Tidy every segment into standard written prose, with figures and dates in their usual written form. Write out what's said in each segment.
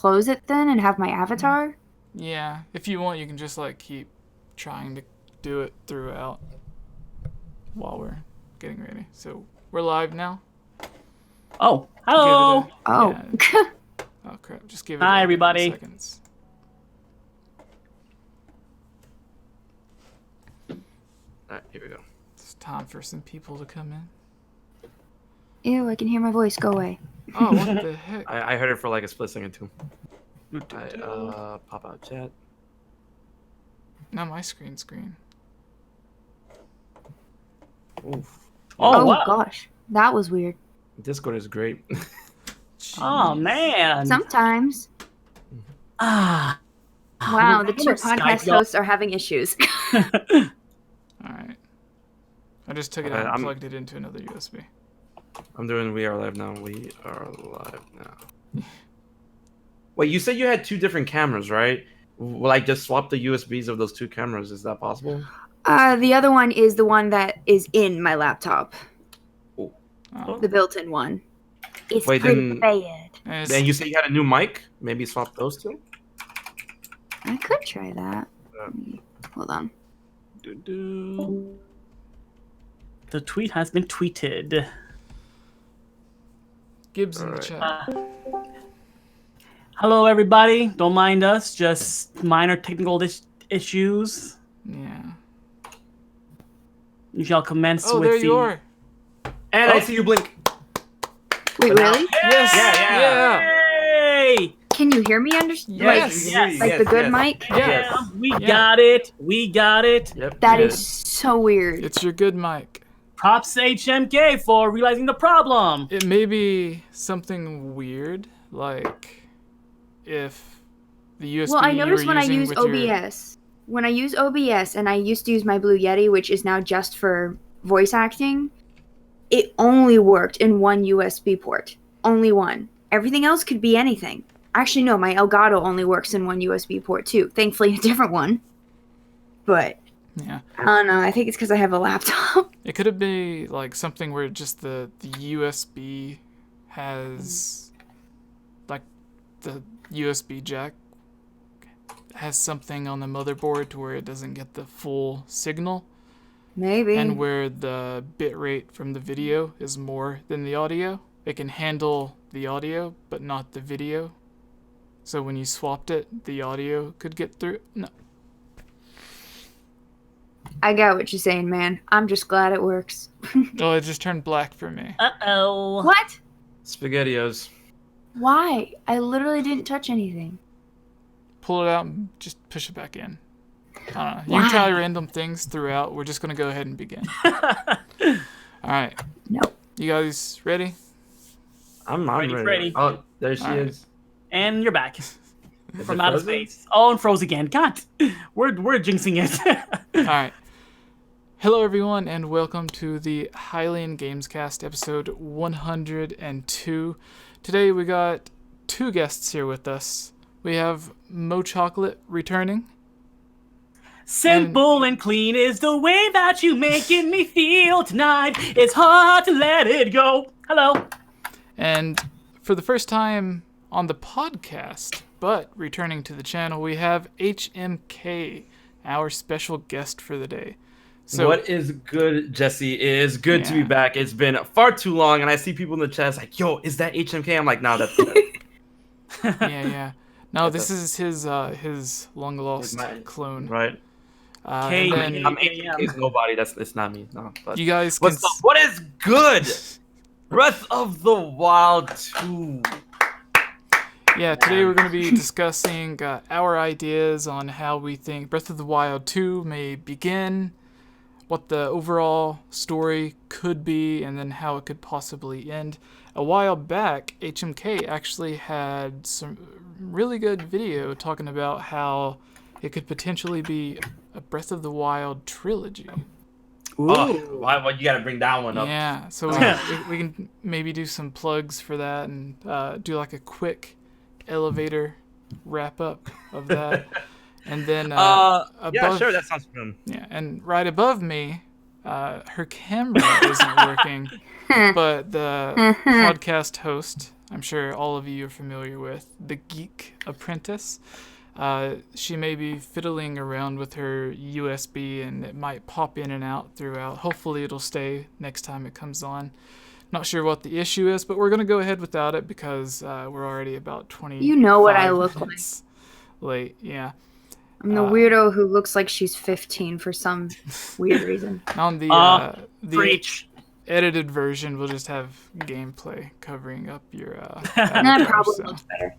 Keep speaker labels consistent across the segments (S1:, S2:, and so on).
S1: close it then and have my avatar?
S2: Yeah, if you want, you can just like keep trying to do it throughout while we're getting ready. So we're live now.
S3: Oh, hello.
S1: Oh.
S2: Yeah. Oh crap! Just give it.
S3: Hi,
S2: a
S3: everybody.
S2: few seconds.
S4: All right, here we go.
S2: It's time for some people to come in.
S1: Ew, I can hear my voice. Go away.
S2: Oh, what the heck?
S4: I heard it for like a split second too. Pop out chat.
S2: Not my screen.
S4: Oof.
S1: Oh,
S3: wow.
S1: gosh. That was weird.
S4: Discord is great.
S3: Oh, man.
S1: Sometimes.
S3: Ah.
S1: Wow, the two
S3: Remember
S1: podcast
S3: Skype, y'all?
S1: hosts are having issues.
S2: All right. I just took it out and plugged it into another USB.
S4: I'm doing We Are Live Now. We are live now. Wait, you said you had two different cameras, right? Will I just swap the USBs of those two cameras? Is that possible?
S1: The other one is the one that is in my laptop.
S4: Oh.
S1: The built-in one. It's
S4: Wait,
S1: pretty
S4: then-
S1: bad.
S4: Then you said you had a new mic? Maybe swap those two?
S1: I could try that. Hold on.
S3: The tweet has been tweeted.
S2: Gibbs in the
S4: Alright.
S2: chat.
S3: Hello, everybody. Don't mind us. Just minor technical issues.
S2: Yeah.
S3: You shall commence
S2: Oh,
S3: with
S2: there
S3: the...
S2: you are.
S4: And I see you blink.
S1: Wait,
S4: But now-
S1: really?
S2: Yes.
S4: Yeah.
S3: Hey!
S1: Can you hear me? Understand?
S2: Yes.
S1: Like the good mic?
S2: Yes.
S3: We
S2: Yeah.
S3: got it. We got it.
S4: Yep.
S1: That
S4: yeah.
S1: is so weird.
S2: It's your good mic.
S3: Props to HMK for realizing the problem.
S2: It may be something weird, like if the USB.
S1: Well, I
S2: you
S1: noticed
S2: were
S1: when I
S2: using
S1: use
S2: with your-
S1: OBS. When I use OBS and I used to use my Blue Yeti, which is now just for voice acting, it only worked in one USB port. Only one. Everything else could be anything. Actually, no, my Elgato only works in one USB port too. Thankfully, a different one. But
S2: Yeah.
S1: I don't know. I think it's because I have a laptop.
S2: It could have been like something where just the USB has like the USB jack has something on the motherboard to where it doesn't get the full signal,
S1: Maybe.
S2: and where the bit rate from the video is more than the audio. It can handle the audio but not the video. So when you swapped it, the audio could get through. No.
S1: I got what you're saying, man. I'm just glad it works.
S2: Oh, it just turned black for me.
S3: Uh-oh.
S1: What?
S4: SpaghettiOs.
S1: Why? I literally didn't touch anything.
S2: Pull it out and just push it back in. I don't know. You
S1: Why?
S2: can try random things throughout. We're just going to go ahead and begin. All right.
S1: Nope.
S2: You guys ready?
S4: I'm
S3: Ready.
S4: Oh, there she
S2: All right.
S4: is.
S3: And you're back.
S4: Is
S3: From
S4: it
S3: outer
S4: frozen?
S3: space. Oh, and froze again. God. We're jinxing it.
S2: All right. Hello, everyone, and welcome to the Hylian Gamescast episode 102. Today we got two guests here with us. We have MoChocolate returning.
S3: Simple and clean is the way that you making me feel tonight. It's hard to let it go. Hello.
S2: And for the first time on the podcast, but returning to the channel, we have HMK, our special guest for the day. So,
S4: What is good, Jesse? It is good to be
S2: Yeah.
S4: back. It's been far too long, and I see people in the chat like, "Yo, is that HMK?" I'm like, "Nah, that's
S2: yeah. No, this is his long lost
S4: my-
S2: clone.
S4: right."
S3: Hey,
S2: And then
S4: I'm HMK's nobody. It's not me. No. But
S2: you guys can.
S4: what's up? What is good? Breath of the Wild 2.
S2: Yeah, today we're going to be discussing our ideas on how we think Breath of the Wild 2 may begin, what the overall story could be, and then how it could possibly end. A while back, HMK actually had some really good video talking about how it could potentially be a Breath of the Wild trilogy.
S4: Oh, why you gotta bring that one up?
S2: Yeah, so we can maybe do some plugs for that and do like a quick elevator wrap up of that. And then
S4: Yeah,
S2: above,
S4: sure, that sounds fun.
S2: yeah, and right above me, her camera isn't working, but the podcast host I'm sure all of you are familiar with, the Geek Apprentice. She may be fiddling around with her USB and it might pop in and out throughout. Hopefully it'll stay next time it comes on. Not sure what the issue is, but we're going to go ahead without it because we're already about 20.
S1: You know what I look like.
S2: Late, yeah.
S1: I'm the weirdo who looks like she's 15 for some weird reason.
S2: On the
S3: Preach.
S2: edited version, we'll just have gameplay covering up your
S1: That probably looks better.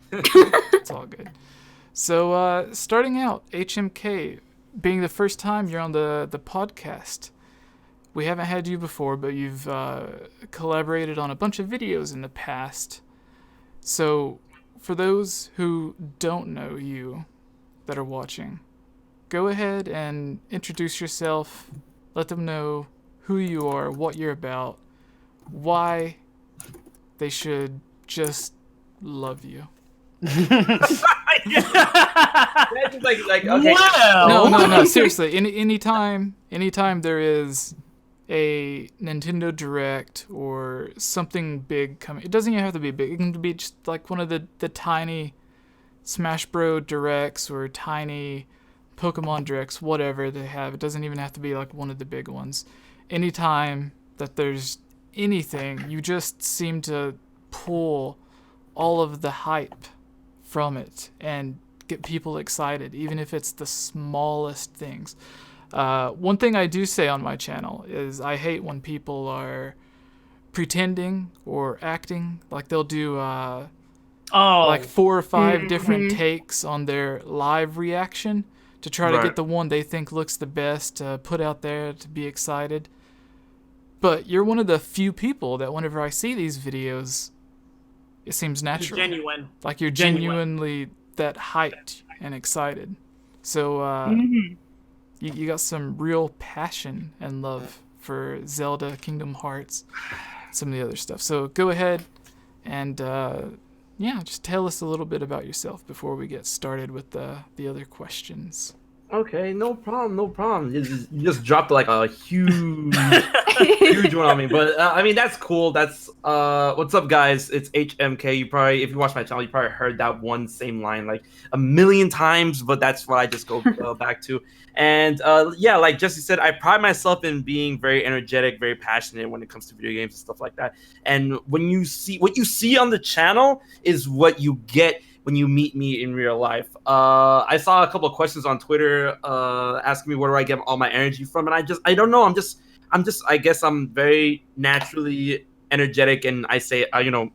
S2: It's all good. So starting out, HMK, being the first time you're on the podcast, we haven't had you before, but you've collaborated on a bunch of videos in the past. So for those who don't know you that are watching, go ahead and introduce yourself, let them know who you are, what you're about, why they should just love you.
S4: like okay.
S3: Wow.
S2: No, seriously. Anytime there is a Nintendo Direct or something big coming, it doesn't even have to be big. It can be just like one of the tiny Smash Bros. Directs or tiny Pokemon Directs, whatever they have. It doesn't even have to be like one of the big ones. Anytime that there's anything, you just seem to pull all of the hype from it and get people excited, even if it's the smallest things. One thing I do say on my channel is I hate when people are pretending or acting like they'll do like 4 or 5 different takes on their live reaction to try to get the one they think looks the best put out there to be excited. But you're one of the few people that whenever I see these videos, it seems natural.
S3: It's genuine.
S2: Like you're genuinely that hyped and excited. So you got some real passion and love for Zelda, Kingdom Hearts, some of the other stuff. So go ahead and just tell us a little bit about yourself before we get started with the other questions.
S4: Okay, no problem. You just dropped like a huge one on me, but I mean that's cool. That's what's up, guys? It's HMK. You probably, if you watch my channel, you probably heard that one same line like a million times, but that's what I just go back to. And like Jesse said, I pride myself in being very energetic, very passionate when it comes to video games and stuff like that. And when you see what you see on the channel is what you get when you meet me in real life. I saw a couple of questions on Twitter asking me where do I get all my energy from, and I don't know. I guess I'm very naturally energetic, and I say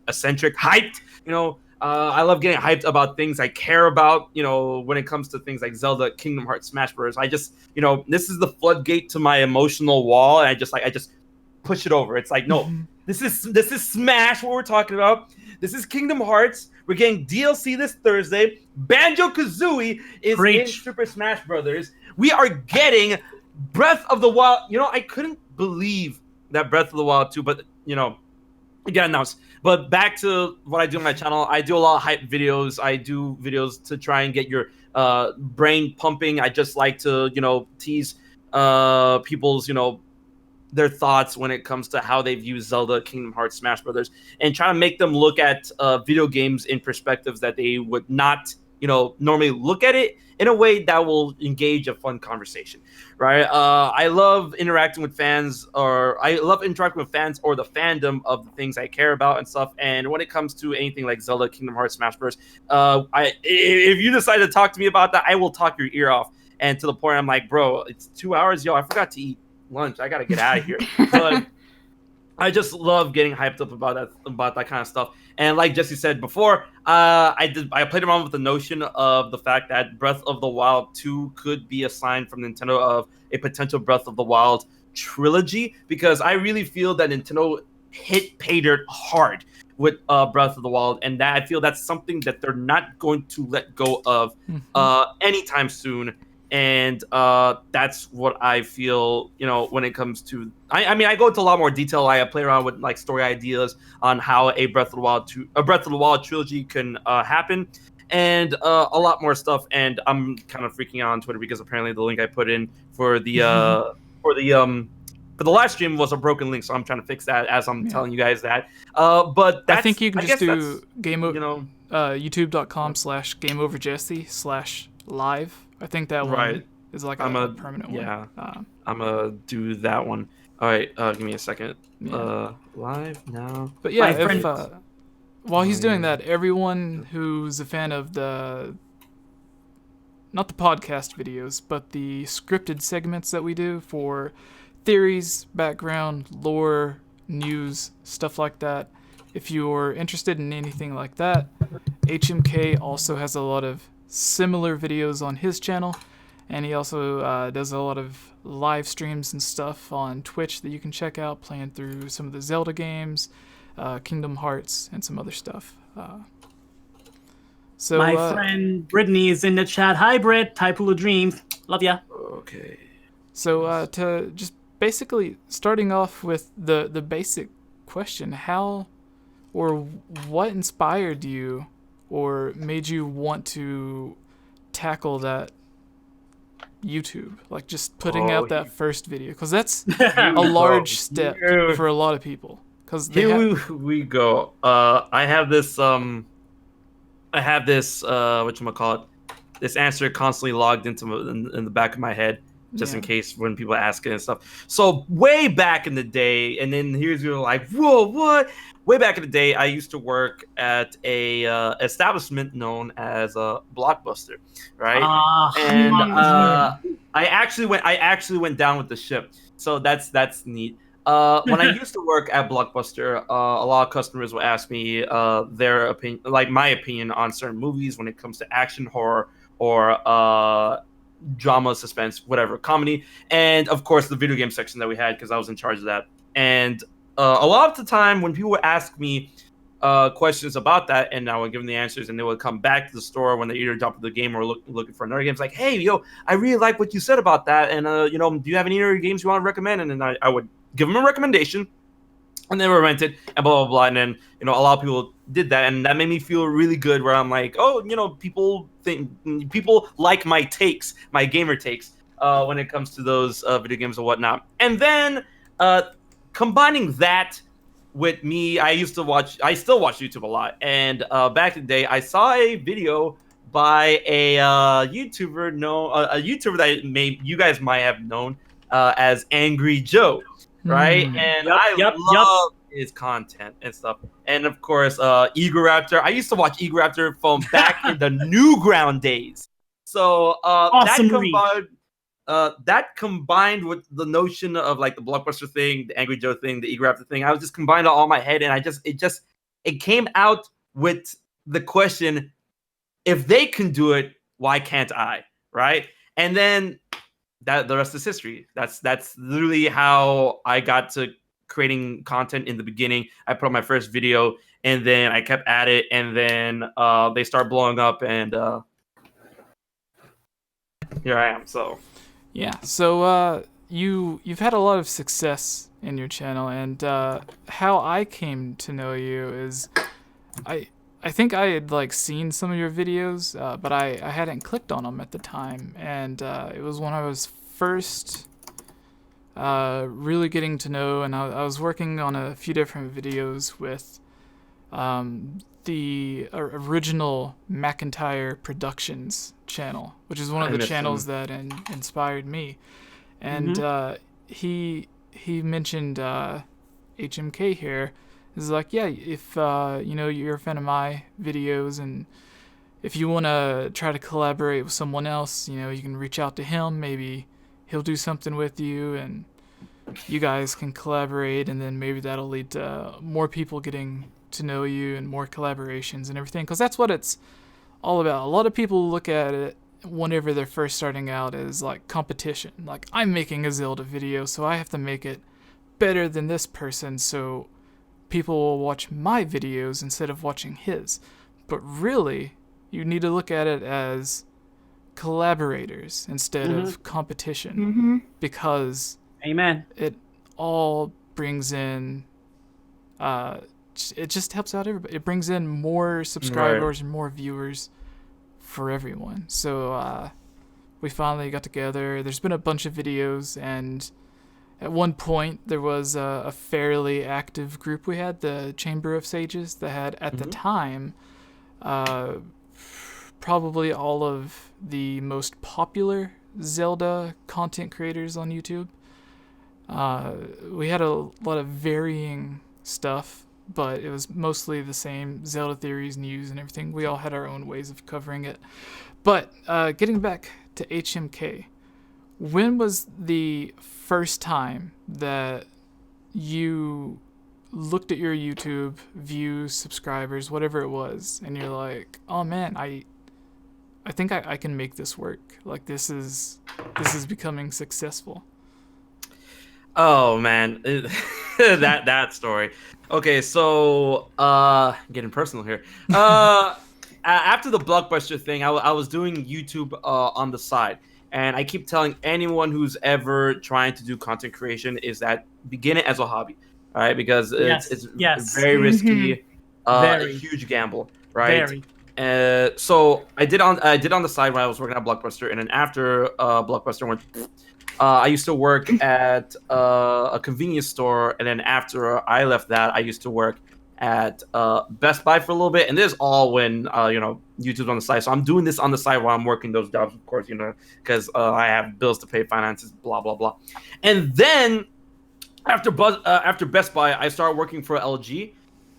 S4: eccentric, hyped. I love getting hyped about things I care about. When it comes to things like Zelda, Kingdom Hearts, Smash Bros. I just this is the floodgate to my emotional wall, and I just push it over. It's like, no, this is Smash, what we're talking about. This is Kingdom Hearts. We're getting DLC this Thursday. Banjo-Kazooie is in Super Smash Brothers. We are getting Breath of the Wild. I couldn't believe that Breath of the Wild 2, but it got announced. But back to what I do on my channel. I do a lot of hype videos. I do videos to try and get your brain pumping. I just like to, tease people's, their thoughts when it comes to how they view Zelda, Kingdom Hearts, Smash Brothers, and try to make them look at video games in perspectives that they would not, normally look at it in a way that will engage a fun conversation, right? I love interacting with fans, or the fandom of the things I care about and stuff. And when it comes to anything like Zelda, Kingdom Hearts, Smash Bros, if you decide to talk to me about that, I will talk your ear off. And to the point I'm like, bro, it's 2 hours, I forgot to eat lunch. I gotta get out of here. But I just love getting hyped up about that kind of stuff. And like Jesse said before, I played around with the notion of the fact that Breath of the Wild 2 could be a sign from Nintendo of a potential Breath of the Wild trilogy, because I really feel that Nintendo paid dirt hard with Breath of the Wild, and that I feel that's something that they're not going to let go of anytime soon. And that's what I feel, when it comes to. I mean, I go into a lot more detail. I play around with like story ideas on how a Breath of the Wild trilogy can happen, and a lot more stuff. And I'm kind of freaking out on Twitter because apparently the link I put in for the But the live stream was a broken link, so I'm trying to fix that as I'm telling you guys that. But that's,
S2: I think you can just do
S4: gameoverjesse/gameoverjesse/live.
S2: I think that one is like a permanent one.
S4: Yeah, I'm gonna do that one. All right, give me a second. Live now.
S2: But yeah, if while he's doing that, everyone who's a fan of not the podcast videos, but the scripted segments that we do for theories, background, lore, news, stuff like that. If you're interested in anything like that, HMK also has a lot of similar videos on his channel, and he also does a lot of live streams and stuff on Twitch that you can check out, playing through some of the Zelda games, Kingdom Hearts, and some other stuff. So
S3: my friend Brittany is in the chat. Hi, Britt. Thai Pool of Dreams. Love ya.
S4: Okay.
S2: So to just basically starting off with the basic question, how or what inspired you or made you want to tackle that YouTube, like just putting out that first video, because that's a large step for a lot of people. Because
S4: here we go. I have this whatchamacallit, this answer constantly logged into in the back of my head, just in case when people ask it and stuff. So way back in the day, and then here's you're like, whoa, what? Way back in the day, I used to work at a establishment known as a Blockbuster, right? I actually went down with the ship, so that's neat. When I used to work at Blockbuster, a lot of customers would ask me their opinion, like my opinion on certain movies when it comes to action, horror, or drama, suspense, whatever, comedy, and of course the video game section that we had, because I was in charge of that. And a lot of the time when people would ask me questions about that, and I would give them the answers, and they would come back to the store when they either dropped the game or looking for another game. It's like, hey, yo, I really like what you said about that, and do you have any other games you want to recommend? And then I would give them a recommendation, and they were rented, and blah, blah, blah. And then, a lot of people did that, and that made me feel really good, where I'm like, oh, people like my takes, my gamer takes, when it comes to those video games and whatnot. And then combining that with me, I still watch YouTube a lot. And back in the day, I saw a video by a YouTuber, a YouTuber that you guys might have known as Angry Joe. Right, and I love his content and stuff, and of course, 𝐷𝐷𝐷𝐷. I used to watch 𝐷𝐷𝐷𝐷 from back in the Newground days. So
S3: awesome
S4: that combined with the notion of like the Blockbuster thing, the Angry Joe thing, the 𝐷𝐷𝐷𝐷𝐷 thing, I was just combined all in my head, and it came out with the question: if they can do it, why can't I? Right, and then the rest is history. That's literally how I got to creating content in the beginning. I put up my first video, and then I kept at it, and then they start blowing up, and here I am. So
S2: so you've had a lot of success in your channel, and how I came to know you is I think I had seen some of your videos, but I hadn't clicked on them at the time, and it was when I was first really getting to know, and I was working on a few different videos with the original McIntyre Productions channel, which is one of the channels that inspired me, and he mentioned HMK here. Is like, yeah, if you're a fan of my videos, and if you want to try to collaborate with someone else, you can reach out to him. Maybe he'll do something with you, and you guys can collaborate, and then maybe that'll lead to more people getting to know you and more collaborations and everything, because that's what it's all about. A lot of people look at it whenever they're first starting out as like competition. Like, I'm making a Zelda video, so I have to make it better than this person, so people will watch my videos instead of watching his. But really, you need to look at it as collaborators instead of competition, because
S3: amen,
S2: it all brings in it just helps out everybody. It brings in more subscribers and more viewers for everyone. So we finally got together. There's been a bunch of videos, and at one point there was a fairly active group we had, the Chamber of Sages, that had at the time probably all of the most popular Zelda content creators on YouTube. We had a lot of varying stuff, but it was mostly the same Zelda theories, news, and everything. We all had our own ways of covering it. But getting back to HMK, when was the first time that you looked at your YouTube views, subscribers, whatever it was, and you're like, oh man, I think I can make this work. Like this is becoming successful.
S4: Oh man, that story. Okay, so getting personal here. After the Blockbuster thing, I was doing YouTube on the side, and I keep telling anyone who's ever trying to do content creation is that begin it as a hobby, all right? Because it's very risky, a huge gamble, right?
S3: Very.
S4: So I did on the side when I was working at Blockbuster, and then after Blockbuster went, I used to work at a convenience store, and then after I left that, I used to work at Best Buy for a little bit, and this is all when YouTube's on the side. So I'm doing this on the side while I'm working those jobs, of course, because I have bills to pay, finances, blah blah blah. And then after Best Buy, I started working for LG,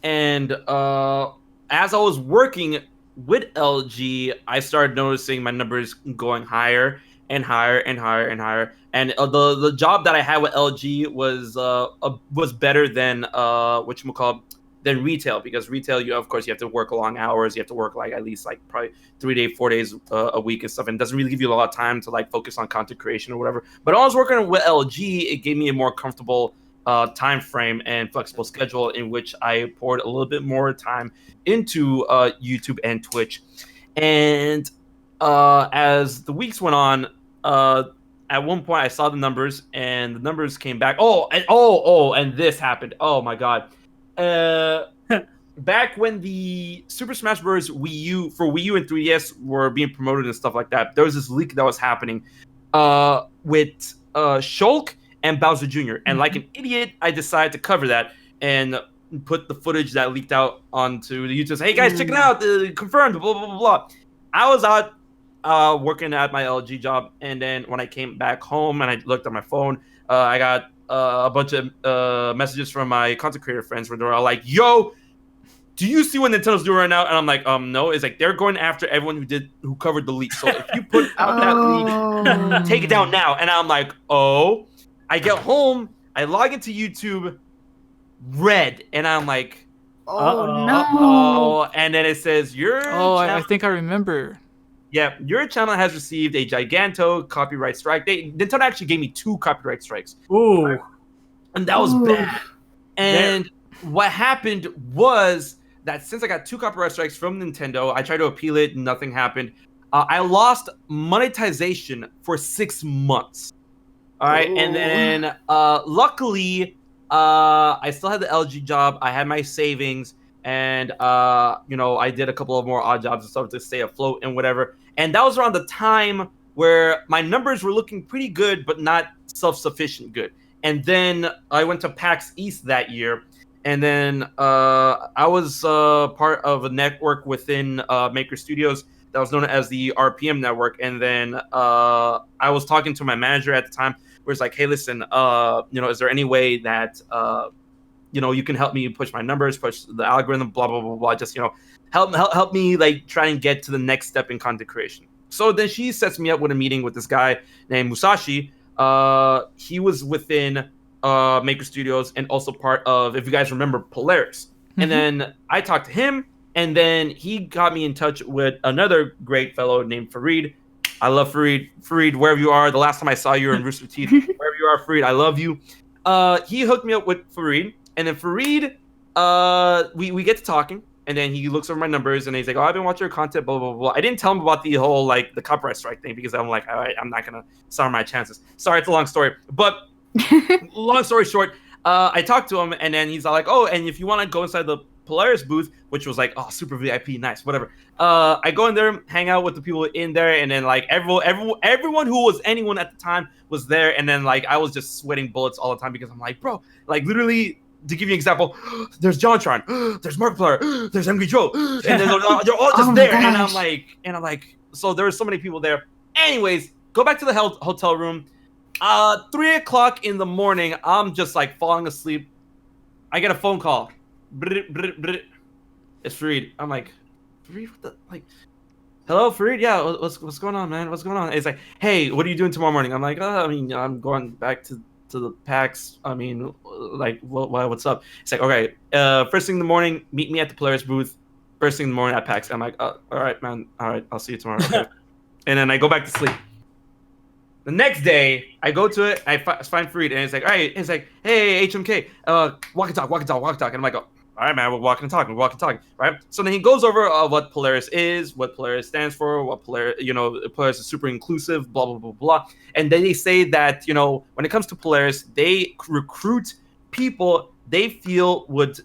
S4: and as I was working with LG, I started noticing my numbers going higher and higher and higher and higher. And the job that I had with LG was better than than retail, because retail, you have to work long hours. You have to work like at least like probably 4 days a week and stuff, and it doesn't really give you a lot of time to like focus on content creation or whatever. But when I was working with LG, it gave me a more comfortable time frame and flexible schedule in which I poured a little bit more time into YouTube and Twitch. And as the weeks went on, at one point I saw the numbers, and the numbers came back. And this happened. Oh my god. Back when the Super Smash Bros. Wii U and 3DS were being promoted and stuff like that, there was this leak that was happening with Shulk and Bowser Jr. And like an idiot, I decided to cover that and put the footage that leaked out onto the YouTube. Hey guys, check it out, confirmed, blah blah blah blah. I was out working at my LG job, and then when I came back home and I looked at my phone, I got a bunch of messages from my content creator friends where they're all like, yo, do you see what Nintendo's doing right now? And I'm like, no. It's like they're going after everyone who covered the leak. So if you put out that leak, take it down now. And I'm like, oh. I get home, I log into YouTube, red, and I'm like,
S1: no.
S4: And then it says
S2: I think I remember.
S4: Yeah, your channel has received a giganto copyright strike. Nintendo actually gave me 2 copyright strikes.
S3: Ooh.
S4: And that was bad. And what happened was that since I got 2 copyright strikes from Nintendo, I tried to appeal it, nothing happened. I lost monetization for 6 months. All right, and then luckily, I still had the LG job. I had my savings, and I did a couple of more odd jobs and stuff to stay afloat and whatever. And that was around the time where my numbers were looking pretty good, but not self-sufficient good. And then I went to PAX East that year, and then I was part of a network within Maker Studios that was known as the RPM network. And then I was talking to my manager at the time, where it's like, hey, listen, is there any way that you can help me push my numbers, push the algorithm, blah blah blah blah, just help me like try and get to the next step in content creation. So then she sets me up with a meeting with this guy named Musashi. He was within Maker Studios and also part of, if you guys remember, Polaris. Mm-hmm. And then I talked to him, and then he got me in touch with another great fellow named Farid. I love Farid. Farid, wherever you are, the last time I saw you in Rooster Teeth, wherever you are, Farid, I love you. He hooked me up with Farid, and then Farid, we get to talking, and then he looks over my numbers, and he's like, oh, I've been watching your content, blah, blah, blah. I didn't tell him about the whole, like, the copyright strike thing, because I'm like, all right, I'm not going to sour my chances. Sorry, it's a long story. But long story short, I talked to him, and then he's like, oh, and if you want to go inside the Polaris booth, which was like, oh, super VIP, nice, whatever. I go in there, hang out with the people in there, and then like everyone who was anyone at the time was there, and then like I was just sweating bullets all the time because I'm like, bro, like literally. To give you an example, there's JonTron, there's Markiplier, there's Angry Joe, and they're all just there, and I'm like, so there were so many people there. Anyways, go back to the hotel room. 3 o'clock in the morning, I'm just like falling asleep. I get a phone call. It's Fareed. I'm like, Fareed, what the, like, hello, Fareed? Yeah, what's going on, man? What's going on? It's like, hey, what are you doing tomorrow morning? I'm like, I mean, I'm going back to the PAX. I mean, like, what's up? It's like, okay, first thing in the morning, meet me at the Polaris booth. First thing in the morning at PAX. I'm like, all right, man. All right, I'll see you tomorrow. Okay. And then I go back to sleep. The next day, I go to it. I find Fareed, and it's like, all right. It's like, hey, HMK, walk and talk. And I'm like, all right, man, we're walking and talking, right? So then he goes over what Polaris is, what Polaris stands for, what Polaris, Polaris is super inclusive, blah, blah, blah, blah. And then they say that, when it comes to Polaris, they recruit people they feel would,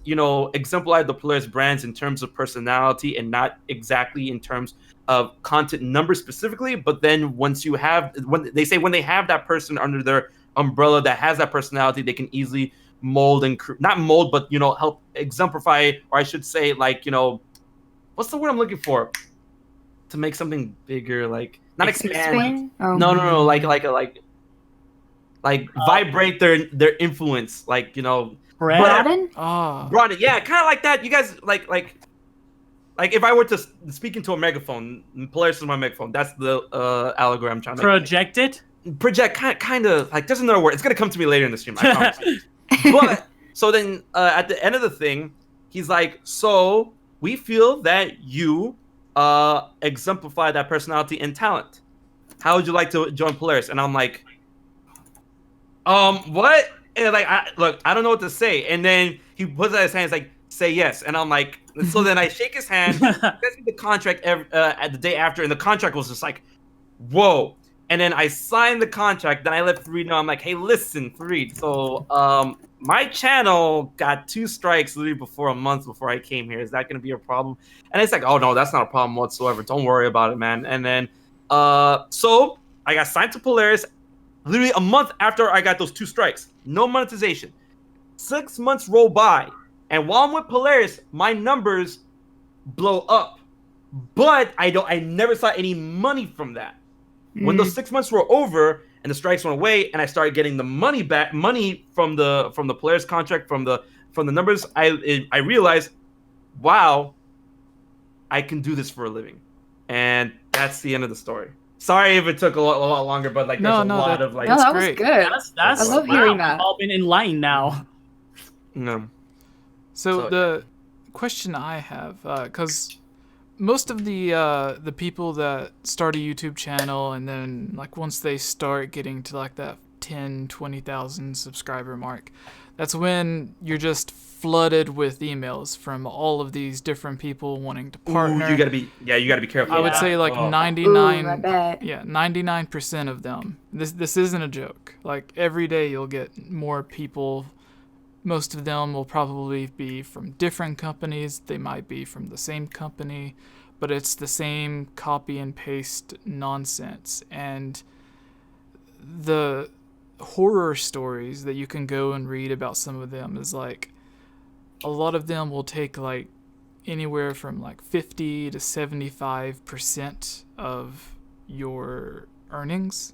S4: exemplify the Polaris brands in terms of personality and not exactly in terms of content numbers specifically. But then when they have that person under their umbrella that has that personality, they can easily mold and not mold, but help exemplify, or I should say, like, what's the word I'm looking for, to make something bigger, like not expand.
S1: Oh.
S4: No, like vibrate their influence, like
S1: Broaden.
S4: Broaden, yeah, kind of like that. You guys like if I were to speak into a megaphone, Polaris is my megaphone. That's the allegory I'm trying to
S3: project it.
S4: Project, kind of like, there's another word. It's gonna come to me later in the stream, I promise. But so then at the end of the thing, he's like, so we feel that you exemplify that personality and talent. How would you like to join Polaris? And I'm like, what? And like, I don't know what to say. And then he puts out his hand, he's like, say yes. And I'm like, so then I shake his hand, sends me the contract at the day after, and the contract was just like, whoa. And then I signed the contract. Then I let Fareed know. I'm like, hey, listen, Fareed. So my channel got 2 strikes literally a month before I came here. Is that going to be a problem? And it's like, oh, no, that's not a problem whatsoever. Don't worry about it, man. And then so I got signed to Polaris literally a month after I got those 2 strikes. No monetization. 6 months roll by. And while I'm with Polaris, my numbers blow up. But I never saw any money from that. When those 6 months were over and the strikes went away, and I started getting the money from the Polaris contract, from the numbers, I realized, wow, I can do this for a living. And that's the end of the story. Sorry if it took a lot longer, but like, there's a lot of like.
S1: No, that
S2: great.
S1: was good.
S3: That's
S1: I love hearing that.
S3: We've all been enlightened now.
S4: No.
S2: So the question I have, because most of the people that start a YouTube channel, and then like once they start getting to like that 10, 20,000 subscriber mark, that's when you're just flooded with emails from all of these different people wanting to partner.
S4: Ooh, you gotta be careful.
S2: I would say like 99,
S1: I bet.
S2: 99% of them. This isn't a joke. Like every day you'll get more people. Most of them will probably be from different companies. They might be from the same company, but it's the same copy and paste nonsense. And the horror stories that you can go and read about some of them is like, a lot of them will take like anywhere from like 50 to 75% of your earnings.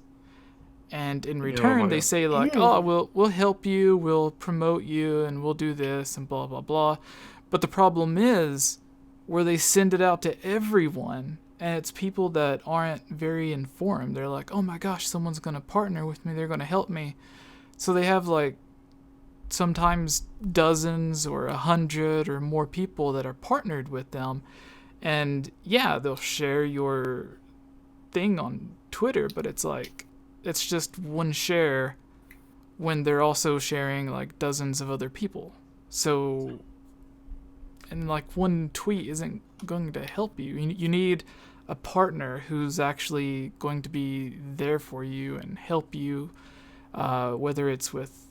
S2: And in return, they say like, oh, we'll help you, we'll promote you, and we'll do this, and blah, blah, blah. But the problem is where they send it out to everyone, and it's people that aren't very informed. They're like, oh my gosh, someone's going to partner with me, they're going to help me. So they have like sometimes dozens or 100 or more people that are partnered with them. And yeah, they'll share your thing on Twitter, but it's like, it's just one share when they're also sharing like dozens of other people. So, and like one tweet isn't going to help you. You need a partner who's actually going to be there for you and help you, whether it's with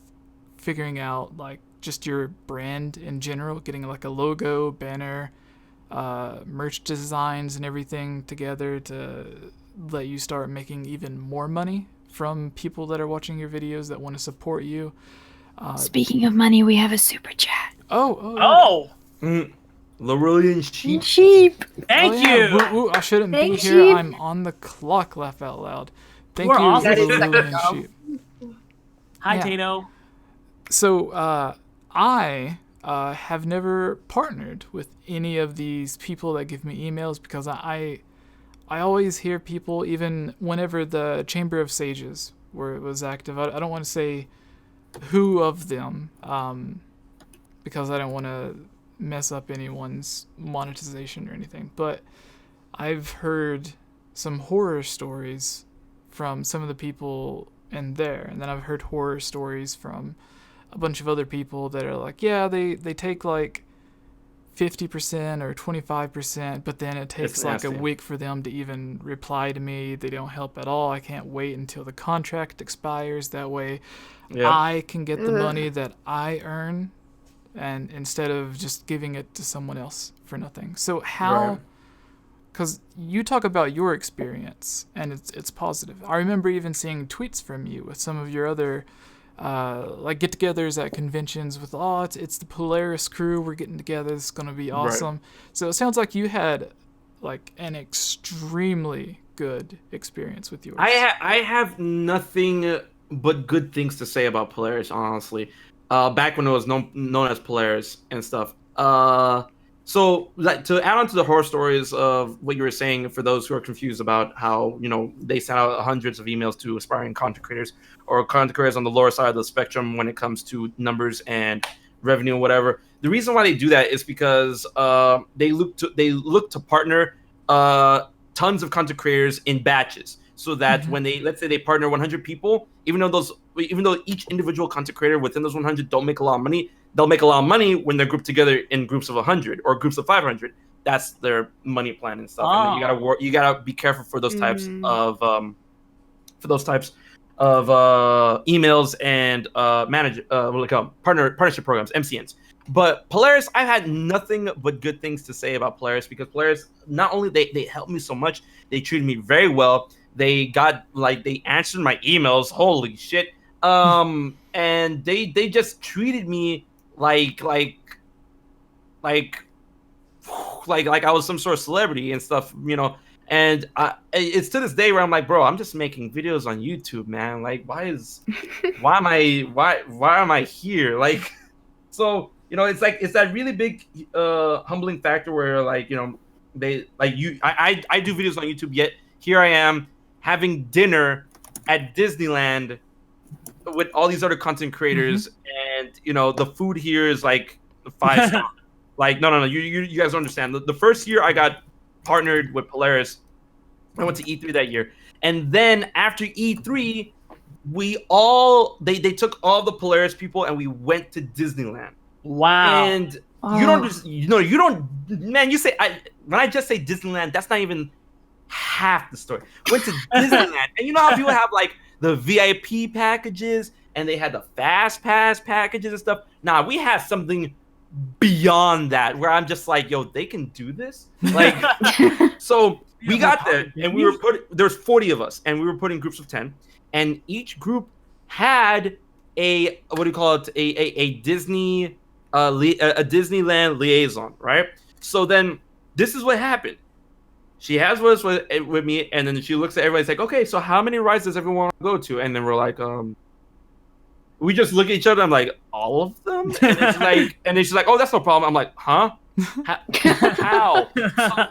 S2: figuring out like just your brand in general, getting like a logo, banner, merch designs and everything together to let you start making even more money from people that are watching your videos that want to support you.
S1: Speaking of money, we have a super chat.
S3: Oh,
S4: Laurelian sheep.
S1: Sheep.
S3: thank you.
S2: Woo, I shouldn't be
S1: Thank
S2: here.
S1: you.
S2: I'm on the clock. Laugh out loud. Thank
S3: We're
S2: you,
S3: awesome.
S2: Laurelian sheep.
S3: Hi,
S2: Yeah.
S3: Tato.
S2: So, I have never partnered with any of these people that give me emails because I always hear people, even whenever the Chamber of Sages where it was active. I don't want to say who of them, because I don't want to mess up anyone's monetization or anything. But I've heard some horror stories from some of the people in there, and then I've heard horror stories from a bunch of other people that are like, yeah, they take like 50% or 25%, but then it takes like a week for them to even reply to me. They don't help at all. I can't wait until the contract expires. That way I can get the money that I earn, and instead of just giving it to someone else for nothing. So how, because you talk about your experience and it's positive. I remember even seeing tweets from you with some of your other like get-togethers at conventions with, it's the Polaris crew, we're getting together, it's gonna be awesome. So it sounds like you had like an extremely good experience with yours.
S4: I have nothing but good things to say about Polaris, honestly. Back when it was known as Polaris and stuff. So like, to add on to the horror stories of what you were saying, for those who are confused about how, they send out hundreds of emails to aspiring content creators or content creators on the lower side of the spectrum when it comes to numbers and revenue and whatever. The reason why they do that is because they look to partner tons of content creators in batches, so that when let's say they partner 100 people, even though each individual content creator within those 100 don't make a lot of money, they'll make a lot of money when they're grouped together in groups of 100 or groups of 500. That's their money plan and stuff. And you gotta be careful for those types of emails and partnership programs, MCNs. But Polaris, I've had nothing but good things to say about Polaris, because Polaris, not only they helped me so much, they treated me very well. They answered my emails. Holy shit. And they just treated me like I was some sort of celebrity and stuff, And it's to this day where I'm like, bro, I'm just making videos on YouTube, man. Like, why am I here? Like, so, it's that really big humbling factor where, like, they like you. I do videos on YouTube, yet here I am having dinner at Disneyland with all these other content creators, and the food here is like 5 stars. Like, no, you guys don't understand. The first year I got partnered with Polaris, I went to E3 that year, and then after E3, they took all the Polaris people and we went to Disneyland.
S3: Wow.
S4: And you don't, man. You say when I just say Disneyland, that's not even half the story. Went to Disneyland, and you know how people have like the VIP packages and they had the fast pass packages and stuff. Nah, we have something beyond that where I'm just like, yo, they can do this. Like, so we got there and there's 40 of us and we were put in groups of 10, and each group had a Disney a Disneyland liaison, right? So then this is what happened. She has us with me, and then she looks at everybody. It's like, okay, so how many rides does everyone want to go to? And then we're like, we just look at each other. I'm like, all of them? And it's like, and then she's like, oh, that's no problem. I'm like, huh? How? So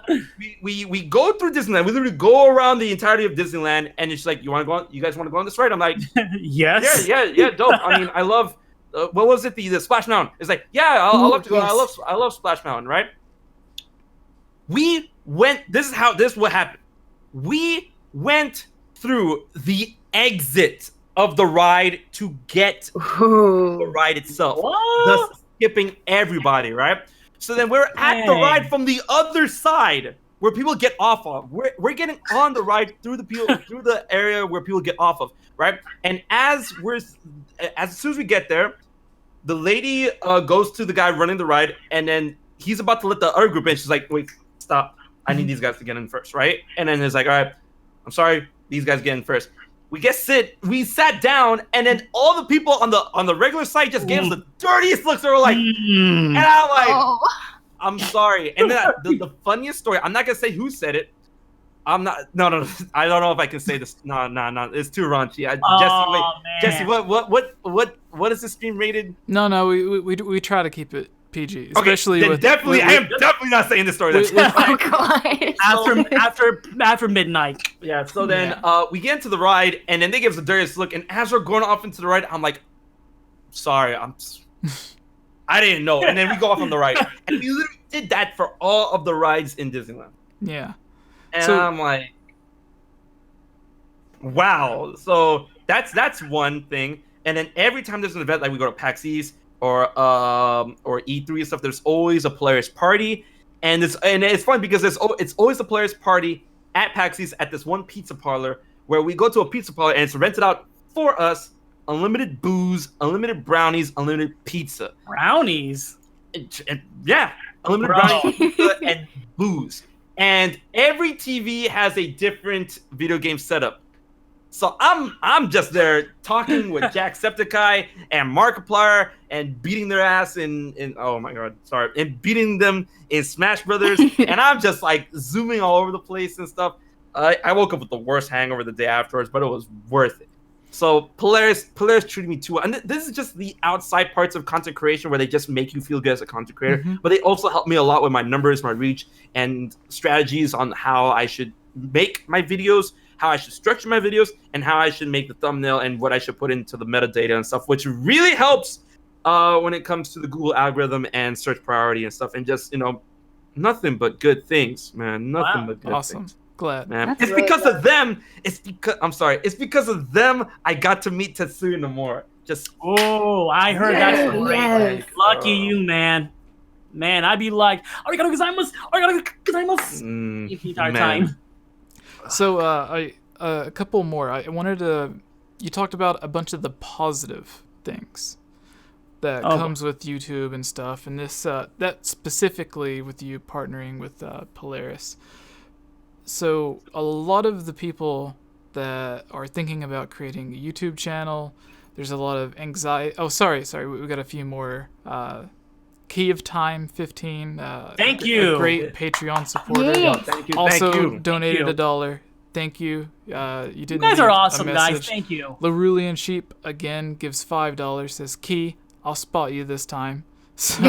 S4: we go through Disneyland. We literally go around the entirety of Disneyland, and it's like, you want to go on? You guys want to go on this ride? I'm like,
S3: yes.
S4: Yeah, dope. I mean, I love. What was it? The Splash Mountain. It's like, yeah, I love to go. Yes. I love Splash Mountain, right? We went. This is what happened. We went through the exit of the ride to get the ride itself, thus skipping everybody, right? So then we're at the ride from the other side where people get off of. We're getting on the ride through the area where people get off of, right? And as soon as we get there, the lady goes to the guy running the ride, and then he's about to let the other group in. She's like, "Wait, stop! I need these guys to get in first, right?" And then it's like, "All right, I'm sorry, these guys get in first." We sat down, and then all the people on the regular side just gave us the dirtiest looks. They were like, and I'm like,
S1: Oh.
S4: I'm sorry. And then the funniest story, I'm not gonna say who said it. I'm not. No. I don't know if I can say this. No. It's too raunchy. Jesse, what is this stream rated?
S2: No, we try to keep it PG, especially
S4: then
S2: with
S4: definitely. I am definitely not saying this story.
S1: Oh god.
S3: after midnight.
S4: Yeah. So then we get into the ride, and then they give us the dirtiest look. And as we're going off into the ride, I'm like, sorry, I didn't know. And then we go off on the ride, and we literally did that for all of the rides in Disneyland.
S2: Yeah.
S4: And I'm like, wow. So that's one thing. And then every time there's an event, like we go to PAX East or E3 and stuff, there's always a Polaris party. And it's fun because it's always a Polaris party at PAX East at this one pizza parlor where we go to a pizza parlor and it's rented out for us. Unlimited booze, unlimited brownies, unlimited pizza.
S3: Brownies?
S4: Yeah. Unlimited brownies, pizza, and booze. And every TV has a different video game setup. So I'm just there talking with Jacksepticeye and Markiplier and beating their ass in oh my god, sorry, and beating them in Smash Brothers. And I'm just like zooming all over the place and stuff. I woke up with the worst hangover the day afterwards, but it was worth it. So Polaris treated me too well. And this is just the outside parts of content creation where they just make you feel good as a content creator. Mm-hmm. But they also help me a lot with my numbers, my reach, and strategies on how I should make my videos, how I should structure my videos, and how I should make the thumbnail and what I should put into the metadata and stuff, which really helps when it comes to the Google algorithm and search priority and stuff. And just, nothing but good things, man. Nothing but good things.
S2: Glad,
S4: man.
S1: That's
S4: it's
S1: really
S4: because
S1: good.
S4: of them. It's because of them I got to meet Tetsuya Nomura.
S3: I heard that story.
S1: Yes.
S3: Lucky you, man. Man, I'd be like, arigato gozaimasu the entire time.
S2: So, a couple more. I wanted to. You talked about a bunch of the positive things that comes with YouTube and stuff, and this that specifically with you partnering with Polaris. So a lot of the people that are thinking about creating a YouTube channel, there's a lot of anxiety. Oh, sorry, we got a few more. Key of Time 15.
S3: Thank you.
S2: A great Patreon supporter.
S1: Yes.
S4: Thank you.
S2: Also
S4: thank you.
S2: donated $1. Thank you. You didn't.
S3: You guys are
S2: leave a
S3: awesome, guys.
S2: message.
S3: Thank you.
S2: Larulian Sheep again gives $5. Says, Key, I'll spot you this time. So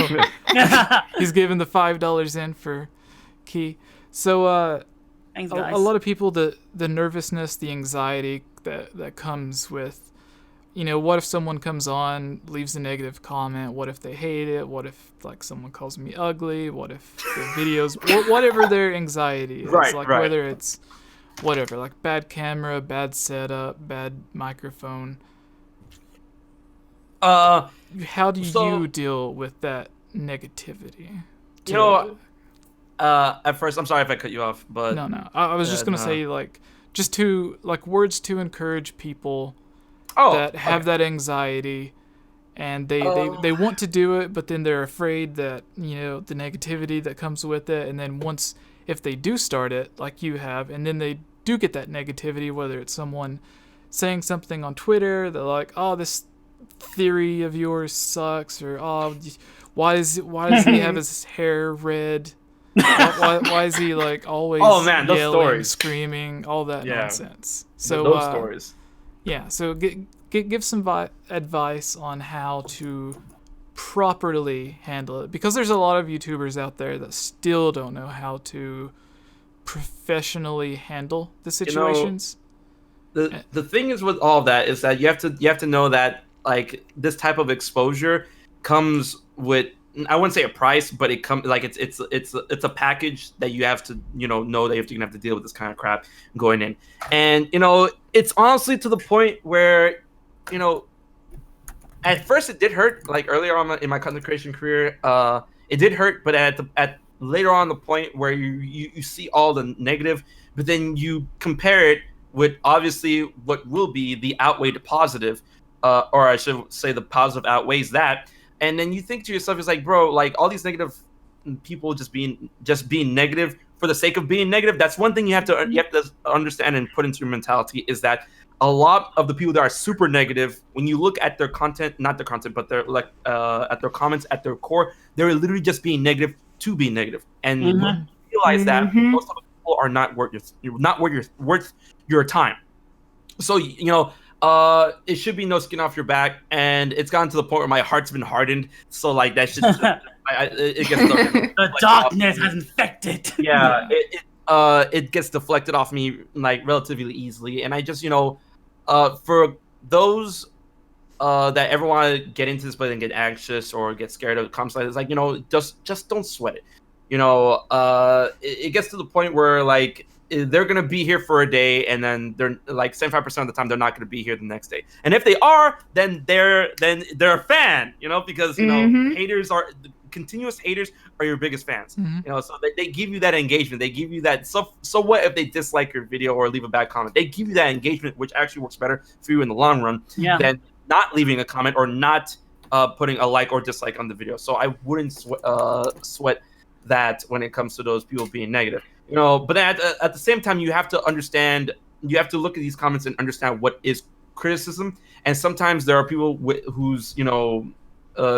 S2: he's giving the $5 in for Key. So
S3: Thanks, guys.
S2: a lot of people, the nervousness, the anxiety that comes with, what if someone comes on, leaves a negative comment? What if they hate it? What if someone calls me ugly? What if the videos, whatever their anxiety is,
S4: right.
S2: Whether it's whatever, like bad camera, bad setup, bad microphone. How do you deal with that negativity?
S4: At first, I'm sorry if I cut you off, but
S2: No. I was just gonna say just to words to encourage people that have that anxiety, and they want to do it, but then they're afraid that the negativity that comes with it, and then if they do start it like you have, and then they do get that negativity, whether it's someone saying something on Twitter, they're like, oh, this theory of yours sucks, or oh, why does he have his hair red? Why is he always
S4: those
S2: yelling,
S4: stories.
S2: screaming, all that nonsense? So
S4: those stories.
S2: Yeah, so give some advice on how to properly handle it, because there's a lot of YouTubers out there that still don't know how to professionally handle the situations.
S4: The thing is with all of that is that you have to know that this type of exposure comes with, I wouldn't say a price, but it comes it's a package that you have to know that you're gonna have to deal with this kind of crap going in, and it's honestly to the point where at first it did hurt, earlier on in my content creation career, it did hurt, but at later on the point where you see all the negative, but then you compare it with obviously what will be the outweigh the positive, or I should say the positive outweighs that. and then you think to yourself, it's like, bro, like all these negative people just being negative for the sake of being negative. That's one thing you have to understand and put into your mentality, is that a lot of the people that are super negative, when you look at their content, not their content, but their at their comments, at their core, they're literally just being negative to be negative. And when you realize that most of the people are not worth your time. So it should be no skin off your back, and it's gotten to the point where my heart's been hardened. So like that should it gets
S3: the darkness has infected.
S4: Yeah, it gets deflected off me like relatively easily, and I just for those that ever want to get into this place and get anxious or get scared of comments like this, like just don't sweat it. It gets to the point where like they're gonna be here for a day, and then they're like 75% of the time they're not gonna be here the next day. And if they are, then they're a fan, because continuous haters are your biggest fans. So they give you that engagement. They give you that. So what if they dislike your video or leave a bad comment? They give you that engagement, which actually works better for you in the long run than not leaving a comment or not putting a like or dislike on the video. So I wouldn't sweat that when it comes to those people being negative. But at the same time, you have to understand. You have to look at these comments and understand what is criticism. And sometimes there are people whose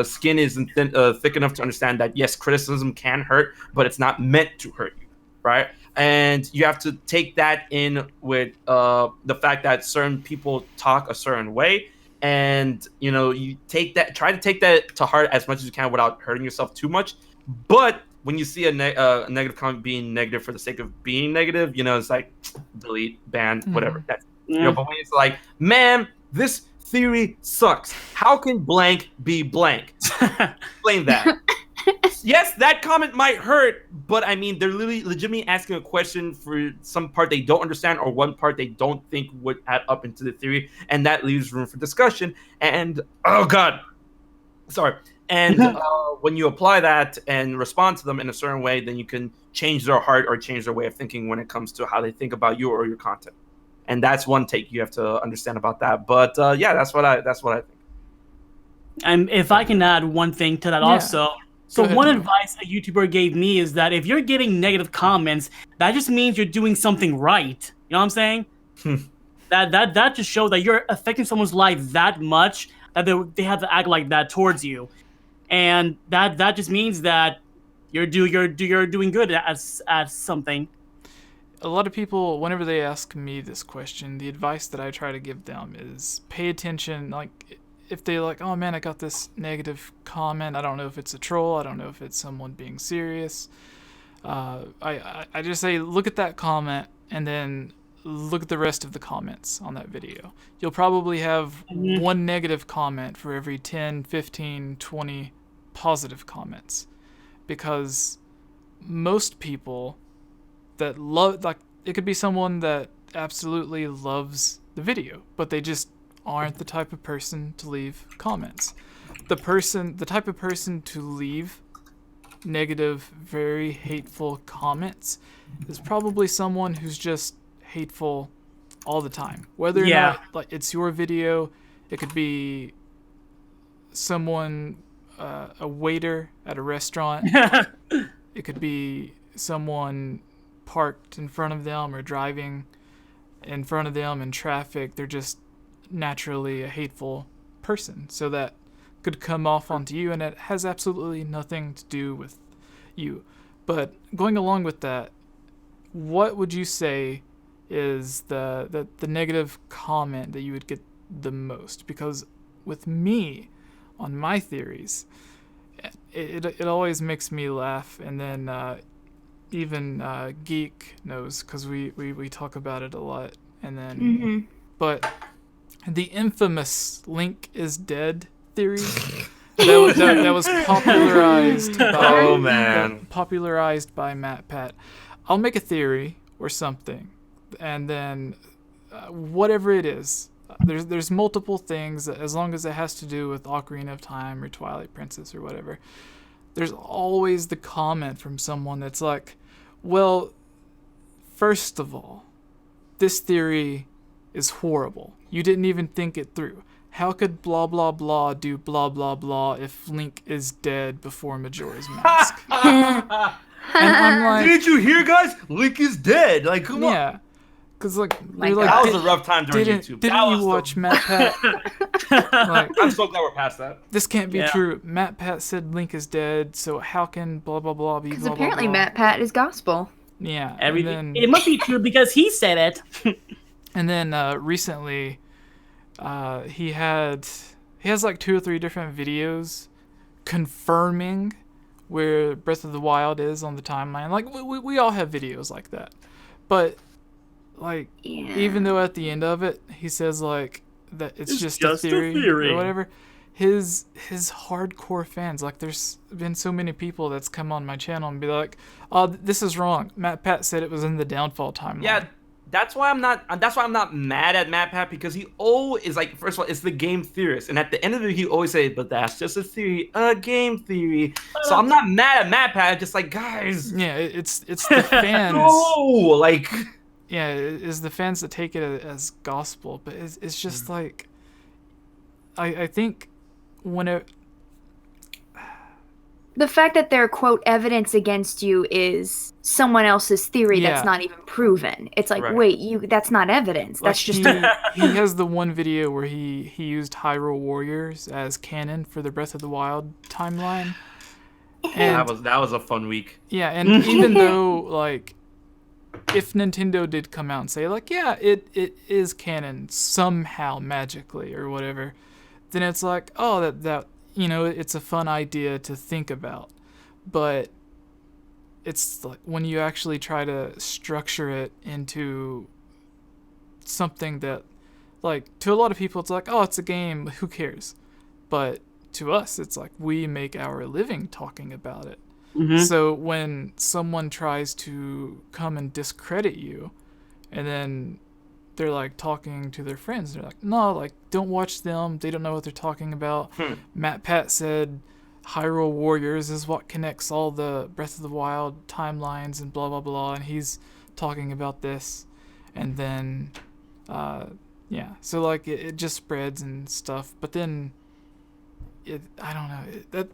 S4: skin isn't thick enough to understand that yes, criticism can hurt, but it's not meant to hurt you, right? And you have to take that in with the fact that certain people talk a certain way, and you try to take that to heart as much as you can without hurting yourself too much. But when you see a negative comment being negative for the sake of being negative, it's like delete, ban, whatever. That's, but when it's like, man, this theory sucks. How can blank be blank? Explain that. Yes, that comment might hurt, but I mean, they're legitimately asking a question for some part they don't understand or one part they don't think would add up into the theory, and that leaves room for discussion. And oh god, sorry. And when you apply that and respond to them in a certain way, then you can change their heart or change their way of thinking when it comes to how they think about you or your content. And that's one take you have to understand about that. But that's what I think.
S3: And if I can add one thing to that also. So one advice a YouTuber gave me is that if you're getting negative comments, that just means you're doing something right. You know what I'm saying? That just shows that you're affecting someone's life that much that they have to act like that towards you. And that just means that you're doing good at something.
S2: A lot of people, whenever they ask me this question, the advice that I try to give them is pay attention. Like, if they're like, oh man, I got this negative comment, I don't know if it's a troll, I don't know if it's someone being serious. I just say, look at that comment and then look at the rest of the comments on that video. You'll probably have one negative comment for every 10, 15, 20 positive comments, because most people that love, like, it could be someone that absolutely loves the video, but they just aren't the type of person to leave comments. The type of person to leave negative, very hateful comments is probably someone who's just hateful all the time. Whether or not like it's your video, it could be someone, a waiter at a restaurant. It could be someone parked in front of them or driving in front of them in traffic. They're just naturally a hateful person, so that could come off onto you, and it has absolutely nothing to do with you. But going along with that, what would you say is the negative comment that you would get the most? Because with me, on my theories, it always makes me laugh, and then even Geek knows, because we talk about it a lot. And then but the infamous Link is dead theory that was popularized by MatPat. I'll make a theory or something, and then whatever it is, there's multiple things, as long as it has to do with Ocarina of Time or Twilight Princess or whatever. There's always the comment from someone that's like, well, first of all, this theory is horrible. You didn't even think it through. how could blah blah blah do blah blah blah if Link is dead before Majora's Mask? And I'm like,
S4: didn't you hear, guys? Link is dead. Like, come on.
S2: yeah, because like,
S1: My
S2: we're like,
S4: That was a rough time during YouTube.
S2: Didn't you watch Matt Pat? Like,
S4: I'm so glad we're past that.
S2: this can't be
S3: Yeah.
S2: true. Matt Pat said Link is dead, so how can blah blah blah be
S1: Because
S2: blah
S1: apparently
S2: blah blah?
S1: Matt Pat is gospel.
S2: Yeah,
S3: Everything. It must be true because he said it.
S2: and then recently, he has like 2 or 3 different videos confirming where Breath of the Wild is on the timeline. Like we all have videos like that, but like
S1: Yeah.
S2: even though at the end of it he says like that it's just a
S3: just a
S2: theory
S3: theory.
S2: or whatever, his hardcore fans, like there's been so many people that's come on my channel and be like, oh, this is wrong, Matt Pat said it was in the downfall timeline.
S4: Yeah, that's why I'm not mad at Matt Pat, because he always, like, first of all, it's the game theorist, and at the end of it he always say, but that's just a theory, a game theory. So I'm not mad at Matt Pat, just like, guys,
S2: yeah, it's the fans.
S4: no, like,
S2: Yeah, it's the fans that take it as gospel, but it's just like, I think when it,
S1: The fact that their quote evidence against you is someone else's theory
S2: Yeah.
S1: that's not even proven. It's like,
S4: Right.
S1: wait, that's not evidence.
S2: like
S1: That's just
S2: he has the one video where he used Hyrule Warriors as canon for the Breath of the Wild timeline. And
S4: that was a fun week.
S2: yeah, and even though like if Nintendo did come out and say like, yeah, it is canon somehow magically or whatever, then it's like, oh, that you know, it's a fun idea to think about. But it's like when you actually try to structure it into something that, like, to a lot of people it's like, oh, it's a game, who cares? But to us it's like we make our living talking about it. So when someone tries to come and discredit you, and then they're like talking to their friends, they're like, no, like, don't watch them, they don't know what they're talking about. Matt Pat said Hyrule Warriors is what connects all the Breath of the Wild timelines and blah blah blah, and he's talking about this, and then yeah, so like it just spreads and stuff. But then I don't know,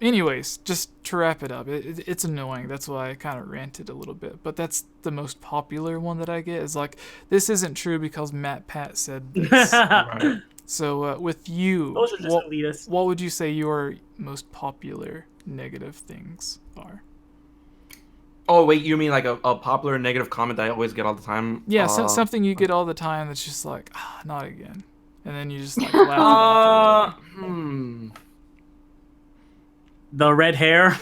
S2: anyways, just to wrap it up, it's annoying. That's why I kind of ranted a little bit. But that's the most popular one that I get, is like, this isn't true because Matt Pat said this.
S4: Right.
S2: So with you,
S3: Those are just elitists.
S2: what would you say your most popular negative things are?
S4: Oh wait, you mean like a popular negative comment that I always get all the time?
S2: Yeah, something you get all the time that's just like, not again. And then you just like laugh it off.
S3: The red hair.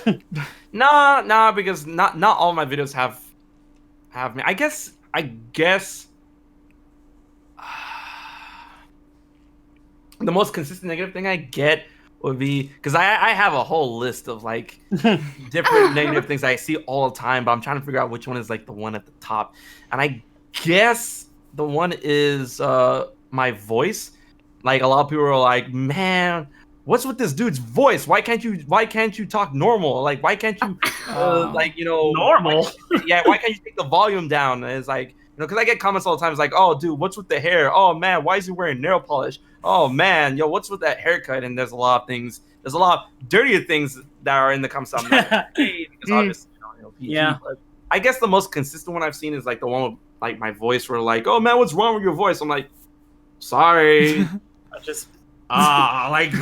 S4: Nah, because not all my videos have me. I guess the most consistent negative thing I get would be, because I have a whole list of like different negative things I see all the time, but I'm trying to figure out which one is like the one at the top. And I guess the one is my voice. Like, a lot of people are like, man, what's with this dude's voice? Why can't you talk normal? Like, why can't you like, you know,
S3: Normal.
S4: why can't you take the volume down? And it's like, you know, because I get comments all the time. It's like, oh, dude, what's with the hair? Oh man, why is he wearing nail polish? Oh man, yo, what's with that haircut? And there's a lot of things. There's a lot of dirtier things that are in the comments. I'm not because obviously, you know, PG,
S3: Yeah.
S4: But I guess the most consistent one I've seen is like the one with like my voice, where like, oh man, what's wrong with your voice? I'm like, sorry.
S3: I just.
S4: Like,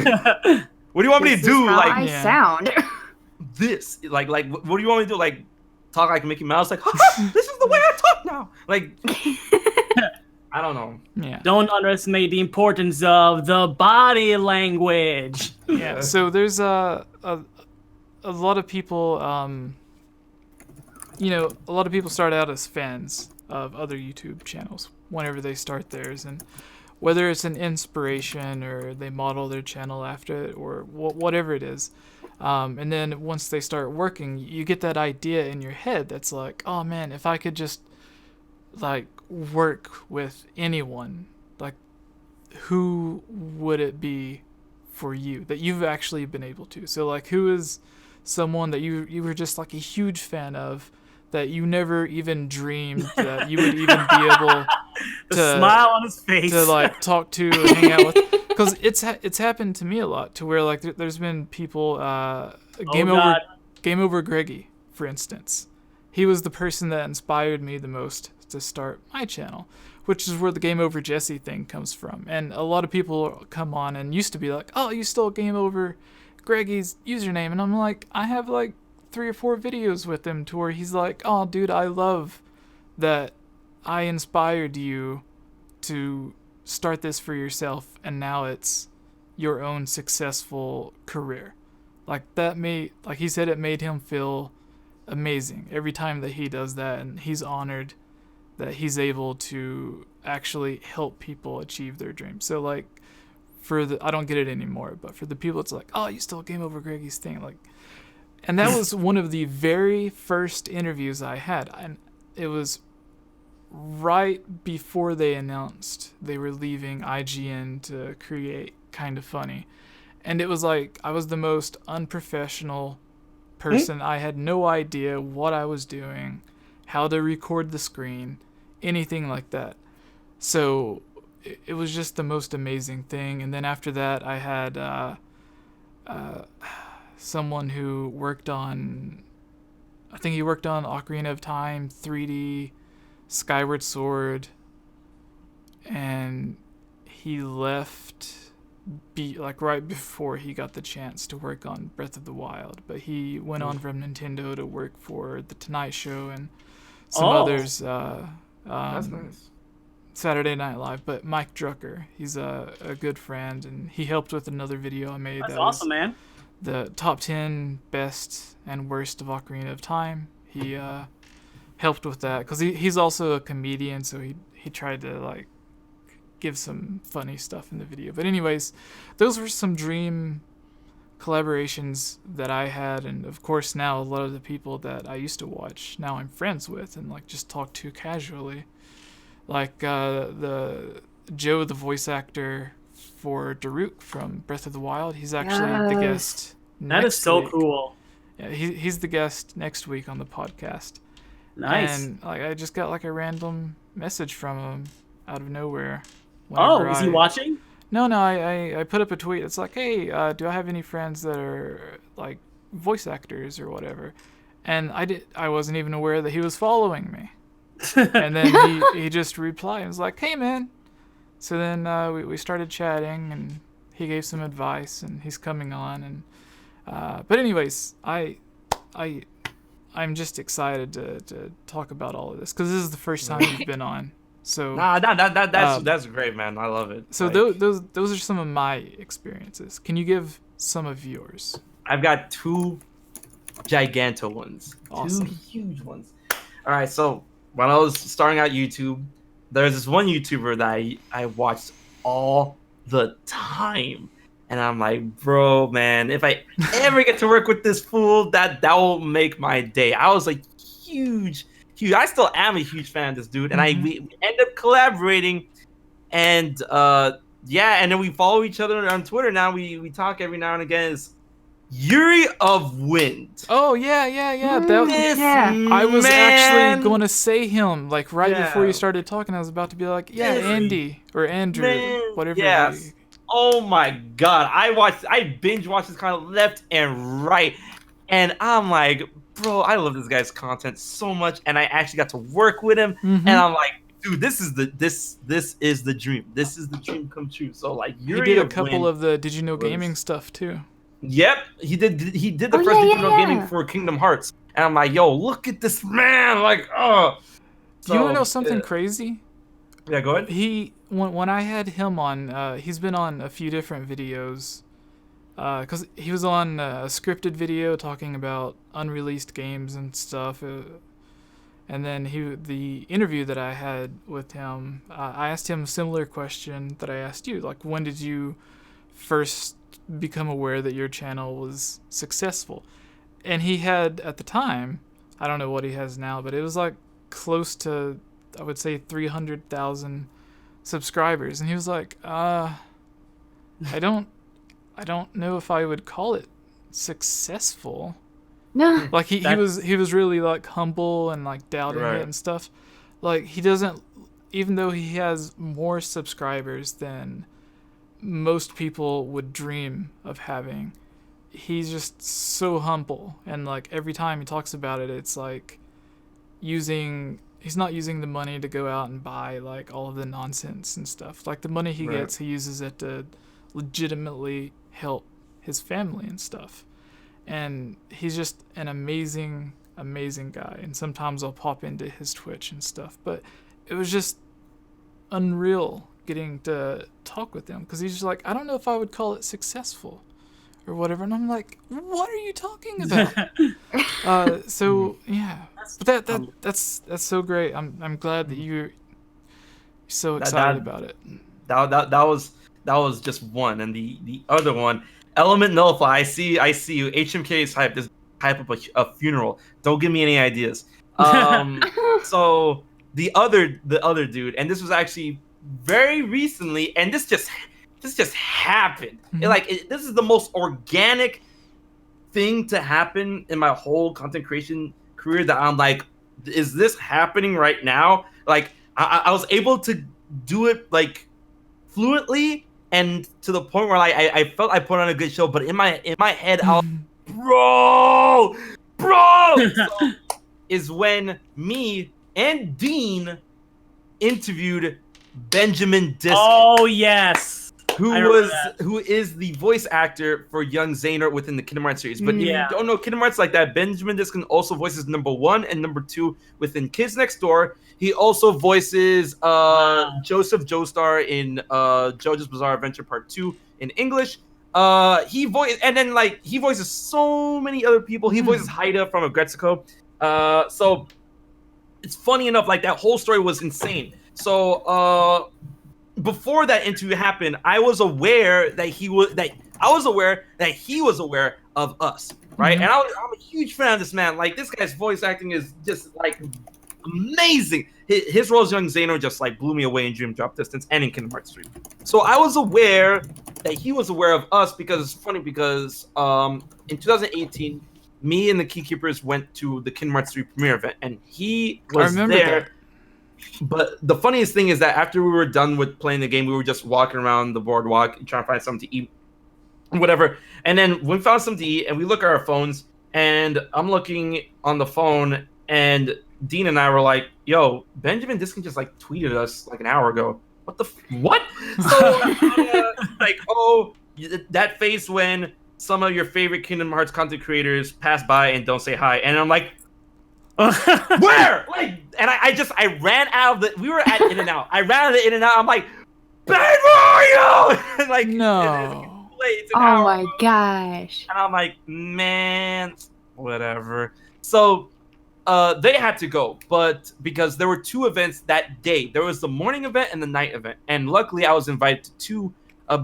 S4: what do you want me to
S1: This
S4: do?
S1: is how
S4: Like
S1: I
S2: Yeah.
S1: sound.
S4: this? Like, what do you want me to do? Like, talk like Mickey Mouse? Like, haha, this is the way I talk now. Like, I don't know.
S2: Yeah.
S3: Don't underestimate the importance of the body language.
S2: Yeah. So there's a lot of people, you know, a lot of people start out as fans of other YouTube channels whenever they start theirs, and whether it's an inspiration or they model their channel after it or whatever it is. And then once they start working, you get that idea in your head that's like, oh man, if I could just like work with anyone, like, who would it be for you that you've actually been able to? So like, who is someone that you were just like a huge fan of that you never even dreamed that you would even be able
S3: The smile on his face.
S2: to like talk to and hang out with? because it's happened to me a lot, to where like there's been people Game Over Greggy, for instance. He was the person that inspired me the most to start my channel, which is where the 𝐵𝐻𝐸 thing comes from. And a lot of people come on and used to be like, oh, you stole Game Over Greggy's username, and I'm like, I have like 3 or 4 videos with him to where he's like, oh dude, I love that I inspired you to start this for yourself, and now it's your own successful career. Like that made, like he said, it made him feel amazing every time that he does that, and he's honored that he's able to actually help people achieve their dreams. So like for the, I don't get it anymore, but for the people it's like, oh, you stole Game Over Greggy's thing, like, and that was one of the very first interviews I had, and it was right before they announced they were leaving IGN to create Kinda Funny. And it was like, I was the most unprofessional person. I had no idea what I was doing, how to record the screen, anything like that. So it was just the most amazing thing. And then after that, I had someone who worked on, I think he worked on Ocarina of Time, 3D, Skyward Sword, and he left like right before he got the chance to work on Breath of the Wild. But he went on from Nintendo to work for The Tonight Show and some others.
S4: That's nice.
S2: Saturday Night Live. But Mike Drucker, he's a good friend, and he helped with another video I made.
S3: That's awesome, man.
S2: The top 10 best and worst of Ocarina of Time. He helped with that because he's also a comedian, so he tried to like give some funny stuff in the video. But anyways, those were some dream collaborations that I had, and of course now a lot of the people that I used to watch now I'm friends with and like just talk to casually, like the Joe, the voice actor for Daruk from Breath of the Wild. He's actually the guest
S3: that is so
S2: week.
S3: Cool.
S2: Yeah, he's the guest next week on the podcast.
S3: Nice.
S2: And like I just got like a random message from him out of nowhere.
S3: Is he watching?
S2: No, I put up a tweet. It's like, hey, do I have any friends that are like voice actors or whatever? And I wasn't even aware that he was following me. And then he just replied and was like, hey man. So then we started chatting, and he gave some advice, and he's coming on. And but anyways, I'm just excited to talk about all of this because this is the first time you've been on. So
S4: that's great, man. I love it.
S2: So like, those are some of my experiences. Can you give some of yours?
S4: I've got 2 giganto ones.
S2: Awesome.
S4: 2 huge ones. All right, so when I was starting out YouTube, there's this one YouTuber that I watched all the time. And I'm like, bro, man, if I ever get to work with this fool, that will make my day. I was like, huge. I still am a huge fan of this dude, and we end up collaborating, and and then we follow each other on Twitter now. We talk every now and again. It's 𝐼𝐸 of Wind.
S2: Oh yeah. I was actually going to say him like right before you started talking. I was about to be like, Andy or Andrew, whatever.
S4: Yes. Oh my god, I binge watched this kind of left and right, and I'm like, bro, I love this guy's content so much, and I actually got to work with him, and I'm like, dude, this is the dream. This is the dream come true. So like,
S2: he did a couple of the Did You Know Gaming stuff too.
S4: Yep, he did the first Did You Know Gaming for Kingdom Hearts, and I'm like, yo, look at this man, like, oh.
S2: Do you want to know something crazy?
S4: Yeah, go ahead.
S2: When I had him on, he's been on a few different videos. Because he was on a scripted video talking about unreleased games and stuff. And then the interview that I had with him, I asked him a similar question that I asked you. Like, when did you first become aware that your channel was successful? And he had, at the time, I don't know what he has now, but it was like close to, I would say, 300,000 subscribers. And he was like, I don't know if I would call it successful.
S1: No.
S2: Like he was really like humble and like doubting it and stuff. Like he doesn't, even though he has more subscribers than most people would dream of having. He's just so humble, and like every time he talks about it, it's like he's not using the money to go out and buy like all of the nonsense and stuff. Like the money he gets, he uses it to legitimately help his family and stuff. And he's just an amazing guy. And sometimes I'll pop into his Twitch and stuff, but it was just unreal getting to talk with him, because he's just like, I don't know if I would call it successful or whatever, and I'm like, what are you talking about? So yeah, but that's so great. I'm glad that you're so excited about it.
S4: That was just one, and the other one, Element Nullify. I see you. HMK is hyped. This hype up a funeral. Don't give me any ideas. So the other dude, and this was actually very recently, and this just happened.
S2: Mm-hmm.
S4: This is the most organic thing to happen in my whole content creation career, that I'm like, is this happening right now? Like I was able to do it like fluently, and to the point where I felt I put on a good show, but in my head, I was, bro so, is when me and Dean interviewed Benjamin Diskin.
S3: Oh yes,
S4: who is the voice actor for young Xehanort within the Kingdom Hearts series. But if you don't know Kingdom Hearts like that, Benjamin Diskin also voices number 1 and number 2 within Kids Next Door. He also voices Joseph Joestar in JoJo's Bizarre Adventure Part 2 in English. He voices so many other people. He voices Haida from 𝐓𝐿𝐼𝐢𝐭𝐞𝐫. So it's funny enough, like that whole story was insane. So before that interview happened, I was aware that he was aware of us, right? And I'm a huge fan of this man. Like, this guy's voice acting is just like amazing. His role as young Xehanort just like blew me away in Dream Drop Distance and in Kingdom Hearts 3. So I was aware that he was aware of us, because it's funny, because in 2018, me and the Keykeepers went to the Kingdom Hearts 3 premiere event, and he was there.
S2: That.
S4: But the funniest thing is that after we were done with playing the game, we were just walking around the boardwalk trying to find something to eat, whatever. And then we found something to eat, and we look at our phones, and I'm looking on the phone, and Dean and I were like, yo, Benjamin Diskin just like tweeted us like an hour ago. What? So like, oh, that face when some of your favorite Kingdom Hearts content creators pass by and don't say hi. And I'm like, where? Like, and I ran out of we were at In-N-Out. I ran out of the In-N-Out. I'm like, Ben, where are you? Like,
S2: no.
S4: It's
S1: oh my gosh.
S4: And I'm like, man, whatever. So they had to go, but because there were 2 events that day. There was the morning event and the night event. And luckily I was invited to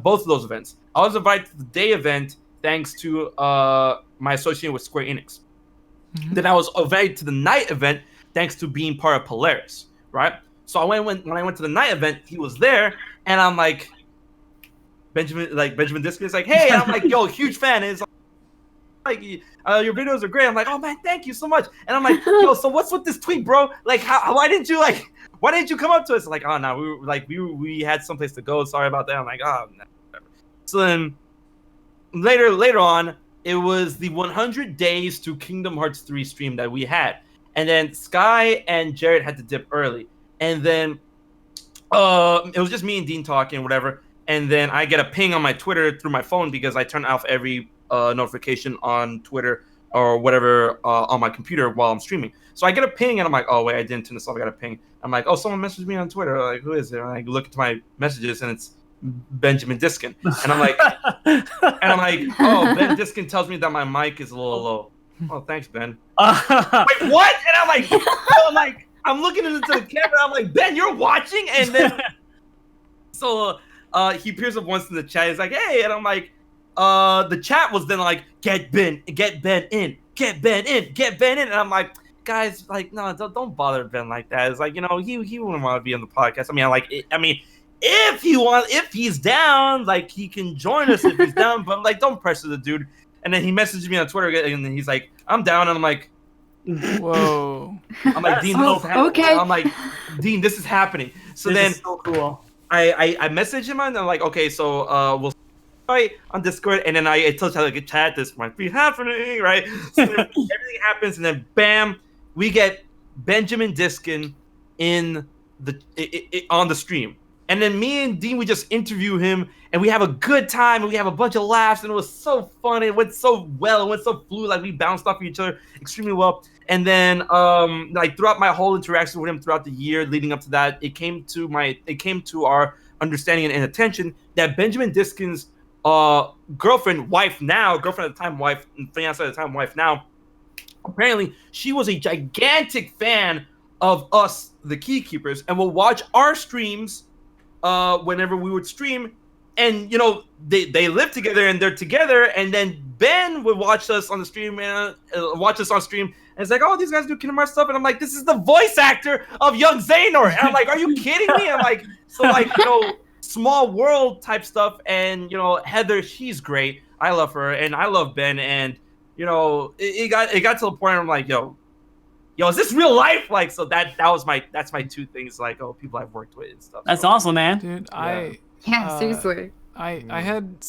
S4: both of those events. I was invited to the day event thanks to my association with Square Enix. Then I was invited to the night event thanks to being part of Polaris, right? So when I went to the night event, he was there, and I'm like, Benjamin Diskin is like, hey, and I'm like, yo, huge fan. And it's like, your videos are great. I'm like, oh man, thank you so much. And I'm like, yo, so what's with this tweet, bro? Like, why didn't you come up to us? Like, oh no, we had someplace to go. Sorry about that. I'm like, oh, no, whatever. So then later on, it was the 100 days to Kingdom Hearts 3 stream that we had. And then Sky and Jared had to dip early. And then it was just me and Dean talking, whatever. And then I get a ping on my Twitter through my phone, because I turn off every notification on Twitter or whatever on my computer while I'm streaming. So I get a ping, and I'm like, oh, wait, I didn't turn this off. I got a ping. I'm like, oh, someone messaged me on Twitter. Like, who is it? And I look into my messages, and it's Benjamin Diskin. And I'm like, oh, Ben Diskin tells me that my mic is a little low. Oh, thanks, Ben. Wait, what? And I'm looking into the camera. I'm like, Ben, you're watching? And then so he appears up once in the chat. He's like, hey, and I'm like, the chat was then like, get Ben in, get Ben in. And I'm like, guys, like, no, don't bother Ben like that. It's like, you know, he wouldn't want to be on the podcast. If he's down, like, he can join us if he's down, but like, don't pressure the dude. And then he messaged me on Twitter, and then he's like, I'm down. And I'm like,
S2: whoa.
S4: I'm like, Dean,
S1: okay.
S4: I'm like, Dean, this is happening. So
S3: this
S4: then
S3: is so cool.
S4: I message him and I'm like, okay, so we'll right on Discord, and then I tell you like a chat. This might be happening, right? So then everything happens, and then bam, we get Benjamin Diskin in on the stream, and then me and Dean we just interview him, and we have a good time, and we have a bunch of laughs, and it was so fun. It went so well, it went so fluid, like we bounced off each other extremely well. And then like throughout my whole interaction with him throughout the year leading up to that, it came to our understanding and attention that Benjamin Diskin's girlfriend at the time, wife, fiance at the time, wife now, apparently she was a gigantic fan of us, the Key Keepers, and will watch our streams whenever we would stream. And you know, they live together and they're together, and then Ben would watch us on the stream and and it's like, oh, these guys do Kingdom Hearts stuff, and I'm like, this is the voice actor of young Xehanort, and I'm like, are you kidding me? I'm like, so like, you know, small world type stuff. And you know, Heather, she's great, I love her, and I love Ben. And you know, it got to the point where I'm like, yo, is this real life? Like, so that's my two things, like, oh, people I've worked with and stuff.
S3: That's awesome, man.
S2: Dude,
S1: Yeah, seriously.
S2: I had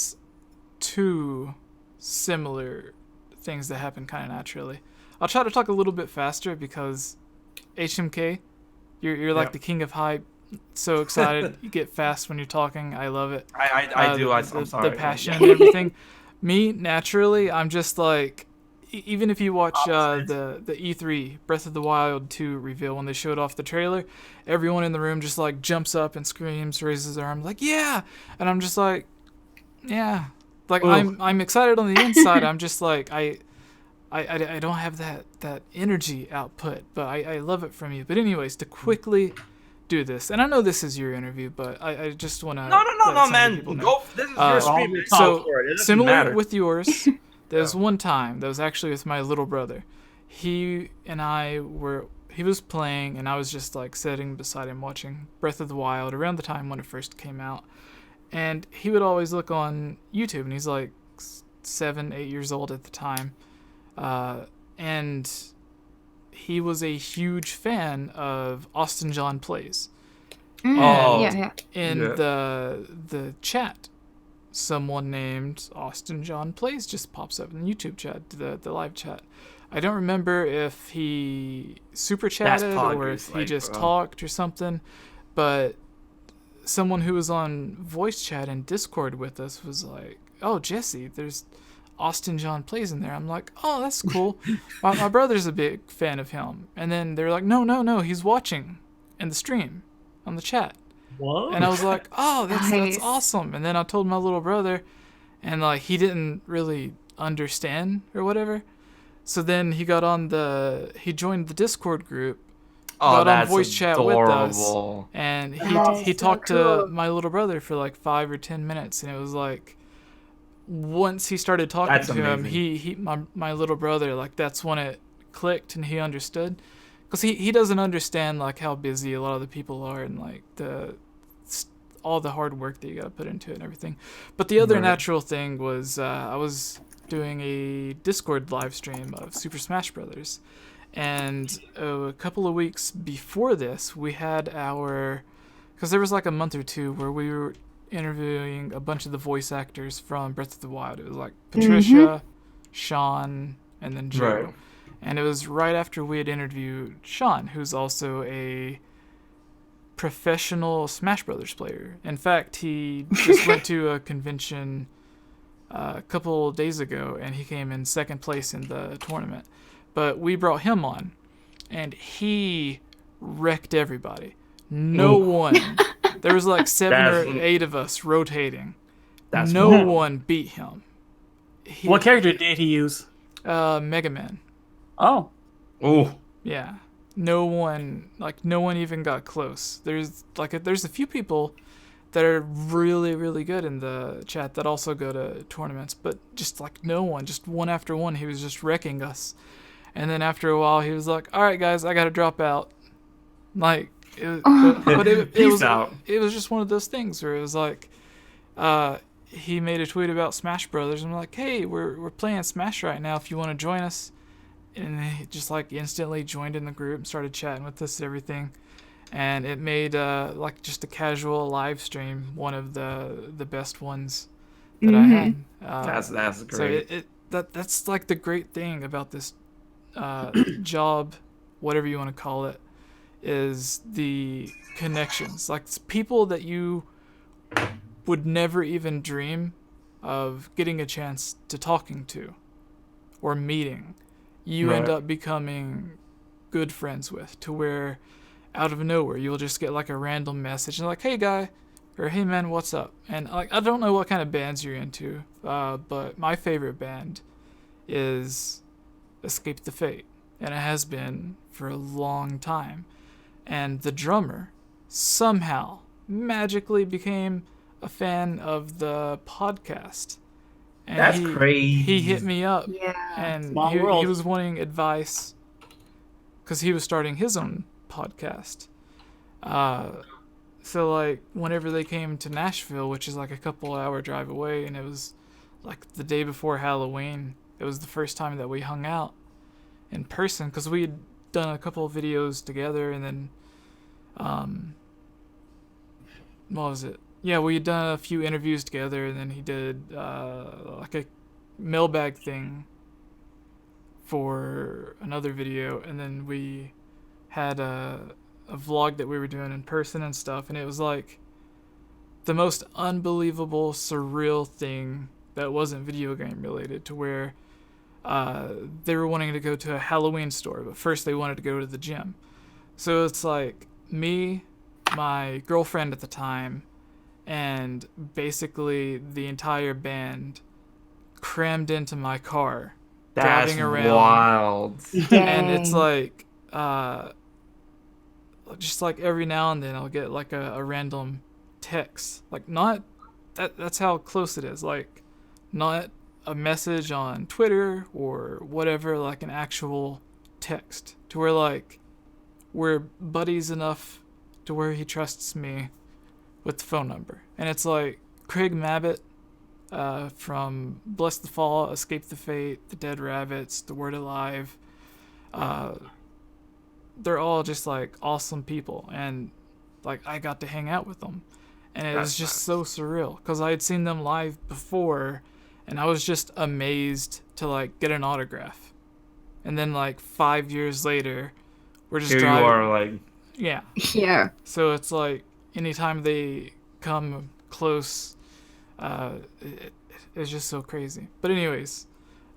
S2: two similar things that happened kind of naturally. I'll try to talk a little bit faster because HMK, you're like the king of hype. So excited. You get fast when you're talking. I love it.
S4: I do. I'm sorry.
S2: The passion and everything. Me, naturally, I'm just like, even if you watch the E3 Breath of the Wild 2 reveal, when they showed off the trailer, everyone in the room just like jumps up and screams, raises their arms like, yeah. And I'm just like, yeah. Like, I'm excited on the inside. I'm just like, I don't have that energy output, but I love it from you. But anyways, to quickly do this, and I know this is your interview, but I just want to
S4: no, man, go. This is your stream.
S2: So similar with yours, there's one time that was actually with my little brother. He was playing, and I was just like sitting beside him watching Breath of the Wild around the time when it first came out, and he would always look on YouTube, and he's like 7-8 years old at the time, and he was a huge fan of Austin John Plays.
S1: Yeah.
S2: In the chat, someone named Austin John Plays just pops up in the YouTube chat, the live chat. I don't remember if he super chatted or if he just talked or something, but someone who was on voice chat and Discord with us was like, oh, Jesse, there's Austin John Plays in there. I'm like, oh, that's cool. my brother's a big fan of him. And then they're like, no, he's watching in the stream on the chat.
S3: Whoa.
S2: And I was like, oh, that's
S1: Nice.
S2: awesome. And then I told my little brother, and like he didn't really understand or whatever. So then he joined the Discord group, got on voice chat with us, and he talked to my little brother for like 5 or 10 minutes, and it was like, once he started talking to him, my little brother, like, that's when it clicked and he understood, because he doesn't understand like how busy a lot of the people are and like all the hard work that you got to put into it and everything. But the other natural thing was I was doing a Discord live stream of Super Smash Brothers, and a couple of weeks before this, we had because there was like a month or two where we were interviewing a bunch of the voice actors from Breath of the Wild. It was like Patricia, Sean, and then Joe.
S4: Right.
S2: And it was right after we had interviewed Sean, who's also a professional Smash Brothers player. In fact, he just went to a convention a couple days ago, and he came in second place in the tournament. But we brought him on, and he wrecked everybody. No one. There was like 7 or 8 of us rotating. No one beat him.
S3: What character did he use?
S2: Mega Man.
S3: Oh.
S2: Yeah. No one even got close. There's a few people that are really, really good in the chat that also go to tournaments, but just like no one, just one after one, he was just wrecking us. And then after a while, he was like, all right, guys, I got to drop out. Like, it was just one of those things where it was like, he made a tweet about Smash Brothers, and I'm like, hey, we're playing Smash right now if you want to join us. And he just like instantly joined in the group and started chatting with us and everything. and it made like just a casual live stream one of the best ones that I had.
S4: That's great.
S2: So that's like the great thing about this job, whatever you want to call it, is the connections. Like people that you would never even dream of getting a chance to talking to or meeting, you end up becoming good friends with, to where out of nowhere you'll just get like a random message and like, hey guy, or hey man, what's up? And like, I don't know what kind of bands you're into, but my favorite band is Escape the Fate, and it has been for a long time. And the drummer somehow magically became a fan of the podcast. And
S4: That's crazy.
S2: He hit me up,
S1: Yeah.
S2: and
S3: Small
S2: he
S3: world.
S2: was wanting advice because he was starting his own podcast. So like whenever they came to Nashville, which is like a couple hour drive away, and it was like the day before Halloween, it was the first time that we hung out in person, because we had done a couple of videos together, and then what was it? Yeah, we had done a few interviews together, and then he did like a mailbag thing for another video, and then we had a vlog that we were doing in person and stuff, and it was like the most unbelievable, surreal thing that wasn't video game related, to where they were wanting to go to a Halloween store, but first they wanted to go to the gym. So it's like me, my girlfriend at the time, and basically the entire band crammed into my car,
S4: That's
S2: driving around.
S4: wild.
S2: And it's like just like every now and then I'll get like a random text, like not that's how close it is, like not a message on Twitter or whatever, like an actual text, to where like we're buddies enough to where he trusts me with the phone number. And it's like Craig Mabbitt from Bless the Fall, Escape the Fate, The Dead Rabbits, The Word Alive. They're all just like awesome people, and like I got to hang out with them, and it was just so surreal because I had seen them live before, and I was just amazed to like get an autograph. And then like 5 years later, we're just
S4: Here
S2: driving.
S4: you are, like,
S2: Yeah.
S1: Yeah.
S2: So it's like anytime they come close, it's just so crazy. But anyways,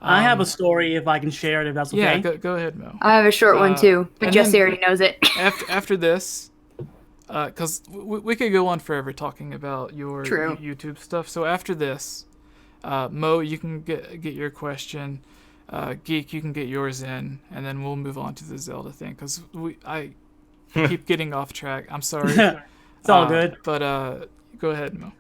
S3: I have a story if I can share it, if that's okay.
S2: yeah, go ahead, Mo.
S1: I have a short one too, but
S2: and
S1: Jesse
S2: then-
S1: already knows it.
S2: After this, because we could go on forever talking about your
S1: True.
S2: YouTube stuff. So after this, Mo, you can get your question. Geek, you can get yours in, and then we'll move on to the Zelda thing, because I keep getting off track. I'm sorry.
S3: It's all good.
S2: But go ahead, Mo.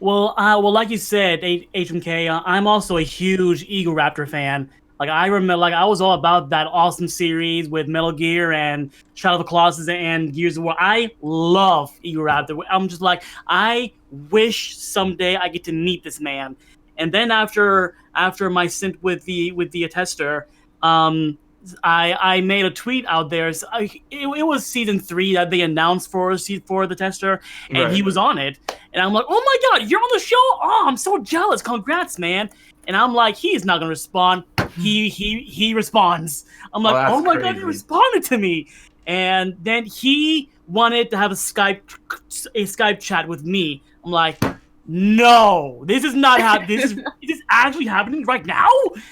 S3: Well, like you said, HMK, I'm also a huge Eagle Raptor fan. Like I remember, like I was all about that awesome series with Metal Gear and Shadow of the Colossus and Gears of War. I love Eagle Raptor. I'm just like, I wish someday I get to meet this man. And then after my stint with the attester, I made a tweet out there. It was season 3 that they announced for the tester, and
S4: Right.
S3: he was on it. And I'm like, oh my god, you're on the show! Oh, I'm so jealous. Congrats, man. And I'm like, he's not gonna respond. He responds. I'm like,
S4: that's
S3: oh my god,
S4: crazy.
S3: he responded to me. And then he wanted to have a Skype chat with me. I'm like, no, this is not happening. This is actually happening right now.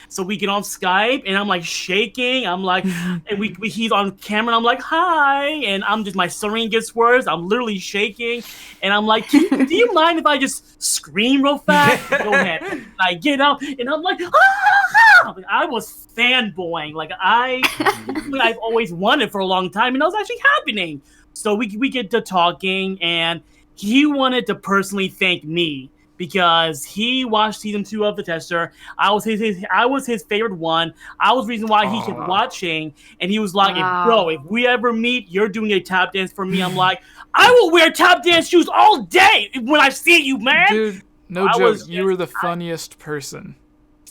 S3: So we get on Skype, and I'm like shaking. I'm like, and he's on camera. And I'm like, hi, and I'm just, my serene gets worse. I'm literally shaking, and I'm like, do you mind if I just scream real fast? Go ahead. And I get up, and I'm like, ah! I was fanboying, like I've always wanted for a long time, and that was actually happening. So we get to talking, and he wanted to personally thank me because he watched season 2 of the tester. I was his favorite one. I was the reason why he kept watching, and he was like, if we ever meet, you're doing a tap dance for me. I'm like, I will wear tap dance shoes all day when I see you, man.
S2: Dude, no joke. You were the funniest person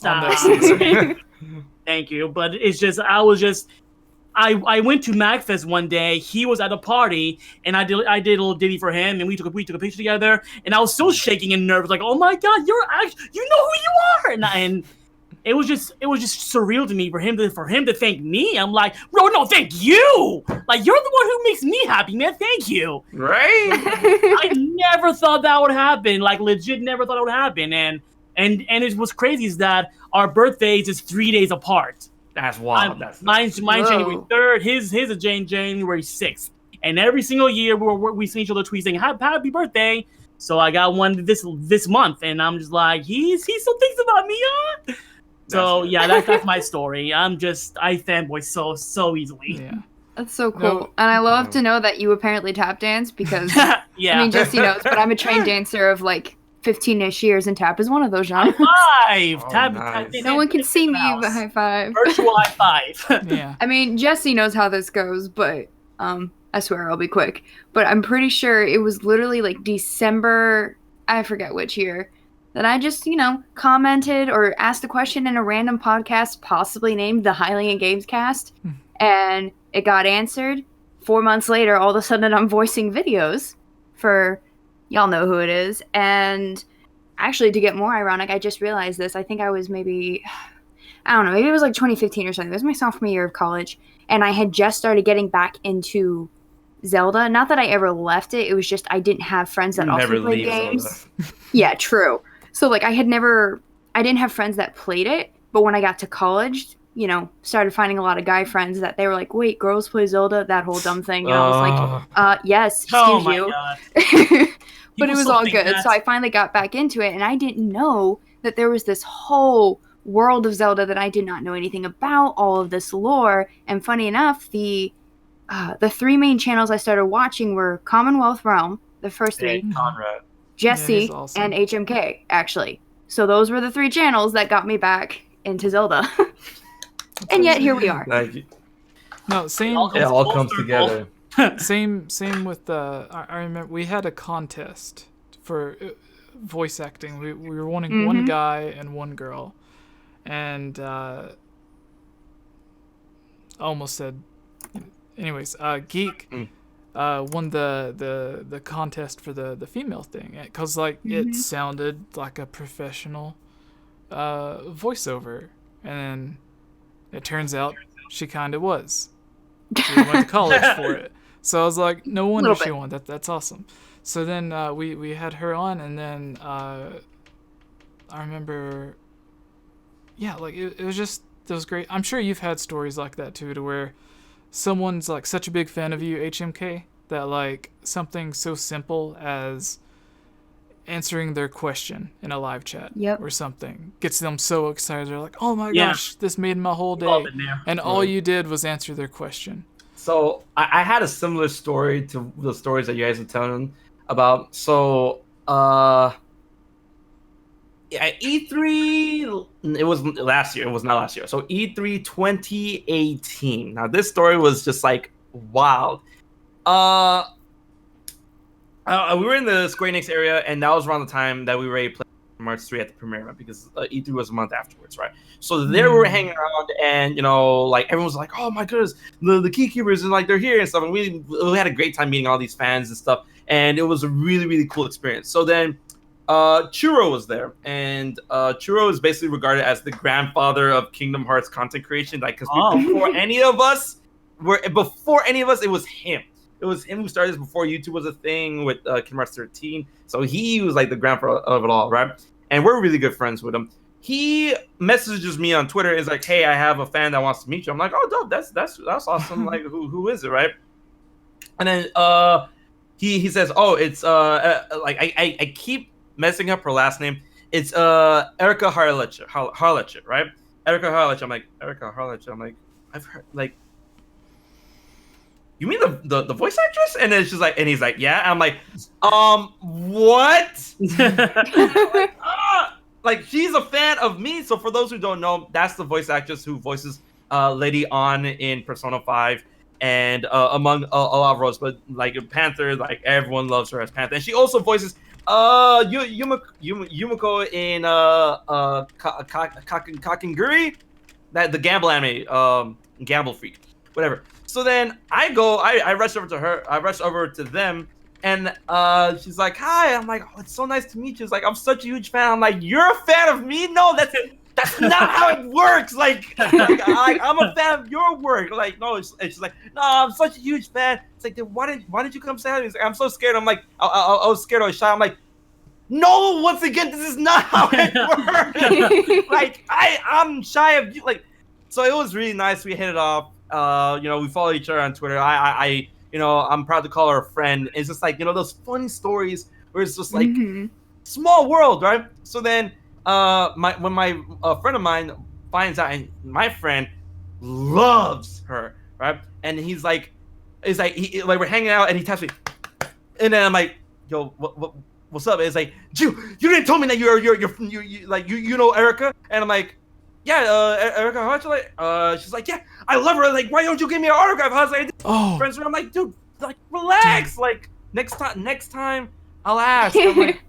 S2: on that
S3: Stop.
S2: season.
S3: Thank you, but it's just, I was just I went to MagFest one day. He was at a party, and I did a little ditty for him, and we took a picture together. And I was so shaking and nervous, like, oh my god, you know who you are, and it was just surreal to me for him to thank me. I'm like, bro, no, thank you. Like, you're the one who makes me happy, man. Thank you.
S4: Right?
S3: I never thought that would happen. Like, legit, never thought it would happen. And what's crazy is that our birthdays is 3 days apart.
S4: That's wild.
S3: Mine's January 3rd. His is January 6th. And every single year we send each other tweets saying happy birthday. So I got one this month, and I'm just like, he still thinks about me, huh? So yeah, that's my story. I fanboy so easily.
S2: Yeah.
S1: That's so cool. And I love to know that you apparently tap dance because
S3: yeah.
S1: I mean, Jesse knows, but I'm a trained dancer of like 15-ish years, and tap is one of those genres.
S3: High five! Tap,
S4: Nice.
S1: No one can see me, but high five.
S3: Virtual high five.
S2: Yeah.
S1: I mean, Jesse knows how this goes, but I swear I'll be quick. But I'm pretty sure it was literally like December, I forget which year, that I just, commented or asked a question in a random podcast, possibly named the Hylian Gamescast, and it got answered. 4 months later, all of a sudden I'm voicing videos for, y'all know who it is. And actually, to get more ironic, I just realized this. I think I was maybe it was like 2015 or something. It was my sophomore year of college, and I had just started getting back into Zelda. Not that I ever left it. It was just I didn't have friends that also played games. Yeah, true. So like I didn't have friends that played it, but when I got to college, started finding a lot of guy friends that they were like, wait, girls play Zelda? That whole dumb thing. And I was like, yes, excuse you.
S3: God.
S1: But it was all good. So I finally got back into it, and I didn't know that there was this whole world of Zelda that I did not know anything about, all of this lore. And funny enough, the three main channels I started watching were Commonwealth Realm, the first three,
S4: Conrad.
S1: Jesse,
S2: awesome.
S1: and HMK, actually. So those were the three channels that got me back into Zelda. And yet here we are.
S4: Thank you.
S2: No, same.
S4: It all comes together.
S2: Same with I remember we had a contest for voice acting. We were wanting one guy and one girl, and I almost said. Anyways, Geek won the contest for the female thing because it sounded like a professional voiceover, and then it turns out she kind of was. She went to college for it. So I was like, no wonder she won. That's awesome. So then we had her on, and then I remember, it was great. I'm sure you've had stories like that too, to where someone's like such a big fan of you, HMK, that like something so simple as answering their question in a live chat or something gets them so excited. They're like, oh my gosh, this made my whole day. And all you did was answer their question.
S4: So I had a similar story to the stories that you guys were telling about. So E3, it was last year. It was not last year. So E3 2018. Now this story was just like wild. We were in the Square Enix area, and that was around the time that we were ready to play March 3 at the premiere event, because E3 was a month afterwards, right? So there we were hanging around, and everyone was like, "Oh my goodness, the 𝐾𝐸 and they're here and stuff." And we had a great time meeting all these fans and stuff, and it was a really, really cool experience. So then Churro was there, and Churro is basically regarded as the grandfather of Kingdom Hearts content creation, because before any of us, it was him. It was him who started this before YouTube was a thing with Kingdom Hearts 13. So he was like the grandfather of it all, right? And we're really good friends with him. He messages me on Twitter. Is like, "Hey, I have a fan that wants to meet you." I'm like, "Oh, dope! That's awesome! Like, who is it, right?" And then he says, "Oh, it's I keep messing up her last name. It's Erica Harlech, right? Erica Harlech." I'm like, "Erica Harlech." I'm like, "I've heard like." You mean the voice actress? And then she's like, and he's like, "Yeah." And I'm like, what? Like, she's a fan of me. So for those who don't know, that's the voice actress who voices Lady Ann in Persona 5, and among a lot of roles. But like Panther, like everyone loves her as Panther. And she also voices Yumiko in 𝐿𝐴𝐿𝐿, that the Gamble anime, Gamble Freak. whatever. So then I rush over to her, I rush over to them, and she's like, "Hi." I'm like, "Oh, it's so nice to meet you." She's like, "I'm such a huge fan." I'm like, "You're a fan of me? No, that's not how it works. Like I'm a fan of your work. Like, no." It's she's like, "No, I'm such a huge fan." It's like, "Then why did you come say hi?" He's like, "I'm so scared." I'm like, I was scared. I was shy. I'm like, "No, once again, this is not how it works." Like, I'm shy of you. Like, so it was really nice. We hit it off. We follow each other on Twitter. I'm proud to call her a friend. It's just like, those funny stories where it's just like small world, right? So then, when my friend of mine finds out, and my friend loves her, right? And he's like, we're hanging out, and he taps me, and then I'm like, "Yo, what's up?" And it's like, you didn't tell me that you know Erica, and I'm like, "Yeah, Erica, how'd you like?" She's like, "Yeah, I love her. Like, why don't you give me an autograph?" I was like, friends. I'm like, "Dude, like, relax. Dude. Like, next time, I'll ask." I'm like,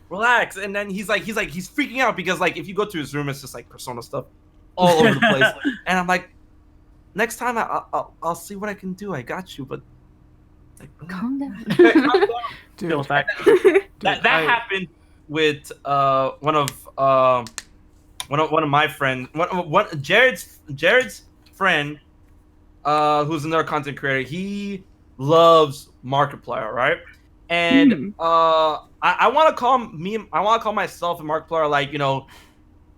S4: relax. And then he's freaking out because, like, if you go to his room, it's just like Persona stuff all over the place. And I'm like, next time I'll see what I can do. I got you, but like,
S1: calm down.
S2: Dude,
S4: that happened with one of my friends, Jared's friend, who's another content creator. He loves Markiplier, right? And I want to call myself and Markiplier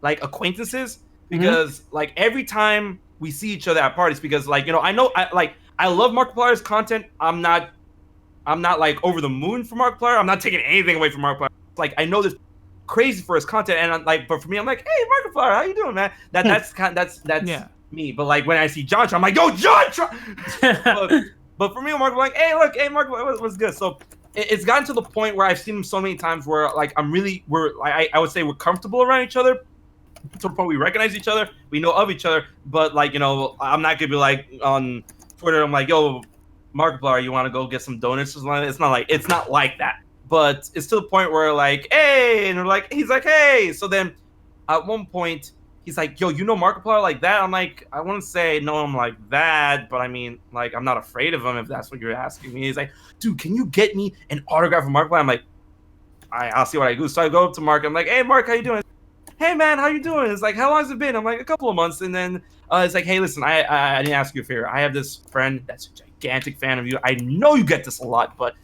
S4: like acquaintances, because like every time we see each other at parties, because like I love Markiplier's content. I'm not like over the moon for Markiplier. I'm not taking anything away from Markiplier. Like, I know this crazy for his content, and but for me, I'm like, "Hey, Markiplier, how you doing, man?" That's me. But like when I see John, I'm like, "Yo, John!" but for me, Markiplier, like, "Hey, look, hey, Markiplier, what's good?" So it's gotten to the point where I've seen him so many times where like I would say we're comfortable around each other, to the point we recognize each other, we know of each other. But like I'm not gonna be like on Twitter, I'm like, "Yo, Markiplier, you want to go get some donuts?" Or something. It's not like that. But it's to the point where like, "Hey," and he's like, "Hey." So then at one point he's like, "Yo, you know Markiplier like that?" I'm like, I wouldn't say no, I'm like that, but I mean, like, I'm not afraid of him, if that's what you're asking me. He's like, "Dude, can you get me an autograph from Markiplier?" I'm like, I'll see what I do. So I go up to Mark. I'm like, "Hey, Mark, how you doing?" "Hey, man, how you doing?" It's like, "How long has it been?" I'm like, "A couple of months." And then it's like, "Hey, listen, I didn't ask you a favor. I have this friend that's a gigantic fan of you. I know you get this a lot, but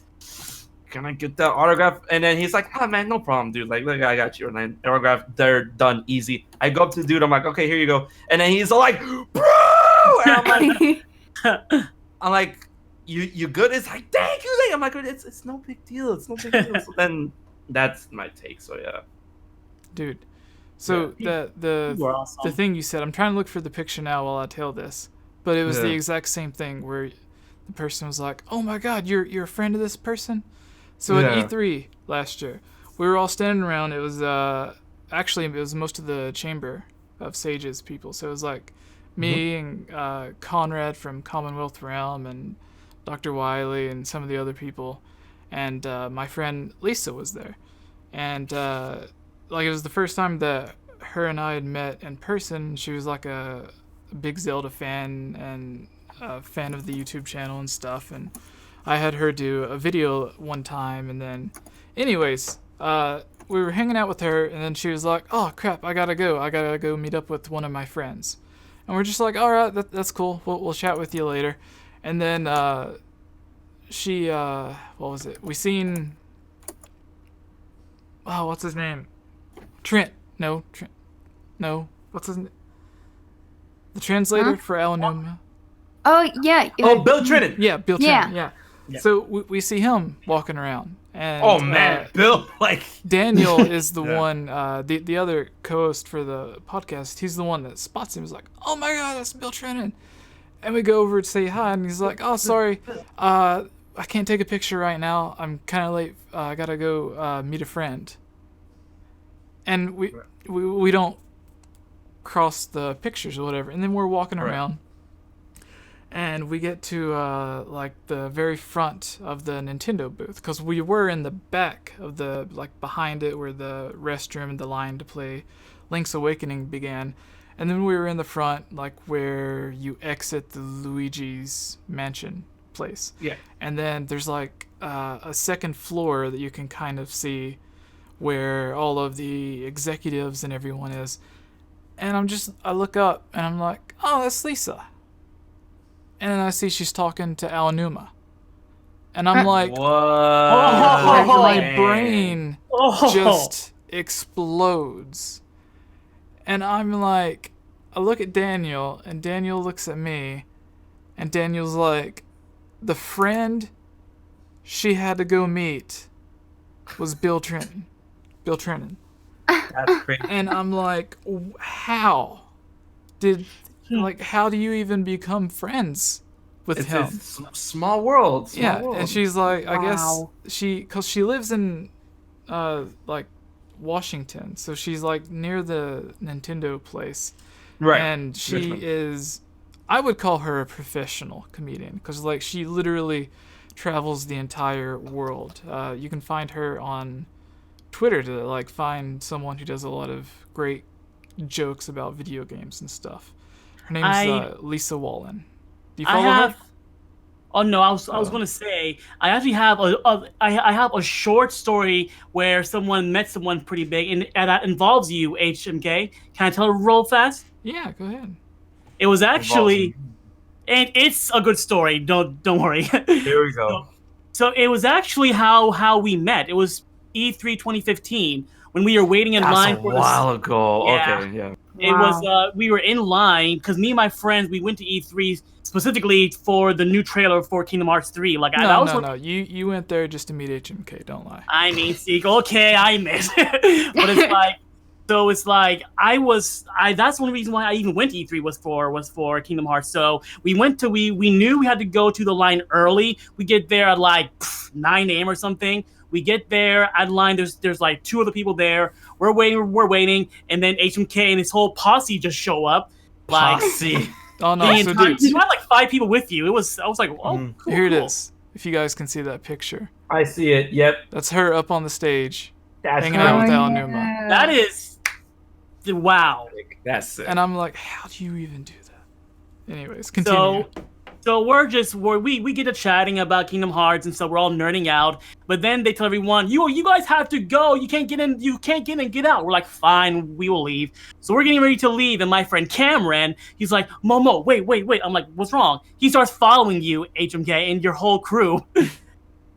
S4: can I get that autograph?" And then he's like, "Oh, man, no problem, dude. Like, look, I got you." And then autograph, they're done, easy. I go up to the dude. I'm like, "Okay, here you go." And then he's like, "Bro!" And I'm like, you good?" It's like, "Thank you." I'm like, it's no big deal. It's no big deal. So then that's my take. So yeah,
S2: dude. So
S3: Yeah.
S2: the thing you said, I'm trying to look for the picture now while I tell this, but it was the exact same thing where the person was like, "Oh my God, you're a friend of this person." So at E3 last year, we were all standing around. It was actually it was most of the Chamber of Sages people. So it was like me and Conrad from Commonwealth Realm and Dr. Wiley and some of the other people, and my friend Lisa was there, and like it was the first time that her and I had met in person. She was like a big Zelda fan and a fan of the YouTube channel and stuff, and I had her do a video one time, and then anyways, we were hanging out with her, and then she was like, "Oh crap, I gotta go meet up with one of my friends." And we're just like, "All right, that's cool, we'll chat with you later." And then she what was it, we seen, oh, what's his name, Trent, what's his name, the translator for Alanoma.
S1: Oh, yeah.
S4: Oh, Bill Trinan.
S2: Yeah, Bill Trinan, yeah. So we see him walking around. And,
S4: oh, man, Bill, like...
S2: Daniel is the one, the other co-host for the podcast, he's the one that spots him. He's like, "Oh my God, that's Bill Trinan." And we go over to say hi, and he's like, "Oh, sorry, I can't take a picture right now. I'm kind of late. I gotta go meet a friend." And we don't cross the pictures or whatever. And then we're walking around, and we get to like the very front of the Nintendo booth, because we were in the back of the, like, behind it where the restroom and the line to play Link's Awakening began. And then we were in the front, like where you exit the Luigi's mansion place.
S4: Yeah.
S2: And then there's like a second floor that you can kind of see where all of the executives and everyone is. And I look up and I'm like, oh, that's Lisa. And then I see she's talking to Aonuma. And I'm like,
S4: What?
S2: my brain just explodes. And I'm like, I look at Daniel, and Daniel looks at me, and Daniel's like, the friend she had to go meet was Bill Trenton. Bill Trenton.
S4: That's crazy.
S2: And I'm like, how do you even become friends with him?
S4: It's small world. Small world.
S2: And she's like, I guess
S1: Wow.
S2: because she lives in like Washington, so she's like near the Nintendo place,
S4: Right.
S2: and she
S4: Richmond.
S2: is, I would call her a professional comedian, because like she literally travels the entire world. You can find her on Twitter to like find someone who does a lot of great jokes about video games and stuff. Her name's Lisa Wallen. Do you follow her?
S3: Oh no, I was gonna say I actually have I have a short story where someone met someone pretty big and that involves you, HMK. Can I tell it real fast?
S2: Yeah, go ahead.
S3: It was actually, and it's a good story. Don't worry.
S4: Here we go.
S3: So it was actually how we met. It was E3 2015 when we were waiting in line for
S4: a while ago.
S3: Yeah.
S4: Okay, yeah.
S3: It was we were in line because me and my friends we went to E3 specifically for the new trailer for Kingdom Hearts 3. Like
S2: no. You went there just to meet HMK. Don't lie.
S3: I mean, Seek. Okay, I missed. But it's like, so it's like that's one reason why I even went to E3 was for Kingdom Hearts. So we knew we had to go to the line early. We get there at like 9 a.m. or something. We get there at line. There's like 2 other people there. We're waiting, and then HMK and his whole posse just show up. Like,
S4: Posse.
S2: Oh no! So dude,
S3: you had like 5 people with you. I was like, oh, cool.
S2: Here it is. If you guys can see that picture,
S4: I see it. Yep.
S2: that's her up on the stage,
S4: That's
S2: hanging out with
S1: yeah.
S2: Aonuma.
S3: That is, wow.
S4: That's it.
S2: And I'm like, how do you even do that? Anyways, continue.
S3: So we get to chatting about Kingdom Hearts and so we're all nerding out. But then they tell everyone, you guys have to go. You can't get in and get out. We're like, fine, we will leave. So we're getting ready to leave, and my friend Cameron, he's like, Momo, wait. I'm like, what's wrong? He starts following you, HMK, and your whole crew.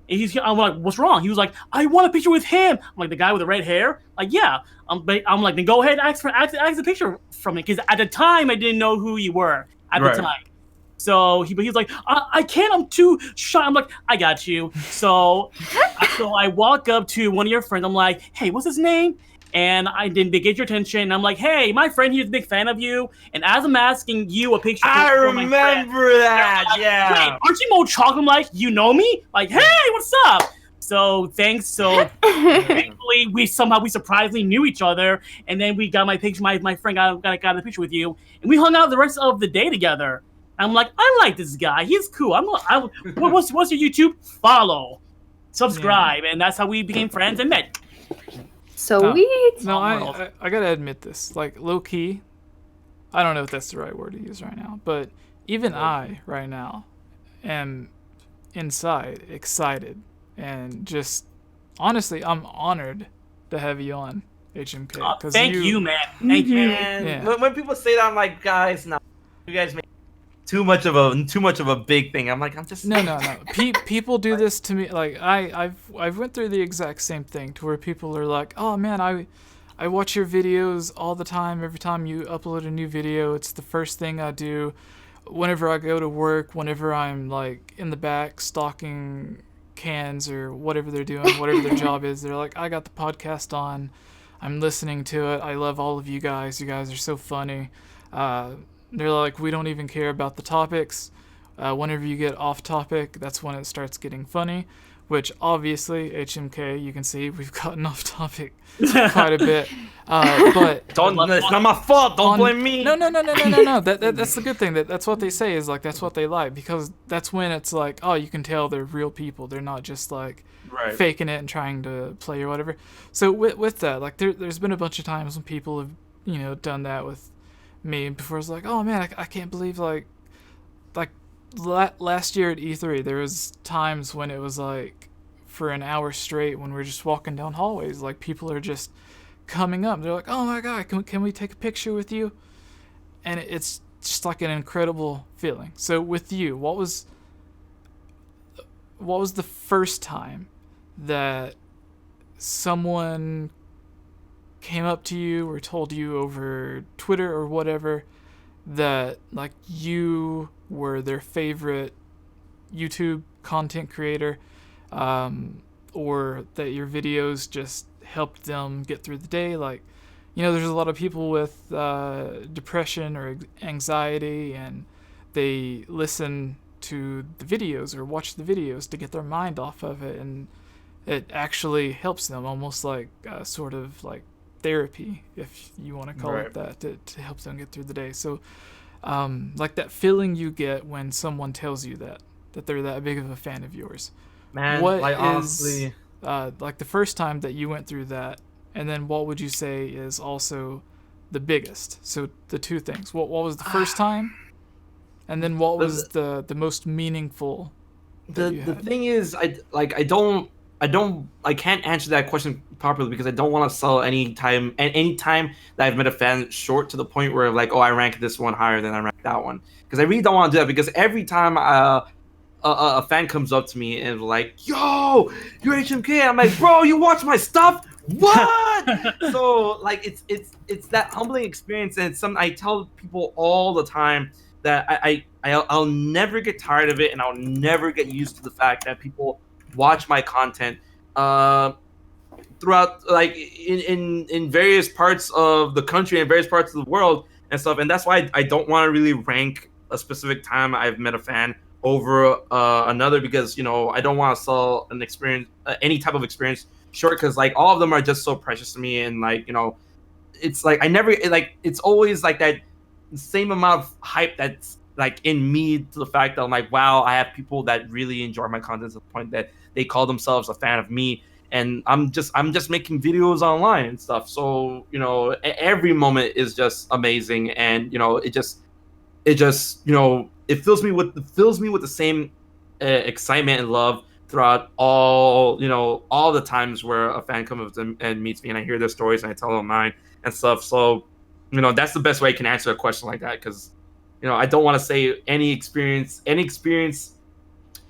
S3: And I'm like, what's wrong? He was like, I want a picture with him. I'm like, the guy with the red hair? Like, yeah. I'm like, then go ahead and ask a picture from me. Because at the time, I didn't know who you were at the time. So he's like, I can't, I'm too shy. I'm like, I got you. So I walk up to one of your friends. I'm like, hey, what's his name? And they get your attention. And I'm like, hey, my friend here's a big fan of you. And as I'm asking you a picture,
S4: I
S3: for my friend,
S4: remember that.
S3: like,
S4: Yeah.
S3: Wait, aren't you MoChocolate? I'm like, you know me? Like, hey, what's up? So thanks. So thankfully, we surprisingly knew each other. And then we got my picture. My friend got a picture with you, and we hung out the rest of the day together. I'm like, I like this guy. He's cool. What's your YouTube? Follow, subscribe, and that's how we became friends and met.
S1: Sweet.
S2: No, I gotta admit this. Like, low key, I don't know if that's the right word to use right now, but even I, right now, am inside excited and just honestly, I'm honored to have you on HMK.
S3: Thank you, man. Thank you.
S2: Yeah.
S4: When people say that, I'm like, guys, no, you guys make too much of a big thing. I'm like, I'm just
S2: No. People do this to me. Like I've went through the exact same thing to where people are like, oh man, I watch your videos all the time. Every time you upload a new video, it's the first thing I do. Whenever I go to work, whenever I'm like in the back stocking cans or whatever they're doing, whatever their job is, they're like, I got the podcast on. I'm listening to it. I love all of you guys. You guys are so funny. They're like, we don't even care about the topics. Whenever you get off topic, that's when it starts getting funny, which obviously, HMK, you can see we've gotten off topic quite a bit. But
S4: it's not my fault. Don't blame me.
S2: No. That's the good thing. That's what they say is like, that's what they like, because that's when it's like, oh, you can tell they're real people. They're not just like faking it and trying to play or whatever. So with that, like there's been a bunch of times when people have, done that with me before. I was like, oh man, I can't believe like last year at E3 there was times when it was like for an hour straight when we're just walking down hallways, like people are just coming up. They're like, oh my god, can we take a picture with you? And it's just like an incredible feeling. So with you, what was the first time that someone came up to you or told you over Twitter or whatever that like you were their favorite YouTube content creator, or that your videos just helped them get through the day? Like, you know, there's a lot of people with depression or anxiety, and they listen to the videos or watch the videos to get their mind off of it, and it actually helps them, almost like sort of like therapy, if you want to call it that, to help them get through the day. So like that feeling you get when someone tells you that they're that big of a fan of yours.
S4: Man,
S2: what
S4: like
S2: is,
S4: honestly,
S2: like the first time that you went through that, and then what would you say is also the biggest? So the two things. What was the first time, and then what was the most meaningful?
S4: The thing is, I can't answer that question properly because I don't want to sell any time that I've met a fan short to the point where like, oh, I rank this one higher than I rank that one, because I really don't want to do that, because every time a fan comes up to me and is like, yo, you're HMK, I'm like, bro, you watch my stuff? What? So like it's that humbling experience, and it's something I tell people all the time, that I'll never get tired of it, and I'll never get used to the fact that people watch my content throughout, like in various parts of the country and various parts of the world and stuff. And that's why I don't want to really rank a specific time I've met a fan over another, because, you know, I don't want to sell an experience, any type of experience short, because like all of them are just so precious to me. And like, you know, it's like it's always like that same amount of hype that's like in me, to the fact that I'm like, wow, I have people that really enjoy my content to the point that they call themselves a fan of me, and I'm just making videos online and stuff. So, you know, every moment is just amazing, and you know, it just you know, it fills me with the same excitement and love throughout all, you know, all the times where a fan comes up and meets me, and I hear their stories and I tell them mine and stuff. So, you know, that's the best way I can answer a question like that, because, you know, I don't want to say any experience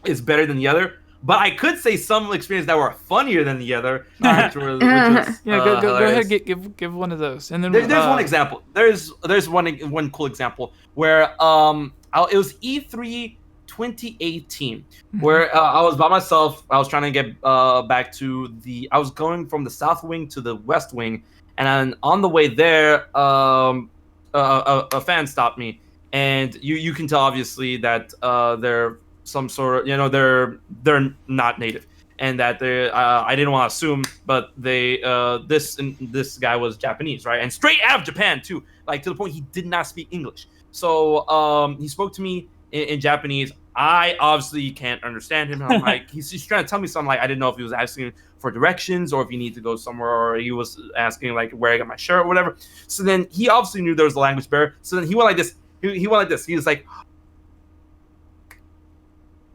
S4: is better than the other, but I could say some experience that were funnier than the other. Which was,
S2: go ahead, give one of those, and then
S4: there's one example. There's one cool example where it was E3 2018, where I was by myself. I was trying to get back to I was going from the South Wing to the West Wing, and on the way there, a fan stopped me, and you can tell obviously that they're some sort of, you know, they're not native, and that they I didn't want to assume, but they this guy was Japanese, right, and straight out of Japan too, like to the point he did not speak English. So he spoke to me in Japanese. I obviously can't understand him. I'm like, he's trying to tell me something, like I didn't know if he was asking for directions or if you need to go somewhere, or he was asking like where I got my shirt or whatever. So then he obviously knew there was a language barrier. So then he went like this. He went like this. He was like,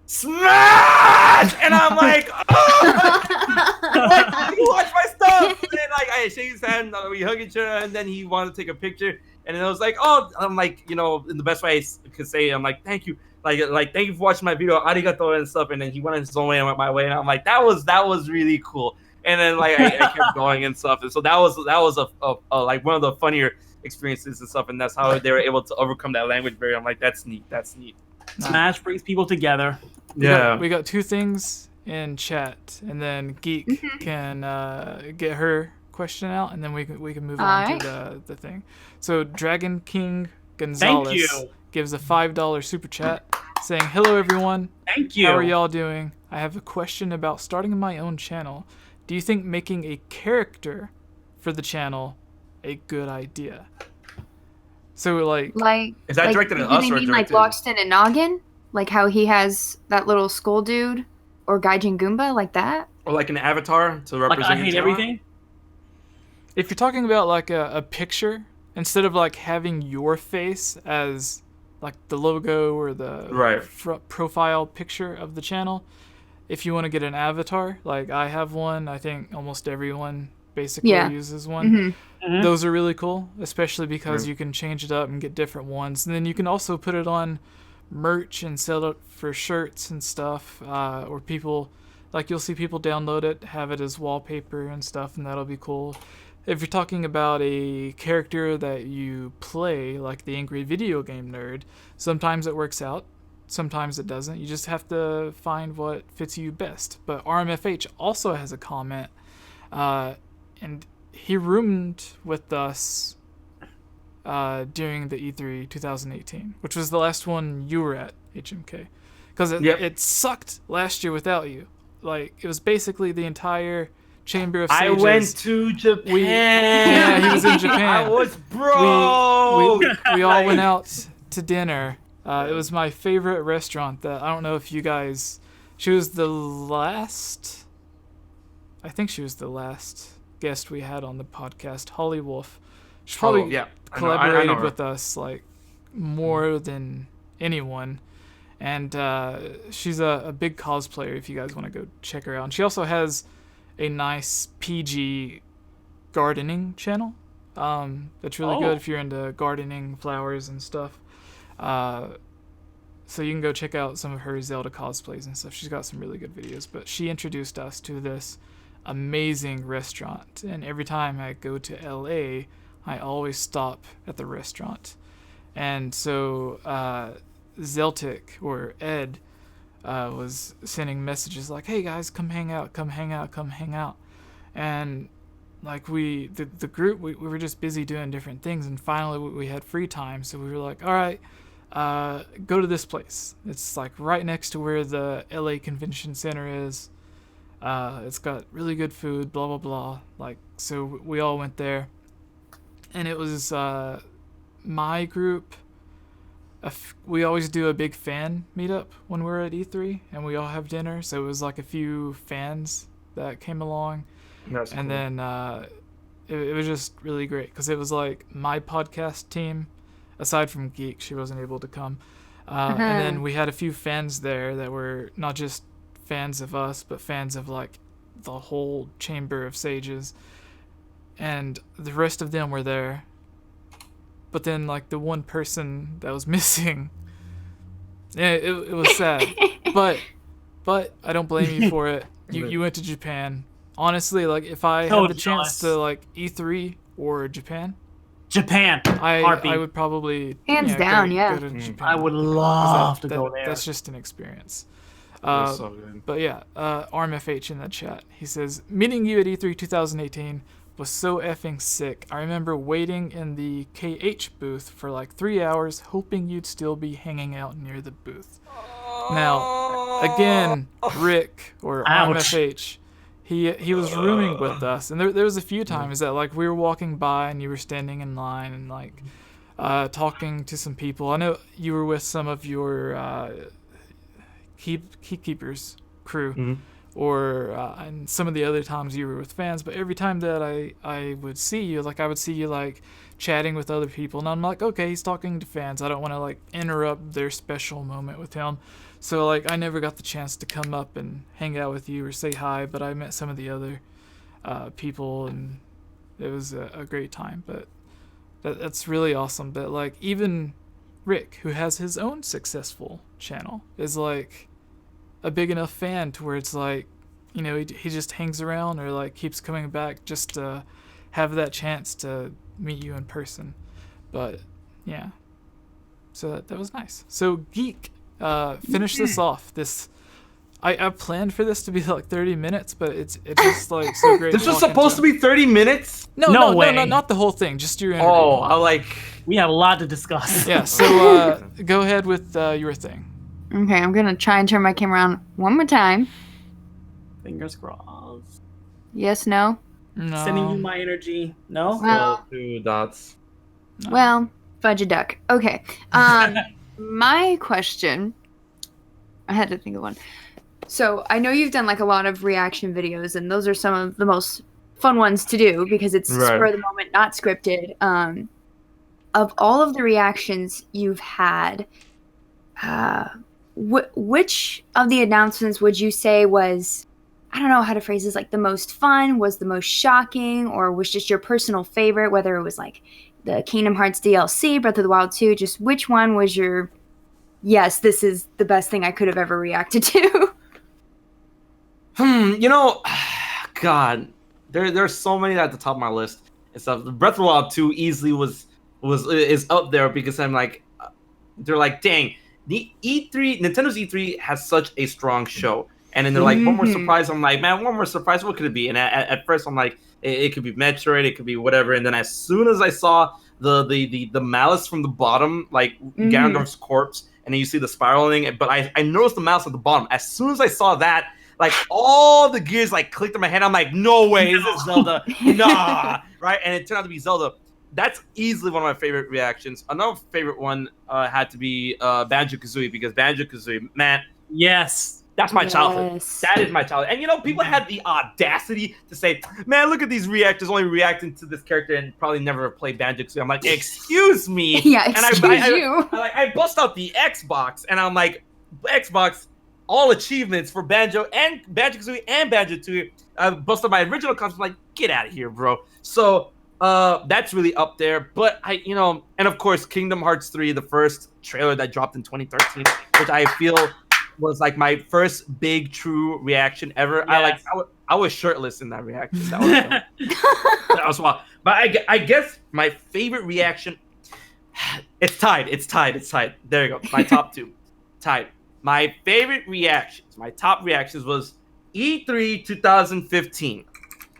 S4: smash! And I'm like, oh! Like, you watch my stuff. And then like I shake his hand, we hug each other, and then he wanted to take a picture. And then I was like, oh, I'm like, you know, in the best way I could say, I'm like, thank you. Like thank you for watching my video, arigato and stuff. And then he went his own way and went my way, and I'm like, that was really cool. And then like I kept going and stuff. And so that was a like one of the funnier experiences and stuff. And that's how they were able to overcome that language barrier. I'm like, that's neat.
S3: Smash brings people together.
S2: We got two things in chat, and then Geek can get her question out, and then we can move on to the thing. So Dragon King Gonzalez gives a $5 super chat saying, hello everyone.
S3: Thank you.
S2: How are y'all doing? I have a question about starting my own channel. Do you think making a character for the channel a good idea? So like
S4: is that directed at us or directed
S1: like Lockston and Noggin? Like how he has that little skull dude, or Gaijin Goomba, like that?
S4: Or like an avatar to represent
S3: like I Hate Everything?
S2: If you're talking about like a picture, instead of like having your face as like the logo or the profile picture of the channel, if you want to get an avatar, like I have one, I think almost everyone basically uses one. Those are really cool, especially because you can change it up and get different ones, and then you can also put it on merch and sell it for shirts and stuff, or people, like you'll see people download it, have it as wallpaper and stuff, and that'll be cool. If you're talking about a character that you play, like the Angry Video Game Nerd, sometimes it works out, sometimes it doesn't. You just have to find what fits you best. But RMFH also has a comment, and he roomed with us during the E3 2018, which was the last one you were at, HMK. Because it sucked last year without you. Like, it was basically the entire Chamber of Sages.
S4: I went to Japan.
S2: Yeah, he was in Japan.
S4: I was broke.
S2: We all went out to dinner. It was my favorite restaurant. That I don't know if you guys. She was the last. I think she was the last guest we had on the podcast. Holly Wolf. She probably collaborated with us like more than anyone. And she's a big cosplayer if you guys want to go check her out. And she also has a nice PG gardening channel that's really good if you're into gardening, flowers, and stuff. So you can go check out some of her Zelda cosplays and stuff. She's got some really good videos. But she introduced us to this amazing restaurant. And every time I go to LA, I always stop at the restaurant. And so Zeltic, or Ed, was sending messages like, hey guys, come hang out. And like the group, we were just busy doing different things, and finally we had free time, so we were like, all right, go to this place. It's like right next to where the LA Convention Center is. It's got really good food, blah blah blah. Like, so we all went there, and it was my group. We always do a big fan meetup when we're at E3, and we all have dinner. So it was like a few fans that came along.
S4: That's
S2: and
S4: cool.
S2: Then it was just really great because it was like my podcast team, aside from Geek, she wasn't able to come. And then we had a few fans there that were not just fans of us, but fans of like the whole Chamber of Sages. And the rest of them were there. But then, like, the one person that was missing, it was sad. But I don't blame you for it. You went to Japan. Honestly, like, if I had the chance to, like, E3 or Japan, I would probably
S1: hands down,
S2: go to Japan.
S3: I would love to go there.
S2: That's just an experience.
S4: So good.
S2: But yeah, RMFH in the chat, he says, meeting you at E3 2018 was so effing sick. I remember waiting in the KH booth for like 3 hours, hoping you'd still be hanging out near the booth. Now, again, Rick, or RMFH, he was rooming with us, and there was a few times that like we were walking by and you were standing in line and like talking to some people. I know you were with some of your Keepkeepers crew. Or and some of the other times you were with fans, but every time that I would see you, like I would see you like chatting with other people, and I'm like, okay, he's talking to fans. I don't want to like interrupt their special moment with him. So like I never got the chance to come up and hang out with you or say hi, but I met some of the other people, and it was a great time. But that's really awesome that like even Rick, who has his own successful channel, is like a big enough fan to where it's like, you know, he just hangs around or like keeps coming back just to have that chance to meet you in person. But yeah, so that was nice. So Geek, finish this off. I planned for this to be like 30 minutes, but it's just like so great.
S4: This was supposed to be 30 minutes?
S2: No, not the whole thing, just your interview.
S4: Oh, I like.
S3: We have a lot to discuss.
S2: Yeah, so go ahead with your thing.
S1: Okay, I'm gonna try and turn my camera on one more time.
S3: Fingers crossed.
S1: Yes, no?
S2: No.
S3: Sending you my energy. No?
S1: Well,
S4: 2 dots.
S2: No.
S1: Well, fudge a duck. Okay. My question, I had to think of one. So I know you've done like a lot of reaction videos, and those are some of the most fun ones to do because it's spur of the moment, not scripted. of all of the reactions you've had, which of the announcements would you say was, I don't know how to phrase this, like the most fun, was the most shocking, or was just your personal favorite, whether it was like the Kingdom Hearts DLC, Breath of the Wild 2, just which one was your, yes, this is the best thing I could have ever reacted to?
S4: You know, God, there's so many at the top of my list and stuff. Breath of the Wild 2 easily is up there because I'm like, they're like, dang, the Nintendo's E3 has such a strong show. And then they're like, one more surprise. I'm like, man, one more surprise. What could it be? And at first, I'm like, it could be Metroid, it could be whatever. And then as soon as I saw the malice from the bottom, like Ganondorf's corpse, and then you see the spiraling, but I noticed the malice at the bottom. As soon as I saw that, like all the gears like clicked in my head. I'm like, no way, is it Zelda? Nah, right? And it turned out to be Zelda. That's easily one of my favorite reactions. Another favorite one had to be Banjo-Kazooie, because Banjo-Kazooie, man,
S3: yes.
S4: That's my childhood. That is my childhood. And you know, people had the audacity to say, man, look at these reactors only reacting to this character and probably never played Banjo-Kazooie. I'm like, excuse me.
S1: Yeah, excuse you.
S4: I bust out the Xbox and I'm like, Xbox, all achievements for Banjo-Kazooie and Banjo-Tooie. I busted my original console. I'm like, get out of here, bro. So that's really up there. But and of course, Kingdom Hearts 3, the first trailer that dropped in 2013, which I feel was like my first big true reaction ever. Yes. I was shirtless in that reaction. That was wild. But I guess my favorite reaction, it's tied. There you go. My top two. Tied. My favorite reactions, my top reactions was E3 2015,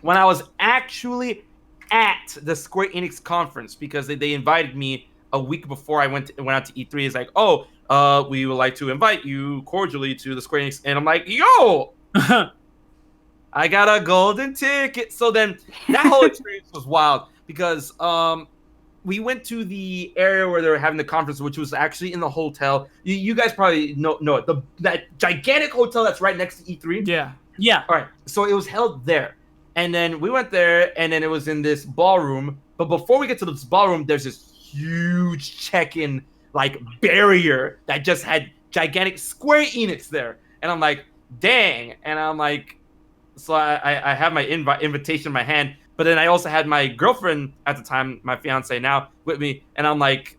S4: when I was actually at the Square Enix conference, because they invited me a week before I went out to E3. It's like, we would like to invite you cordially to the Square Enix. And I'm like, yo, I got a golden ticket. So then that whole experience was wild, because we went to the area where they were having the conference, which was actually in the hotel. You guys probably know it. That gigantic hotel that's right next to E3.
S3: Yeah.
S4: All right. So it was held there. And then we went there, and then it was in this ballroom. But before we get to this ballroom, there's this huge check-in like barrier that just had gigantic Square Enix there. And I'm like, dang. And I'm like, so I have my invitation in my hand, but then I also had my girlfriend at the time, my fiance now, with me. And I'm like,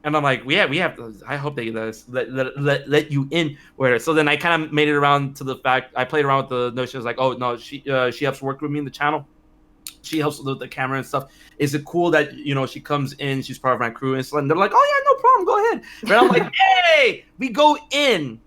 S4: we have to, I hope they let you in. So then I kind of made it around to the fact, I played around with the notion. I was like, oh no, she helps work with me in the channel. She helps with the camera and stuff. Is it cool that, she comes in, she's part of my crew and stuff? And they're like, oh yeah, no problem, go ahead. But I'm like, hey, we go in.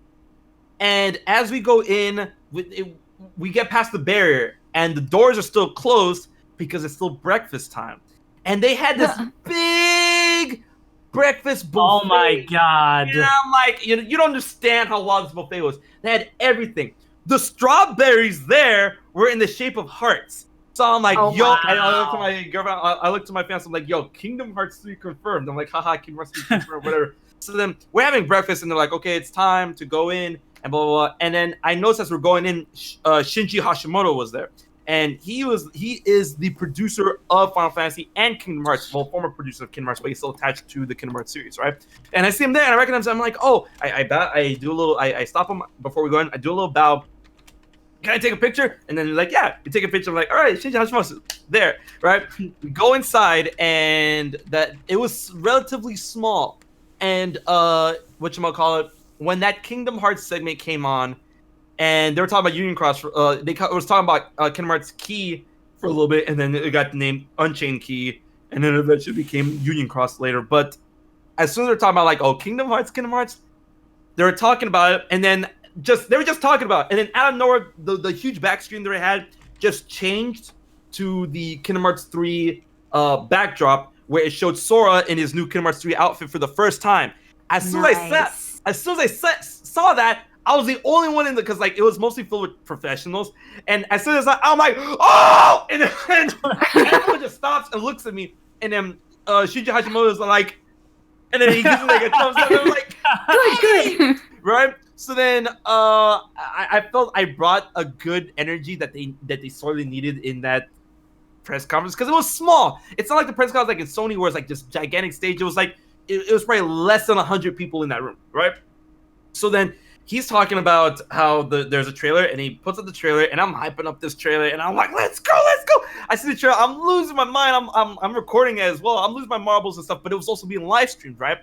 S4: And as we go in, we get past the barrier and the doors are still closed because it's still breakfast time. And they had this big breakfast buffet.
S3: Oh my God.
S4: And I'm like, you don't understand how long this buffet was. They had everything. The strawberries there were in the shape of hearts. So I'm like, yo, wow. I looked to my girlfriend, I looked to my fans, I'm like, yo, Kingdom Hearts 3 confirmed. I'm like, haha, Kingdom Hearts 3 confirmed, whatever. So then we're having breakfast, and they're like, okay, it's time to go in, and blah, blah, blah. And then I noticed as we're going in, Shinji Hashimoto was there. And he is the producer of Final Fantasy and Kingdom Hearts, well, former producer of Kingdom Hearts, but he's still attached to the Kingdom Hearts series, right? And I see him there, and I recognize him. I'm like, oh, I stop him before we go in, I do a little bow. Can I take a picture? And then they're like, yeah. We take a picture. I'm like, all right, Shinji Hashimoto, there, right? We go inside, and that it was relatively small. And whatchamacallit, when that Kingdom Hearts segment came on, and they were talking about Union Cross, they was talking about Kingdom Hearts Key for a little bit, and then it got the name Unchained Key, and then it eventually became Union Cross later. But as soon as they're talking about like, oh, Kingdom Hearts, they were talking about it, and then they were just talking about it. And then out of nowhere, the huge back screen they had just changed to the Kingdom Hearts 3 backdrop, where it showed Sora in his new Kingdom Hearts 3 outfit for the first time. As soon as I saw that, I was the only one in because like it was mostly filled with professionals. And as soon as I'm like, oh, and then everyone just stops and looks at me, and then Shinji Hashimoto is like, and then he gives me like a thumbs up. And I'm like, good, right? So then I felt I brought a good energy that they sorely needed in that press conference because it was small. It's not like the press conference like in Sony where it's like this gigantic stage. It was like it was probably less than 100 people in that room, right? So then he's talking about how there's a trailer, and he puts up the trailer, and I'm hyping up this trailer, and I'm like, let's go. I see the trailer, I'm losing my mind. I'm recording it as well. I'm losing my marbles and stuff, but it was also being live streamed, right?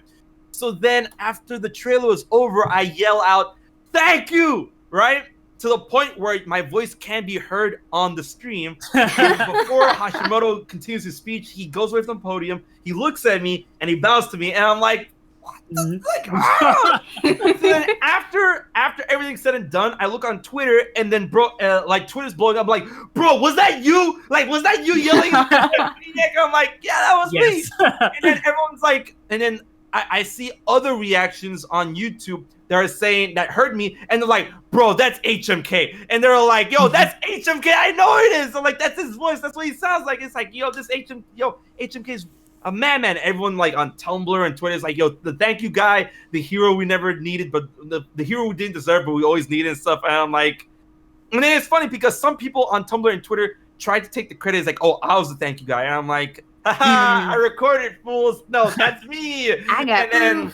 S4: So then after the trailer was over, I yell out, "Thank you!" Right? To the point where my voice can be heard on the stream. Before Hashimoto continues his speech, he goes away from the podium, he looks at me, and he bows to me, and I'm like, what the So then after everything's said and done, I look on Twitter, and then like Twitter's blowing up. I'm like, bro, was that you? Like, was that you yelling? I'm like, yeah, that was me. And then everyone's like, and then I see other reactions on YouTube that are saying that heard me, and they're like, bro, that's HMK. And they're like, yo, that's HMK. I know it is. I'm like, that's his voice. That's what he sounds like. It's like, yo, HMK's a madman. Everyone like on Tumblr and Twitter is like, yo, the thank you guy, the hero we never needed, but the hero we didn't deserve, but we always needed and stuff. And I'm like, and then it's funny because some people on Tumblr and Twitter tried to take the credit. It's like, oh, I was the thank you guy. And I'm like, haha, I recorded, fools. No, that's me.
S1: I got
S4: and then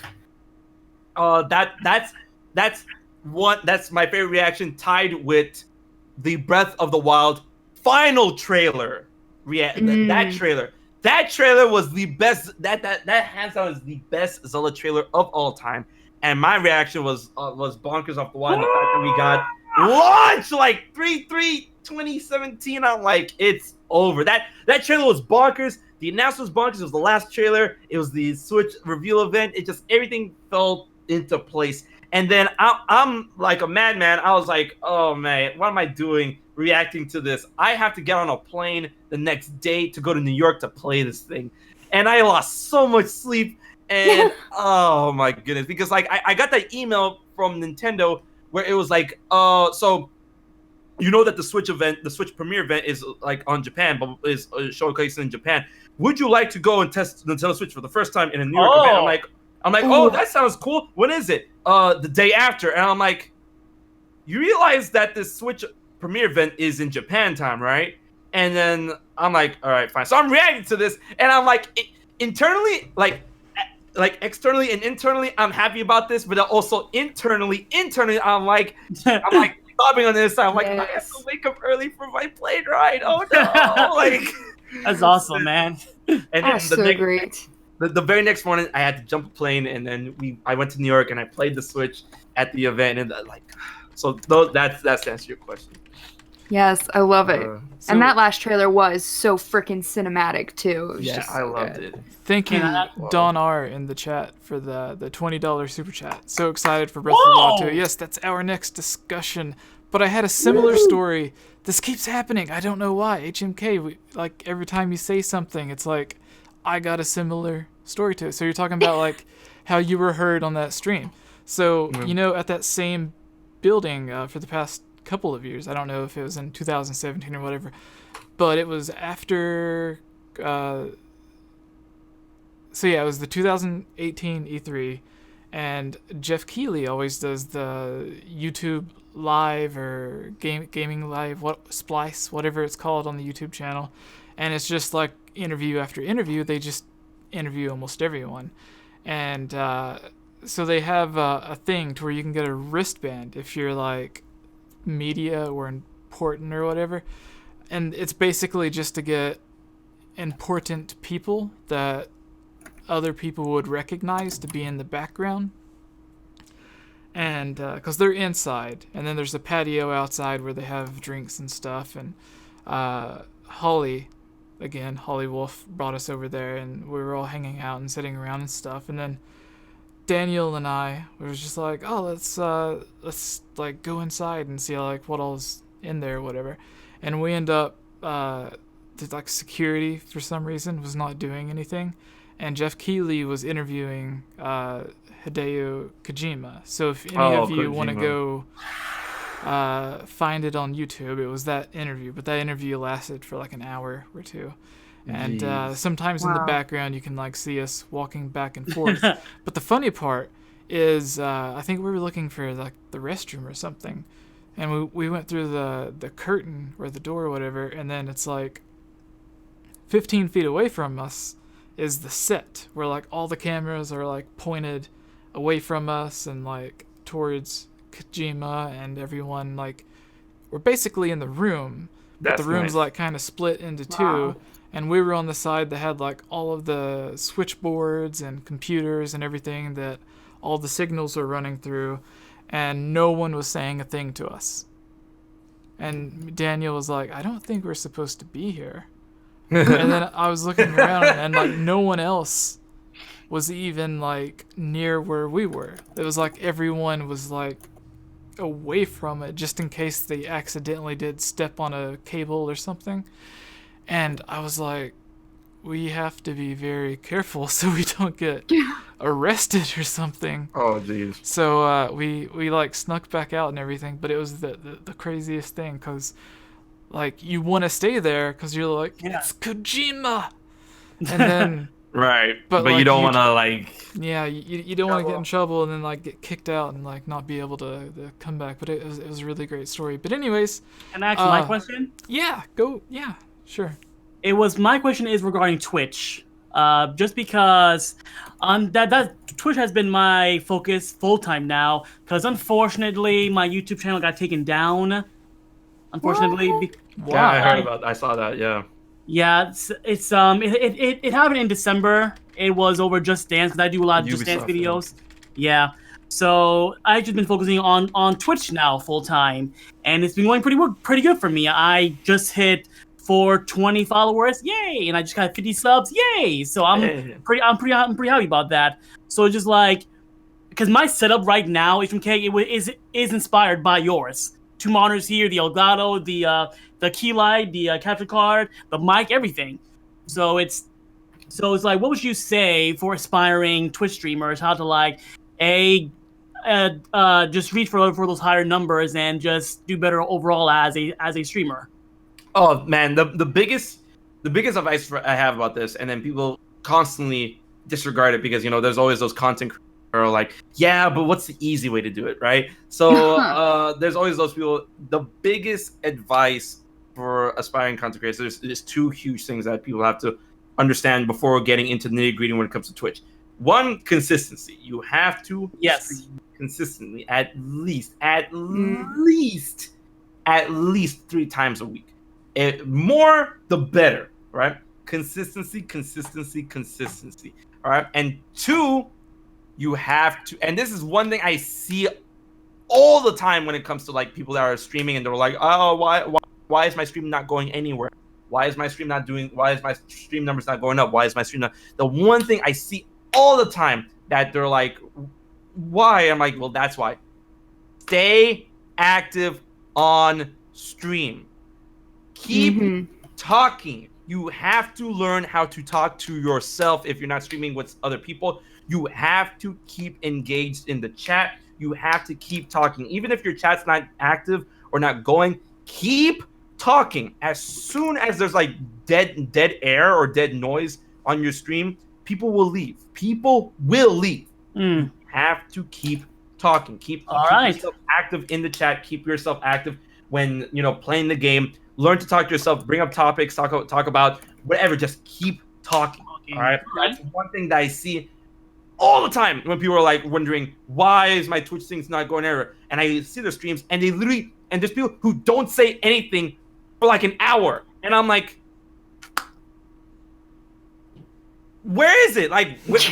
S4: that's my favorite reaction, tied with the Breath of the Wild final trailer. That trailer was the best. That hands down is the best Zelda trailer of all time. And my reaction was bonkers off the wall. And the fact that we got launch like 3/3/2017. I'm like, it's over. That trailer was bonkers. The announcement was bonkers. It was the last trailer. It was the Switch reveal event. It just everything fell into place. And then I'm like a madman. I was like, oh man, what am I doing reacting to this? I have to get on a plane the next day to go to New York to play this thing. And I lost so much sleep. And oh my goodness, because like I got that email from Nintendo where it was like, so you know that the Switch premiere event is like on Japan, but is showcasing in Japan. Would you like to go and test Nintendo Switch for the first time in a New York event? I'm like, oh, that sounds cool. When is it? The day after. And I'm like, you realize that this Switch premiere event is in Japan time, right? And then I'm like, all right, fine. So I'm reacting to this, and I'm like, internally, like externally and internally, I'm happy about this, but also internally, I'm like sobbing on this. I'm like, I have to wake up early for my plane ride. Oh no! Like,
S3: that's awesome, man.
S4: And
S1: that's so great.
S4: The very next morning, I had to jump a plane, and then I went to New York, and I played the Switch at the event, and that's to answer your question.
S1: Yes, I love it. And that last trailer was so freaking cinematic too.
S4: Yeah, I loved it.
S2: Thank you, Don R in the chat for the $20 super chat. So excited for Breath of the Wild 2. Yes, that's our next discussion. But I had a similar story. This keeps happening. I don't know why. HMK, like every time you say something, it's like I got a similar story to it. So you're talking about like how you were heard on that stream. So you know, at that same building for the past couple of years, I don't know if it was in 2017 or whatever, but it was after so yeah, it was the 2018 E3, and Jeff Keighley always does the YouTube live or gaming live, Splice, whatever it's called on the YouTube channel, and it's just like interview after interview. They just interview almost everyone, and so they have a thing to where you can get a wristband if you're like media or important or whatever, and it's basically just to get important people that other people would recognize to be in the background, and because they're inside, and then there's a patio outside where they have drinks and stuff, and Holly Wolf brought us over there, and we were all hanging out and sitting around and stuff, and then Daniel and I were just like, oh, let's like go inside and see like what all's in there or whatever, and we end up like security for some reason was not doing anything, and Jeff Keighley was interviewing Hideo Kojima. So if any of you want to go find it on YouTube, it was that interview, but that interview lasted for like an hour or two. And sometimes in the background you can like see us walking back and forth. But the funny part is I think we were looking for like the restroom or something, and we went through the curtain or the door or whatever, and then it's like 15 feet away from us is the set, where like all the cameras are like pointed away from us and like towards Kojima and everyone. Like, we're basically in the room, but
S4: That's
S2: the room's
S4: nice.
S2: like kind of split into two.
S1: Wow.
S2: And we were on the side that had like all of the switchboards and computers and everything that all the signals were running through, and no one was saying a thing to us. And Daniel was like, I don't think we're supposed to be here. And then I was looking around, and like no one else was even like near where we were. It was like everyone was like away from it, just in case they accidentally did step on a cable or something. And I was like, we have to be very careful so we don't get arrested or something.
S4: Oh, jeez.
S2: So we like snuck back out and everything, but it was the craziest thing, because like you want to stay there because you're like, it's Kojima, and then
S4: Right.
S2: But,
S4: But
S2: like,
S4: you don't
S2: you-
S4: want to, like...
S2: yeah, you don't want to get in trouble and then like get kicked out and like not be able to come back. But it was a really great story. But anyways,
S3: And actually, my question?
S2: yeah, sure.
S3: It was my question is regarding Twitch. Just because that Twitch has been my focus full time now. Because unfortunately, my YouTube channel got taken down. Unfortunately,
S4: Yeah, I heard about I saw that, yeah.
S3: yeah, it happened in December. It was over Just Dance because I do a lot of Just Dance
S4: Ubisoft, yeah.
S3: videos. Yeah. So I've just been focusing on Twitch now full time, and it's been going pretty good for me. I just hit 420 followers, yay! And I just got 50 subs, yay! So I'm pretty happy about that. So it's just like, because my setup right now, HMK, is inspired by yours. 2 monitors here, the Elgato, the key light, the capture card, the mic, everything. So it's like, what would you say for aspiring Twitch streamers? How to like just reach for those higher numbers and just do better overall as a streamer?
S4: Oh man, the biggest advice I have about this, and then people constantly disregard it because there's always those content creators who are like, yeah, but what's the easy way to do it, right? So there's always those people. The biggest advice for aspiring content creators, there's 2 huge things that people have to understand before getting into the nitty-gritty when it comes to Twitch. One, consistency. You have to stream consistently at least 3 times a week. More the better, right? Consistency. All right. And 2, you have to, and this is one thing I see all the time when it comes to like people that are streaming and they're like, oh, why is my stream not going anywhere? Why is my stream numbers not going up? Why is my stream not? The one thing I see all the time that they're like, why? I'm like, well, that's why. Stay active on stream. Keep talking. You have to learn how to talk to yourself if you're not streaming with other people. You have to keep engaged in the chat. You have to keep talking. Even if your chat's not active or not going, keep talking. As soon as there's like dead air or dead noise on your stream, people will leave. You have to keep talking. Keep yourself active in the chat. Keep yourself active when playing the game. Learn to talk to yourself. Bring up topics. Talk about whatever. Just keep talking. All right. That's one thing that I see all the time when people are like wondering why is my Twitch thing's not going anywhere, and I see their streams and they literally, and there's people who don't say anything for like an hour, and I'm like, where is it? Like where is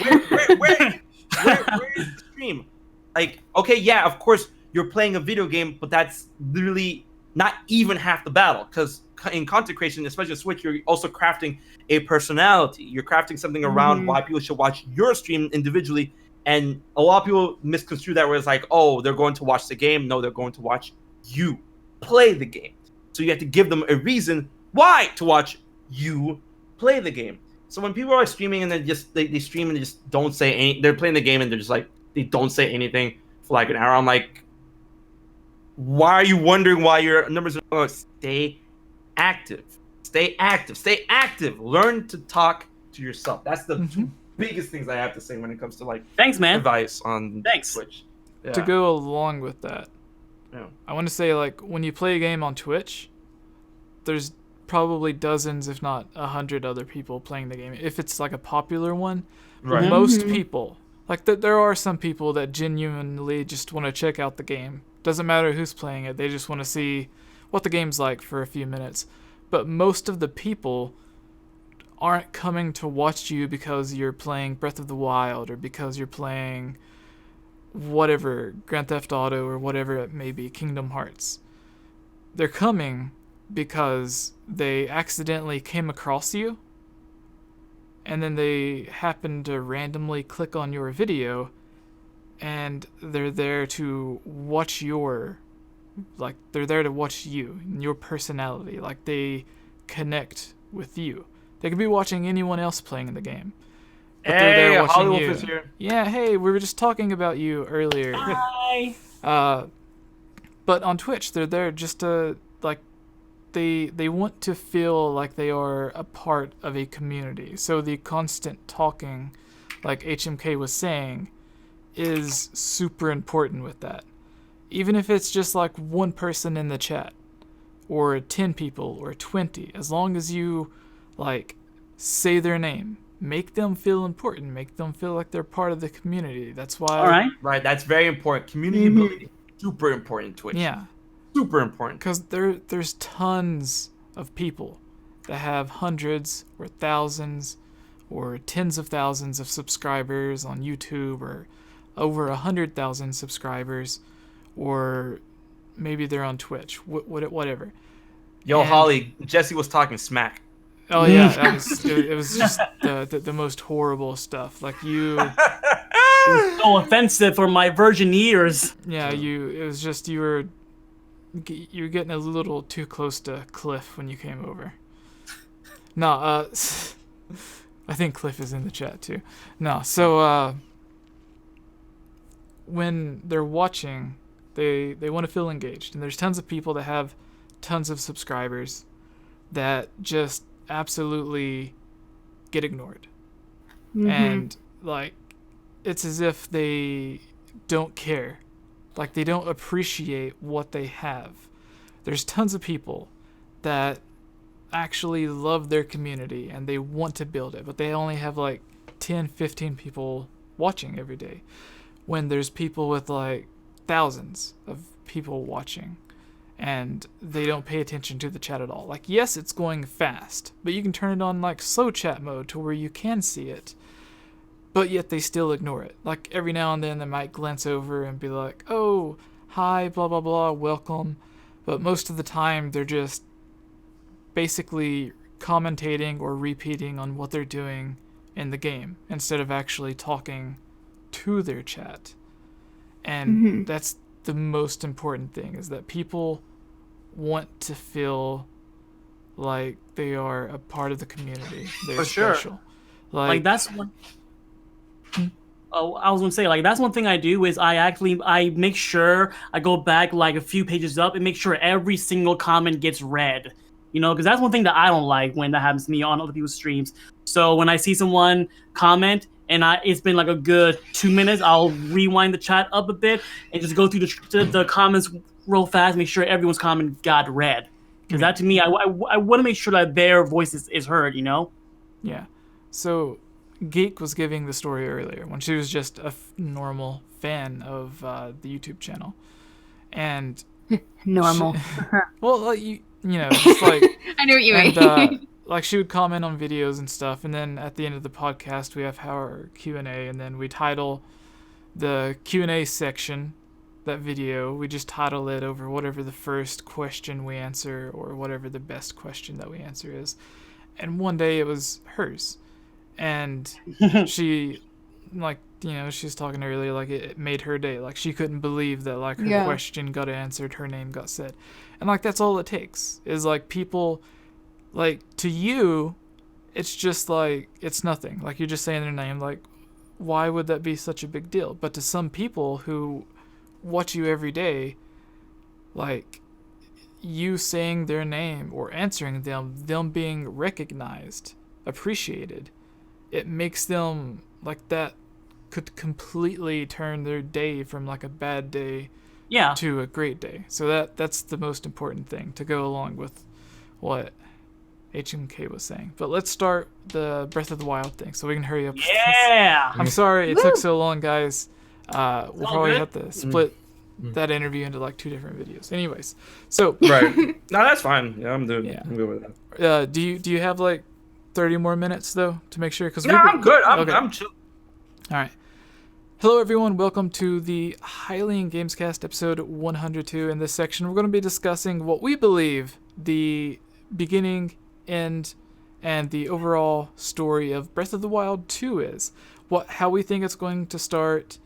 S4: the stream? Like, okay, yeah, of course you're playing a video game, but that's literally not even half the battle, because in content creation, especially Switch, you're also crafting a personality. You're crafting something around why people should watch your stream individually. And a lot of people misconstrue that where it's like, oh, they're going to watch the game. No, they're going to watch you play the game. So you have to give them a reason why to watch you play the game. So when people are streaming and they stream and they just don't say any, they're playing the game and they're just like, they don't say anything for like an hour. I'm like, why are you wondering why your numbers are low? Stay active. Learn to talk to yourself. That's the 2 biggest things I have to say when it comes to like
S3: thanks, man.
S4: advice on Twitch. Yeah.
S2: To go along with that,
S4: Yeah.
S2: I want to say, like, when you play a game on Twitch, there's probably dozens, if not 100 other people playing the game. If it's like a popular one,
S4: Right.
S2: most people, like there are some people that genuinely just want to check out the game. Doesn't matter who's playing it. They just want to see what the game's like for a few minutes. But most of the people aren't coming to watch you because you're playing Breath of the Wild or because you're playing whatever, Grand Theft Auto or whatever it may be, Kingdom Hearts. They're coming because they accidentally came across you, and then they happen to randomly click on your video, and they're there to watch they're there to watch you and your personality. Like, they connect with you. They could be watching anyone else playing in the game, but they're there watching
S4: Hollywood
S2: you.
S4: is here.
S2: Yeah, hey, we were just talking about you earlier.
S3: Hi.
S2: But on Twitch, they're there just to, like, they want to feel like they are a part of a community. So the constant talking, like HMK was saying, is super important with that. Even if it's just like one person in the chat, or 10 people, or 20, as long as you, like, say their name, make them feel important, make them feel like they're part of the community. That's why.
S3: All right.
S4: Right, that's very important. Community building, super important in Twitch.
S2: Yeah.
S4: Super important.
S2: Because there's tons of people that have hundreds or thousands or tens of thousands of subscribers on YouTube, or over 100,000 subscribers, or maybe they're on Twitch, whatever.
S4: Yo,
S2: And-
S4: Holly, Jesse was talking smack.
S2: Oh yeah, it was just the most horrible stuff. Like, you,
S3: So offensive for my virgin ears.
S2: yeah, it was just you were getting a little too close to Cliff when you came over. No, I think Cliff is in the chat too. No, so when they're watching, they want to feel engaged, and there's tons of people that have tons of subscribers that just absolutely get ignored. And, like, it's as if they don't care. Like, they don't appreciate what they have. There's tons of people that actually love their community and they want to build it, but they only have like 10, 15 people watching every day, when there's people with like thousands of people watching, and they don't pay attention to the chat at all. Like, yes, it's going fast, but you can turn it on like slow chat mode to where you can see it, but yet they still ignore it. Like, every now and then they might glance over and be like, oh, hi, blah, blah, blah, welcome. But most of the time they're just basically commentating or repeating on what they're doing in the game instead of actually talking to their chat. And that's the most important thing, is that people want to feel like they are a part of the community. They're
S3: For sure.
S2: special.
S3: Like, that's one. Oh, I was gonna say, like, that's one thing I do is I make sure I go back like a few pages up and make sure every single comment gets read. You know, because that's one thing that I don't like when that happens to me on other people's streams. So when I see someone comment and it's been like a good 2 minutes, I'll rewind the chat up a bit and just go through the comments real fast, make sure everyone's comment got read. Because that, to me, I want to make sure that their voice is heard, you know?
S2: Yeah. So Geek was giving the story earlier when she was just a normal fan of the YouTube channel. And
S1: Normal.
S2: well, like, you know, just like,
S1: I know what you mean.
S2: and like, she would comment on videos and stuff, and then at the end of the podcast we have our Q&A, and then we title the Q&A section, that video, we just title it over whatever the first question we answer or whatever the best question that we answer is. And one day it was hers, and she, like, you know, she was talking earlier, like, it made her day. Like, she couldn't believe that, like, her question got answered, her name got said. And, like, that's all it takes, is, like, people, like, to you, it's just, like, it's nothing. Like, you're just saying their name, like, why would that be such a big deal? But to some people who watch you every day, like, you saying their name or answering them being recognized, appreciated, it makes them, like, that could completely turn their day from like a bad day to a great day. So that's the most important thing to go along with what HMK was saying. But let's start the Breath of the Wild thing so we can hurry up.
S3: Yeah.
S2: I'm sorry it took so long, guys. We'll probably have to split that interview into like 2 different videos. Anyways, so
S4: Right. No, that's fine. Yeah, I'm good.
S2: Yeah.
S4: I'm good with that.
S2: do you have like 30 more minutes though to make sure?
S4: No, I'm good. I'm chill.
S2: All right. Hello, everyone. Welcome to the Hylian Gamescast episode 102. In this section, we're going to be discussing what we believe the beginning, end, and the overall story of Breath of the Wild 2 is. How we think it's going to start,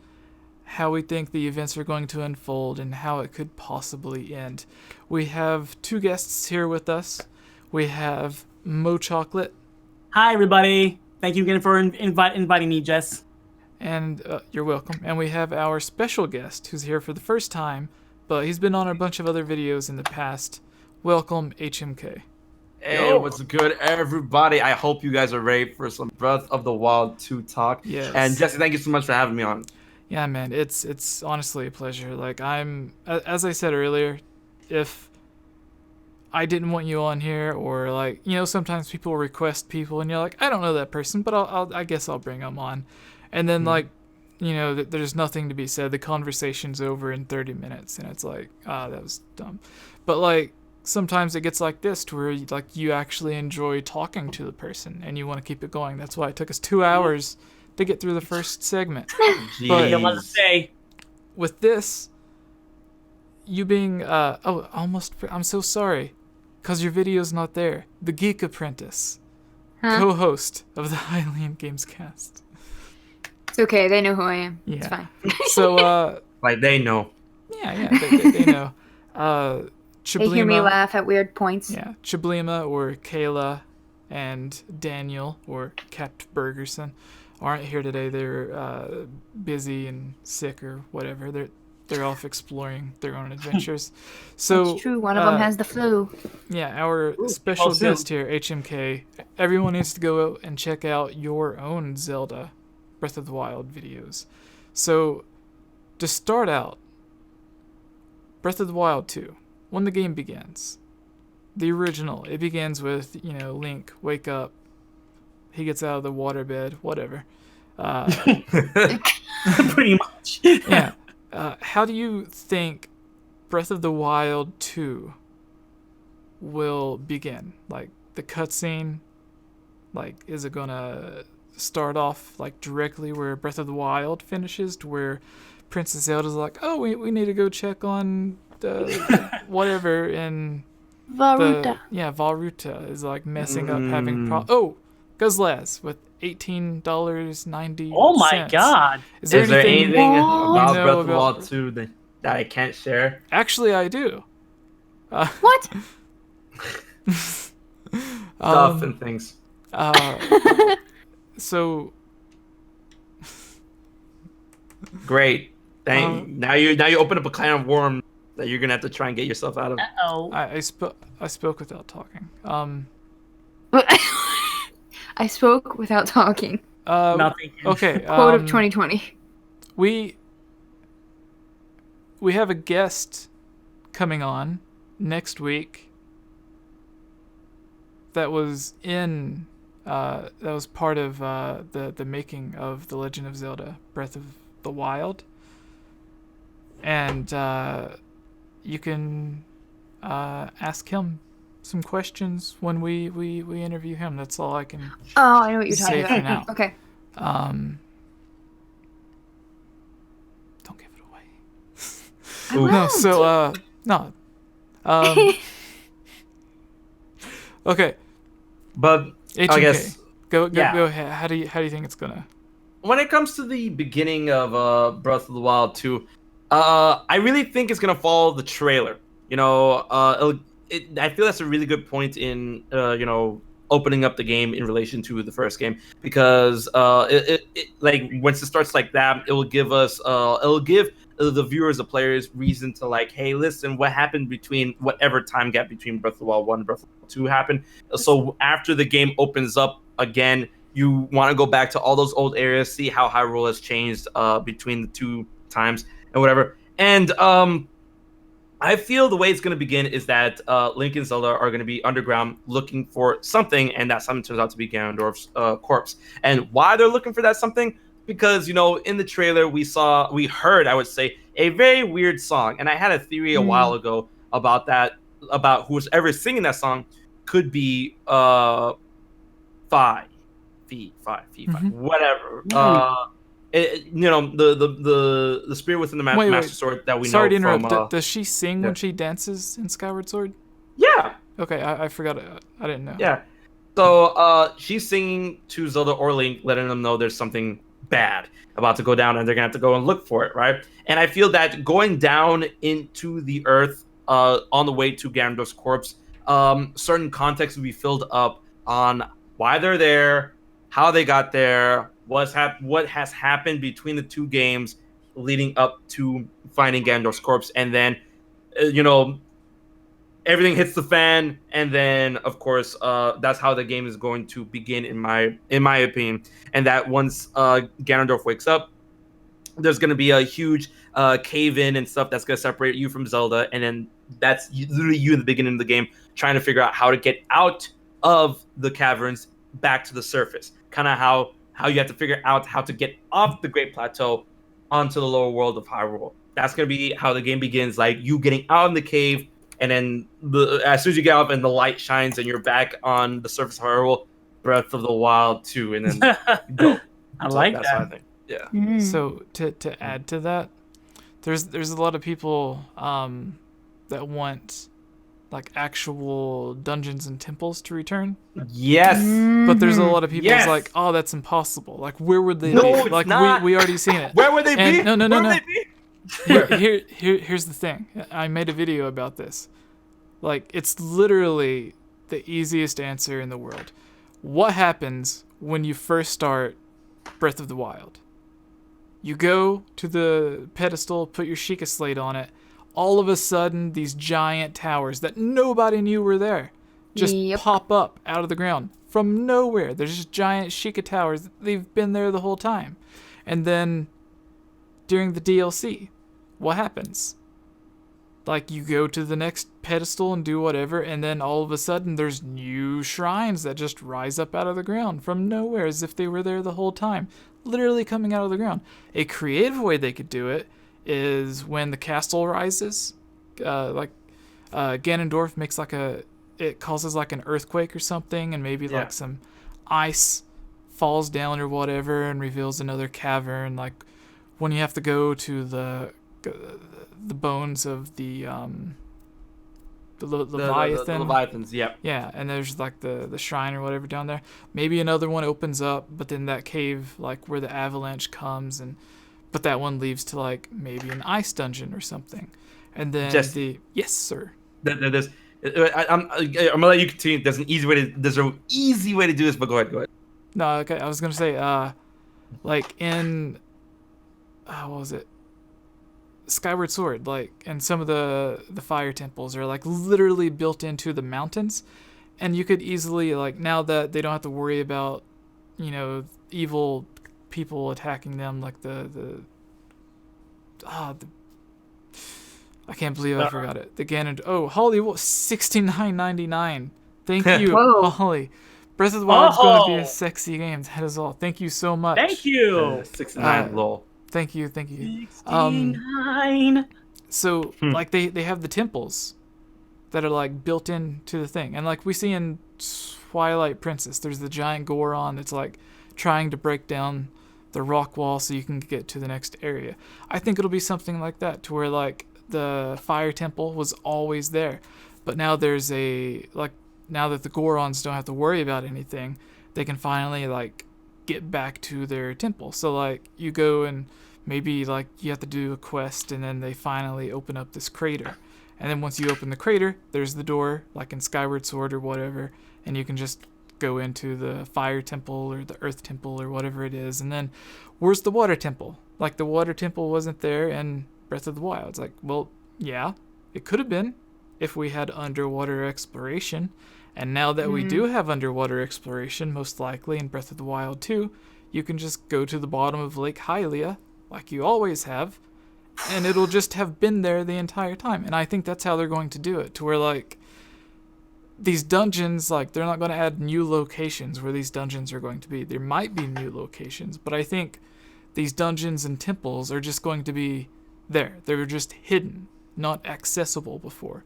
S2: how we think the events are going to unfold, and how it could possibly end. We have 2 guests here with us. We have MoChocolate.
S3: Hi, everybody. Thank you again for inviting me, Jess.
S2: And you're welcome. And we have our special guest who's here for the first time, but he's been on a bunch of other videos in the past. Welcome, HMK.
S4: Hey, what's good, everybody? I hope you guys are ready for some Breath of the Wild 2 talk.
S2: Yes.
S4: And Jesse, thank you so much for having me on.
S2: Yeah, man, it's honestly a pleasure. Like, as I said earlier, if I didn't want you on here, or like, sometimes people request people and you're like, I don't know that person, but I guess I'll bring them on. And then like, there's nothing to be said. The conversation's over in 30 minutes and it's like, that was dumb. But like, sometimes it gets like this to where you actually enjoy talking to the person and you want to keep it going. That's why it took us 2 hours to get through the first segment. But
S3: Let's say,
S2: with this, you being, I'm so sorry, because your video's not there. The Geek Apprentice, co-host of the Hylian Gamescast.
S1: It's okay. They know who I am.
S2: Yeah.
S1: It's fine.
S2: So,
S4: Like, they know.
S2: yeah, they know.
S1: They hear me
S2: 𝐓𝐰𝐢𝐭𝐵 laugh at weird points. Yeah, 𝐓𝐰𝐢𝐭𝐵 or Kayla and Daniel or Capt Bergerson aren't here today. They're busy and sick or whatever. They're off exploring their own adventures. So
S1: That's true. One of them has the flu.
S2: Yeah, our special guest here, HMK. Everyone needs to go out and check out your own Zelda Breath of the Wild videos. So to start out, Breath of the Wild 2. When the game begins, the original, it begins with, Link, wake up, he gets out of the waterbed, whatever.
S3: pretty much.
S2: Yeah. How do you think Breath of the Wild 2 will begin? Like, the cutscene, like, is it gonna start off, like, directly where Breath of the Wild finishes, to where Princess Zelda's like, oh, we need to go check on whatever in
S1: Vah-Ruta.
S2: Vah-Ruta is like messing up, having 𝐿𝐳 with $18.90.
S3: Oh my god!
S2: Is there anything
S4: about
S2: you know
S4: Breath of the
S2: about-
S4: Wild 2 that I can't share?
S2: Actually, I do.
S1: What?
S4: Stuff and things.
S2: So
S4: Great. Now you open up a can of worms that you're gonna have to try and get yourself out of.
S3: Uh-oh.
S2: I spoke without talking.
S1: I spoke without talking.
S3: Nothing.
S2: Okay.
S1: Quote of 2020.
S2: We have a guest coming on next week. That was part of the making of The Legend of Zelda: Breath of the Wild, and you can ask him some questions when we interview him. That's all I can
S1: Oh, I know what you're
S2: say
S1: talking
S2: for now.
S1: about. Okay.
S2: Don't give it away.
S1: I won't.
S2: No, so no. Okay.
S4: But
S2: HMK,
S4: I guess
S2: go
S3: Yeah.
S2: ahead. How do you think it's gonna?
S4: when it comes to the beginning of Breath of the Wild 2, I really think it's gonna follow the trailer. I feel that's a really good point in opening up the game in relation to the first game, because like once it starts like that, it will give us it'll give the viewers, the players, reason to like, hey, listen, what happened between whatever time gap between Breath of the Wild 1 and Breath of the Wild 2 happened. So after the game opens up again, you want to go back to all those old areas, see how Hyrule has changed between the two times and whatever. And I feel the way it's going to begin is that Link and Zelda are going to be underground looking for something, and that something turns out to be Ganondorf's corpse. And why they're looking for that something? Because, you know, in the trailer we heard, I would say, a very weird song. And I had a theory a while ago about that, about who's ever singing that song could be Fi, whatever. You know, the spirit within the Master Sword that we know.
S2: Sorry to
S4: from.
S2: interrupt. Does she sing when she dances in Skyward Sword?
S4: Yeah.
S2: Okay, I forgot. I didn't know.
S4: Yeah. So she's singing to Zelda or Link, letting them know there's something bad about to go down, and they're gonna have to go and look for it, right? And I feel that going down into the earth, on the way to Ganondorf's corpse, certain context will be filled up on why they're there, how they got there, what has happened between the two games leading up to finding Ganondorf's corpse, and then you know, everything hits the fan, and then of course that's how the game is going to begin in my opinion. And that once Ganondorf wakes up, there's going to be a huge cave in and stuff that's going to separate you from Zelda, and then that's literally you in the beginning of the game trying to figure out how to get out of the caverns back to the surface, kind of how you have to figure out how to get off the Great Plateau onto the lower world of Hyrule. That's going to be how the game begins, like you getting out in the cave, and then as soon as you get up and the light shines and you're back on the surface of Hyrule, Breath of the Wild 2, and then go.
S3: I like that.
S4: What I think. Yeah.
S2: So to add to that, there's a lot of people that want like actual dungeons and temples to return.
S4: Yes.
S2: But there's a lot of people
S4: Yes.
S2: like, oh, that's impossible. Like, where would they
S4: No,
S2: be?
S4: it's
S2: Like,
S4: not.
S2: we already seen it.
S4: Where would they be?
S2: No.
S4: Where would they be?
S2: Here's the thing. I made a video about this. Like, it's literally the easiest answer in the world. What happens when you first start Breath of the Wild? You go to the pedestal, put your Sheikah Slate on it. All of a sudden, these giant towers that nobody knew were there just pop up out of the ground from nowhere. There's just giant Sheikah towers. They've been there the whole time. And then during the DLC, what happens? Like, you go to the next pedestal and do whatever, and then all of a sudden there's new shrines that just rise up out of the ground from nowhere as if they were there the whole time. Literally coming out of the ground. A creative way they could do it is when the castle rises, Ganondorf makes it causes like an earthquake or something, and maybe like some ice falls down or whatever and reveals another cavern. Like when you have to go to the bones of the Leviathan.
S4: The Leviathans, yep.
S2: Yeah, and there's like the shrine or whatever down there. Maybe another one opens up, but then that cave, like where the avalanche comes, but that one leads to like maybe an ice dungeon or something. And then yes, sir.
S4: I'm gonna let you continue. There's an easy way to do this, but go ahead.
S2: No, okay. I was gonna say, like in, what was it? Skyward Sword, like, and some of the fire temples are like literally built into the mountains, and you could easily, like, now that they don't have to worry about, you know, evil people attacking them, like I can't believe I forgot it. The Ganon. Oh, Holly, 69.99. Thank you, Holly. Breath of the Wild is going to be a sexy game. That is all. Thank you so much.
S3: Thank you.
S4: 69 lol.
S2: Thank you.
S3: 69.
S2: So like they have the temples that are like built into the thing, and like we see in Twilight Princess, there's the giant Goron that's like trying to break down the rock wall so you can get to the next area. I think it'll be something like that, to where like the fire temple was always there, but now there's now that the Gorons don't have to worry about anything, they can finally like get back to their temple. So like you go and maybe like you have to do a quest, and then they finally open up this crater, and then once you open the crater, there's the door like in Skyward Sword or whatever, and you can just go into the fire temple or the earth temple or whatever it is. And then where's the water temple? Like the water temple wasn't there in Breath of the Wild. It's like, well, yeah, it could have been if we had underwater exploration. And now that we do have underwater exploration, most likely in Breath of the Wild 2, you can just go to the bottom of Lake Hylia, like you always have, and it'll just have been there the entire time. And I think that's how they're going to do it, to where like these dungeons, like they're not going to add new locations where these dungeons are going to be. There might be new locations, but I think these dungeons and temples are just going to be there. They were just hidden, not accessible before.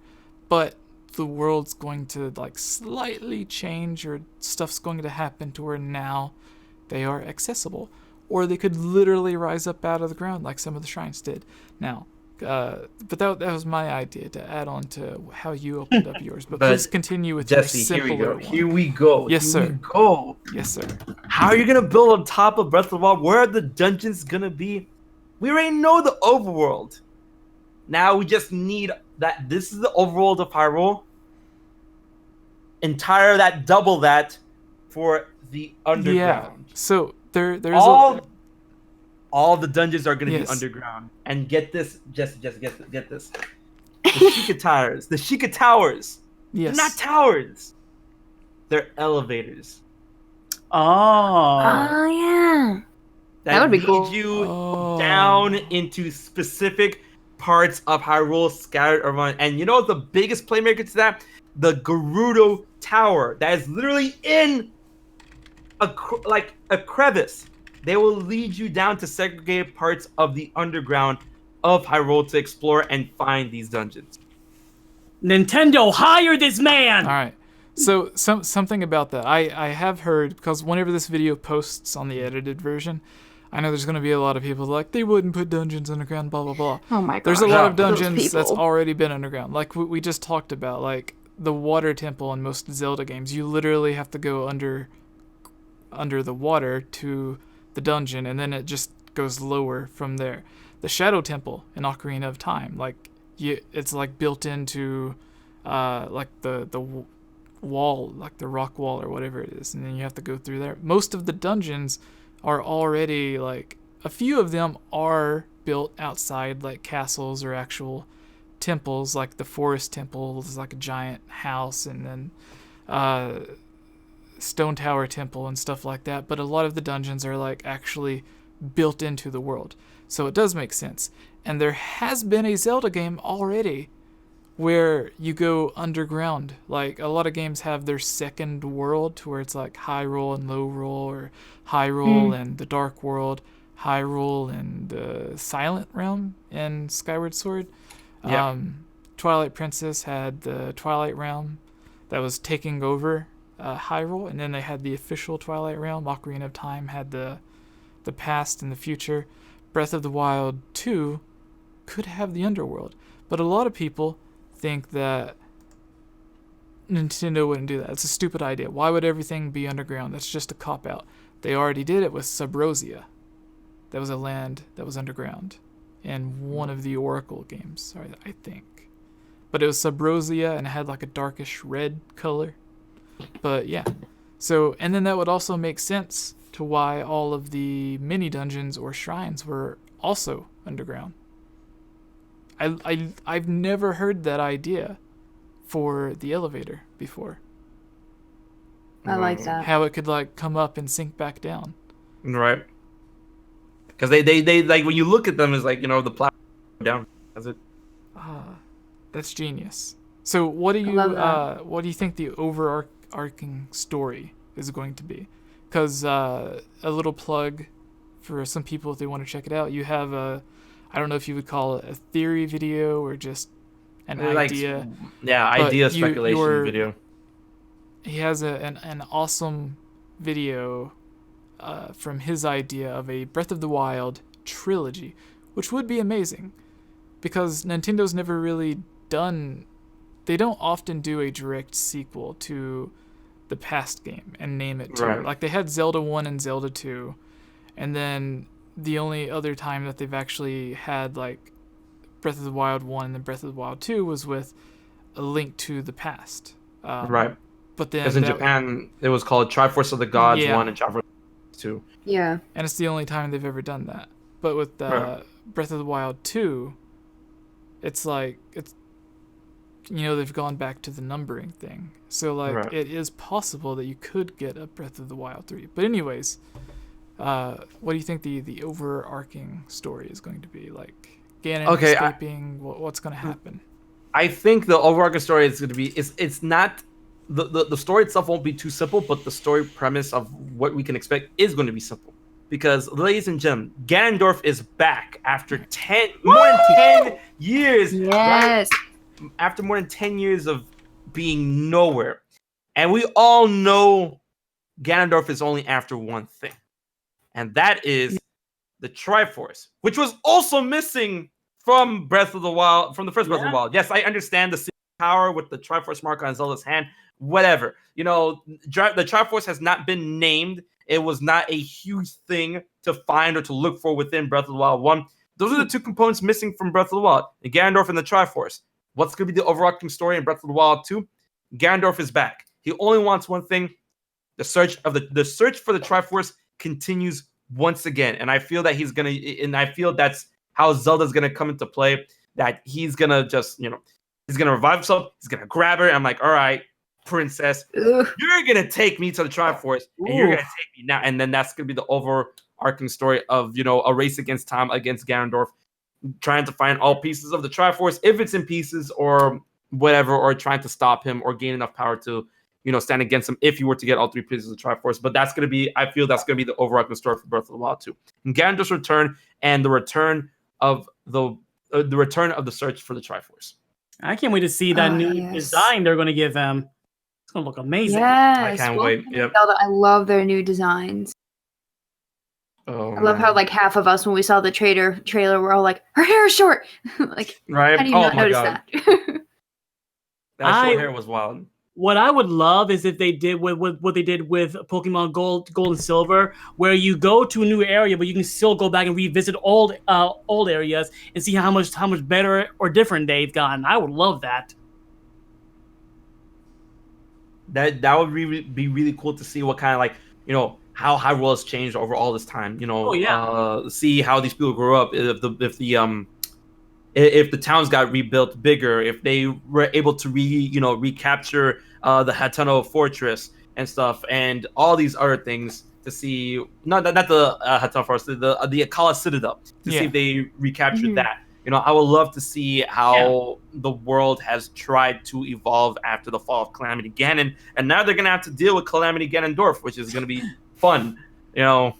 S2: But the world's going to like slightly change, or stuff's going to happen to where now they are accessible. Or they could literally rise up out of the ground like some of the shrines did. Now, but that was my idea to add on to how you opened up yours. But please continue with
S4: Jesse,
S2: your simpler one.
S4: Here we go.
S2: Yes, sir.
S4: Here we go.
S2: Yes, sir.
S4: How are you gonna build on top of Breath of the Wild? Where are the dungeons gonna be? We already know the overworld. Now we just need that. This is the overworld of Hyrule. Double that for the underground.
S2: Yeah. So there's
S4: all the dungeons are gonna be underground. And get this, just get this. The Sheikah Towers.
S2: Yes.
S4: They're not towers. They're elevators.
S3: Oh
S1: yeah. That would be cool.
S4: Lead you down into specific parts of Hyrule scattered around. And you know what the biggest playmaker to that? The Gerudo Tower. That is literally in a crevice. They will lead you down to segregated parts of the underground of Hyrule to explore and find these dungeons.
S3: Nintendo, hire this man!
S2: All right. So something about that. I have heard, because whenever this video posts on the edited version, I know there's going to be a lot of people like, they wouldn't put dungeons underground, blah, blah, blah.
S1: Oh my god.
S2: There's a lot of dungeons that's already been underground. Like we just talked about, like the water temple in most Zelda games. You literally have to go under the water to the dungeon, and then it just goes lower from there. The Shadow Temple in Ocarina of Time, like it's like built into like the wall, like the rock wall or whatever it is, and then you have to go through there. Most of the dungeons are already, like, a few of them are built outside, like castles or actual temples. Like the Forest Temple is like a giant house, and then Stone Tower Temple and stuff like that. But a lot of the dungeons are like actually built into the world, so it does make sense. And there has been a Zelda game already where you go underground. Like a lot of games have their second world, to where it's like Hyrule and Lowrule, or Hyrule and the Dark World, Hyrule and the Silent Realm in Skyward Sword.
S4: Yeah.
S2: Twilight Princess had the Twilight Realm that was taking over Hyrule, and then they had the official Twilight Realm. Ocarina of Time had the past and the future. Breath of the Wild 2 could have the underworld, but a lot of people think that Nintendo wouldn't do that. It's a stupid idea. Why would everything be underground? That's just a cop-out. They already did it with Subrosia. That was a land that was underground in one of the Oracle games, I think. But it was Subrosia, and it had like a darkish red color. But yeah. So, and then that would also make sense to why all of the mini dungeons or shrines were also underground. I've never heard that idea for the elevator before.
S1: I like that.
S2: How it could like come up and sink back down.
S4: Right. Because they like, when you look at them, it's like, you know, the platform down. That's it.
S2: That's genius. So what do you think the overarching story is going to be? Because a little plug for some people if they want to check it out. You have I don't know if you would call it a theory video or just an idea.
S4: Idea speculation video.
S2: He has an awesome video from his idea of a Breath of the Wild trilogy, which would be amazing, because Nintendo's never really done. They don't often do a direct sequel to the past game and name it too. Right. Like they had Zelda 1 and Zelda 2, and then the only other time that they've actually had like Breath of the Wild 1 and then Breath of the Wild 2 was with A Link to the Past.
S4: Right.
S2: But then
S4: because in Japan it was called Triforce of the Gods 1 and Triforce 2.
S1: Yeah.
S2: And it's the only time they've ever done that. But with Breath of the Wild 2, it's like they've gone back to the numbering thing. So like it is possible that you could get a Breath of the Wild 3. But anyways, what do you think the overarching story is going to be? Like Ganon escaping? What's going to happen?
S4: I think the overarching story is going to be it's not the story itself won't be too simple, but the story premise of what we can expect is going to be simple. Because, ladies and gentlemen, Ganondorf is back after more than 10 years.
S1: Yes.
S4: Right? After more than 10 years of being nowhere. And we all know Ganondorf is only after one thing. And that is the Triforce, which was also missing from Breath of the Wild, from the first Breath of the Wild. Yes, I understand the power with the Triforce mark on Zelda's hand. Whatever. You know, the Triforce has not been named. It was not a huge thing to find or to look for within Breath of the Wild 1. Those are the two components missing from Breath of the Wild, the Ganondorf and the Triforce. What's going to be the overarching story in Breath of the Wild 2? Ganondorf is back. He only wants one thing. The search for the Triforce continues once again. And I feel that that's how Zelda's going to come into play. That he's going to just, he's going to revive himself. He's going to grab her. And I'm like, all right, princess, you're gonna take me to the Triforce, and you're gonna take me now, and then that's gonna be the overarching story of a race against time against Ganondorf, trying to find all pieces of the Triforce, if it's in pieces or whatever, or trying to stop him or gain enough power to stand against him if you were to get all three pieces of the Triforce. But I feel that's gonna be the overarching story for Breath of the Wild 2. And Ganondorf's return and the return of the search for the Triforce.
S3: I can't wait to see that new design they're gonna give him. It's gonna look amazing.
S1: Yes,
S4: I can't wait. Yep.
S1: I love their new designs.
S4: Oh,
S1: I love how half of us when we saw the trailer were all like, her hair is short.
S4: Right?
S1: How do you not notice that?
S4: That short hair was wild.
S3: What I would love is if they did what they did with Pokemon Gold and Silver, where you go to a new area, but you can still go back and revisit old areas and see how much better or different they've gotten. I would love that.
S4: That would be really cool to see what kind of how Hyrule has changed over all this time. See how these people grew up. If the towns got rebuilt bigger, if they were able to recapture the Hateno Fortress and stuff, and all these other things to see. Not the Hateno Fortress, the Akkala Citadel to see if they recaptured that. I would love to see how the world has tried to evolve after the fall of Calamity Ganon, and now they're gonna have to deal with Calamity Ganondorf, which is gonna be fun. Do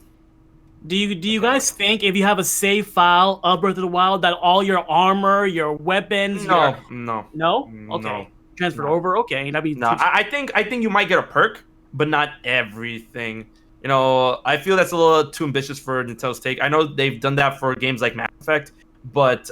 S3: you guys think if you have a save file of Breath of the Wild that all your armor, your weapons,
S4: no,
S3: okay, transferred over? Okay, that'd be
S4: I think you might get a perk, but not everything. I feel that's a little too ambitious for Nintendo's take. I know they've done that for games like Mass Effect. But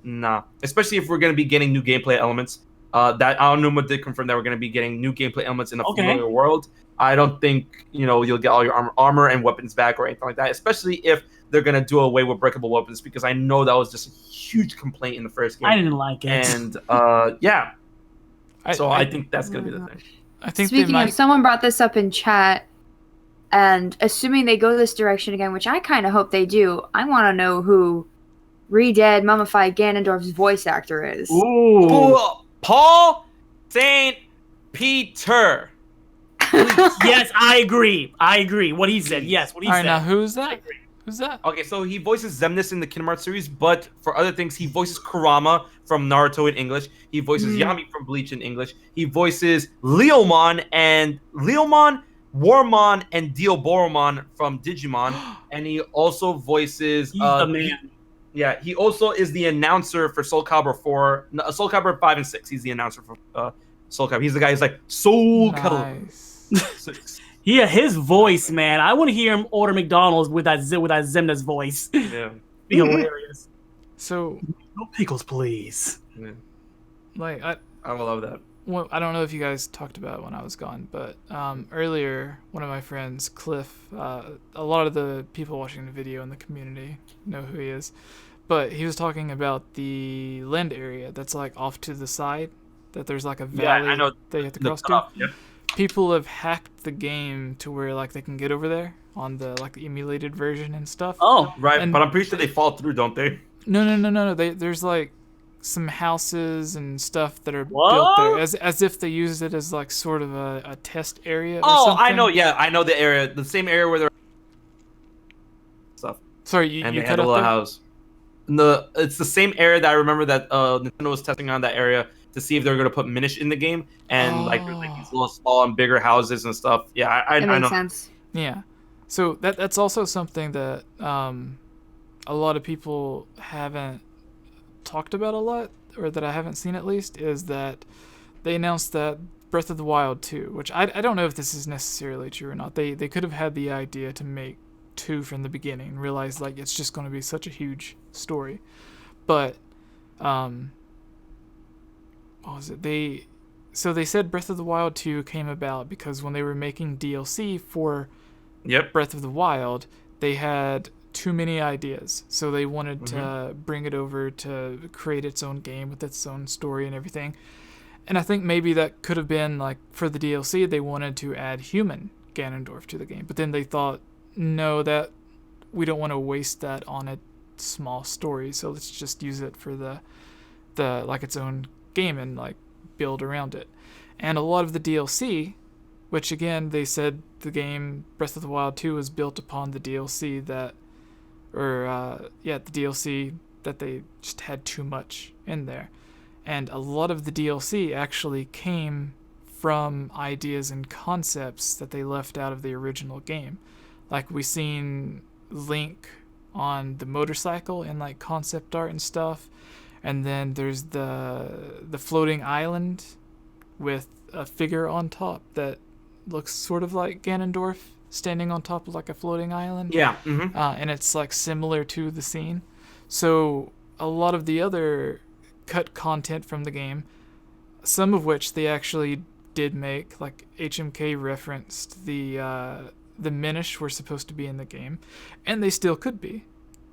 S4: nah, especially if we're going to be getting new gameplay elements. That Aonuma did confirm that we're going to be getting new gameplay elements in a familiar world. I don't think you'll get all your armor and weapons back or anything like that. Especially if they're going to do away with breakable weapons, because I know that was just a huge complaint in the first game.
S3: I didn't like it.
S4: And I think that's going to be the thing.
S2: I think
S1: speaking of, someone brought this up in chat, and assuming they go this direction again, which I kind of hope they do, I want to know who Re-Dead, Mummified Ganondorf's voice actor is.
S4: Ooh. Paul St. Peter.
S3: Yes, I agree. What he said. Yes, what he said.
S2: All right, now who's that? Who's that?
S4: Okay, so he voices Xemnas in the Kingdom Hearts series, but for other things, he voices Kurama from Naruto in English. He voices Yami from Bleach in English. He voices Leomon, Warmon, and Deoboromon from Digimon. And he also voices...
S3: He's the man.
S4: Yeah, he also is the announcer for Soul Calibur 5 and 6. He's the announcer for Soul Calibur. He's the guy who's like, Soul Calibur 6.
S3: Yeah, his voice, man. I want to hear him order McDonald's with that Xemnas voice.
S4: Yeah.
S3: Be hilarious.
S2: So,
S3: no pickles, please.
S4: Yeah. I will love that.
S2: Well, I don't know if you guys talked about it when I was gone, but earlier, one of my friends, Cliff, a lot of the people watching the video in the community know who he is, but he was talking about the land area that's off to the side, that there's a valley
S4: I know
S2: they have to cross to.
S4: Yep.
S2: People have hacked the game to where they can get over there on the the emulated version and stuff.
S3: Oh,
S4: right, but I'm pretty sure they fall through, don't they?
S2: No. There's some houses and stuff that are built there as if they use it as sort of a test area or something.
S4: I know. Yeah, I know the area, the same area where they're stuff.
S2: Sorry, you
S4: and they
S2: cut
S4: had a
S2: out
S4: little
S2: there?
S4: house. it's the same area that I remember that Nintendo was testing on that area to see if they were going to put Minish in the game, and like there's like these little small and bigger houses and stuff. Yeah, I
S1: That makes
S4: know.
S1: sense.
S2: Yeah. So that's also something that a lot of people haven't talked about a lot, or that I haven't seen at least, is that they announced that Breath of the Wild 2, which I don't know if this is necessarily true or not. They could have had the idea to make 2 from the beginning and realized like it's just going to be such a huge story. But what was it? They said Breath of the Wild 2 came about because when they were making DLC for Breath of the Wild, they had too many ideas. So they wanted to bring it over to create its own game with its own story and everything. And I think maybe that could have been like for the DLC they wanted to add human Ganondorf to the game. But then they thought, no, that we don't want to waste that on a small story, so let's just use it for the like its own game and like build around it. And a lot of the DLC, which again they said the game Breath of the Wild 2 was built upon the DLC that the DLC that they just had too much in there. And a lot of the DLC actually came from ideas and concepts that they left out of the original game. Like we seen Link on the motorcycle in like concept art and stuff, and then there's the floating island with a figure on top that looks sort of like Ganondorf standing on top of like a floating island.
S4: Yeah.
S2: And it's like similar to the scene. So a lot of the other cut content from the game, some of which they actually did make, like HMK referenced the Minish were supposed to be in the game, and they still could be,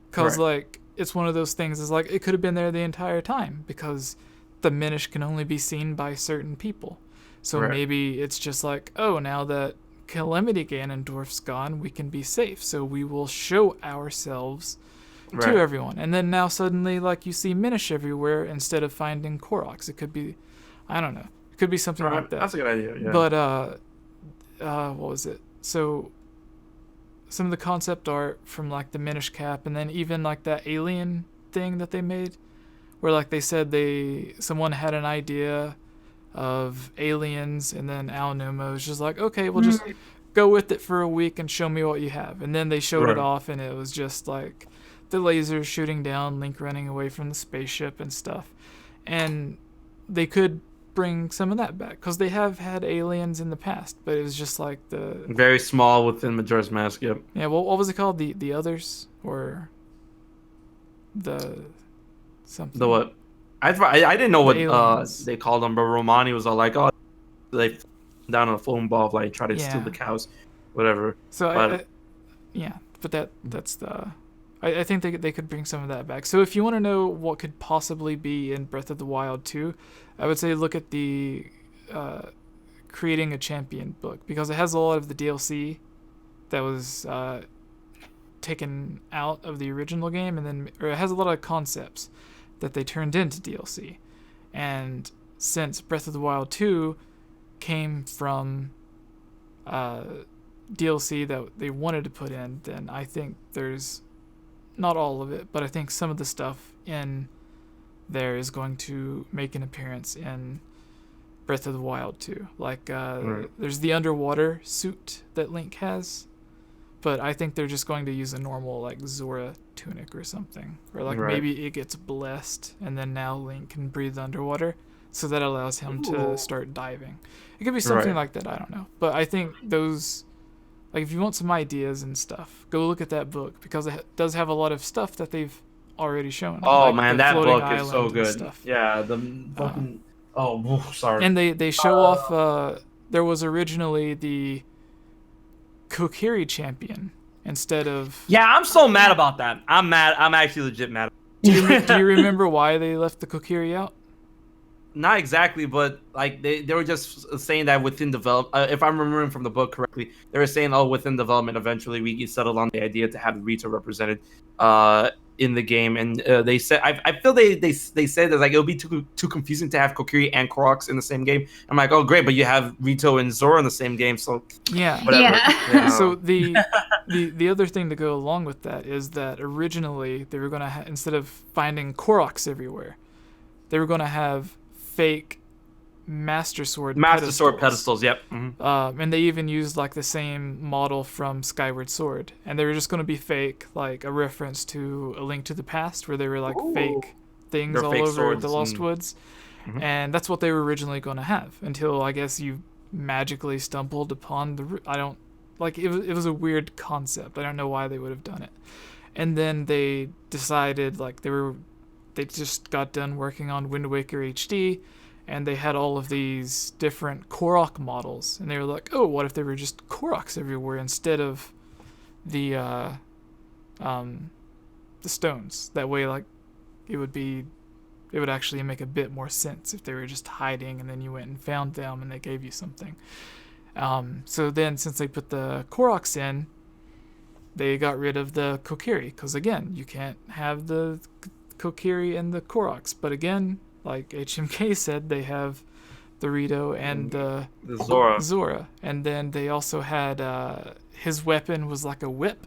S2: because like it's one of those things is like it could have been there the entire time because the Minish can only be seen by certain people. So maybe it's just like, oh, now that Calamity Ganondorf's gone, we can be safe, so we will show ourselves to everyone. And then now suddenly like you see Minish everywhere instead of finding Koroks. It could be, I don't know, it could be something like that.
S4: That's a good idea. Yeah.
S2: But what was it? So some of the concept art from like the Minish cap, and then even like that alien thing that they made, where like they said someone had an idea of aliens, and then Aonuma was just like, okay, we'll just go with it for a week and show me what you have. And then they showed it off, and it was just like the lasers shooting down, Link running away from the spaceship and stuff. And they could bring some of that back because they have had aliens in the past, but it was just like the
S4: very small within Majora's Mask. Yep.
S2: Yeah. Well, what was it called? The others, or the something?
S4: The what? I didn't know what they called them, but Romani was all like, oh, they down on a foam ball, like try to steal the cows, whatever.
S2: So that's the. I think they could bring some of that back. So if you want to know what could possibly be in Breath of the Wild 2, I would say look at the Creating a Champion book, because it has a lot of the DLC that was taken out of the original game, and then it has a lot of concepts that they turned into DLC. And since Breath of the Wild 2 came from DLC that they wanted to put in, then I think there's not all of it, but I think some of the stuff in there is going to make an appearance in Breath of the Wild 2. Like, there's the underwater suit that Link has, but I think they're just going to use a normal, like, Zora tunic or something. Or, like, maybe it gets blessed, and then now Link can breathe underwater, so that allows him to start diving. It could be something like that, I don't know. But I think those... Like, if you want some ideas and stuff, go look at that book, because it does have a lot of stuff that they've already shown.
S4: Oh,
S2: like
S4: man, that book is so good. Yeah, the fucking... sorry.
S2: And they show off... there was originally the Kokiri champion instead of...
S4: Yeah, I'm so mad about that. I'm mad. I'm actually legit mad.
S2: Do you remember why they left the Kokiri out?
S4: Not exactly, but like they were just saying that within if I'm remembering from the book correctly, they were saying, oh, within development, eventually we settled on the idea to have Rita represented in the game, and they said I feel they said that like it would be too confusing to have Kokiri and Koroks in the same game. I'm like, oh great, but you have Rito and Zora in the same game, so
S2: yeah,
S4: whatever.
S1: Yeah.
S2: So the the other thing to go along with that is that originally they were gonna instead of finding Koroks everywhere, they were gonna have fake Master Sword
S4: pedestals. Yep.
S2: And they even used like the same model from Skyward Sword, and they were just going to be fake, like a reference to A Link to the Past, where they were like fake things
S4: They're
S2: all
S4: fake
S2: over the
S4: swords
S2: Lost Woods, and that's what they were originally going to have until I guess you magically stumbled upon the. I don't like it. It was a weird concept. I don't know why they would have done it, and then they decided like they just got done working on Wind Waker HD. And they had all of these different Korok models, and they were like, "Oh, what if there were just Koroks everywhere instead of the stones? That way, like, it would actually make a bit more sense if they were just hiding, and then you went and found them, and they gave you something." So then, since they put the Koroks in, they got rid of the Kokiri, because again, you can't have the Kokiri and the Koroks, but again. Like HMK said, they have the Rito and the Zora. And then they also had his weapon was like a whip.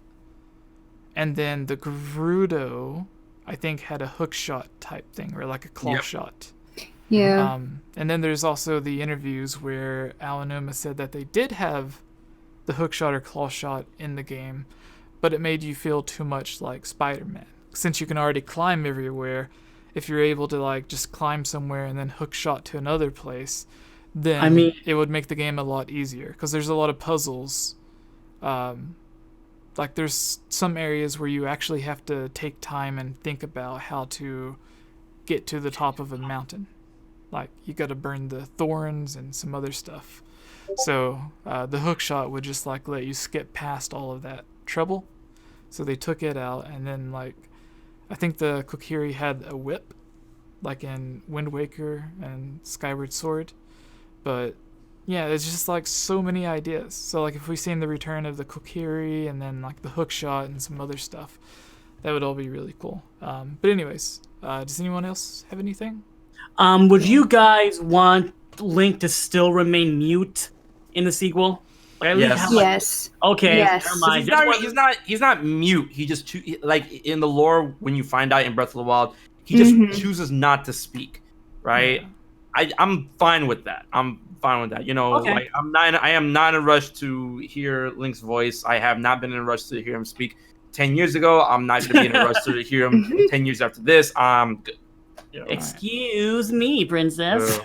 S2: And then the Gerudo, I think, had a hook shot type thing, or like a claw shot.
S1: Yeah.
S2: And then there's also the interviews where Aonuma said that they did have the hook shot or claw shot in the game, but it made you feel too much like Spider-Man. Since you can already climb everywhere, if you're able to like just climb somewhere and then hook shot to another place, then it would make the game a lot easier, because there's a lot of puzzles. Like there's some areas where you actually have to take time and think about how to get to the top of a mountain. Like you got to burn the thorns and some other stuff. So the hook shot would just like let you skip past all of that trouble. So they took it out, and then like I think the Kokiri had a whip, like in Wind Waker and Skyward Sword. But yeah, it's just like so many ideas. So like if we seen the return of the Kokiri and then like the hook shot and some other stuff, that would all be really cool. But anyways, does anyone else have anything?
S3: Would you guys want Link to still remain mute in the sequel?
S1: Yes.
S3: Okay.
S1: Yes.
S3: Never mind.
S4: He's not mute. He just like in the lore when you find out in Breath of the Wild, he just chooses not to speak, right? Yeah. I'm fine with that. You know, like I am not in a rush to hear Link's voice. I have not been in a rush to hear him speak 10 years ago. I'm not going to be in a rush to hear him 10 years after this. I'm good.
S3: You know, excuse me, princess.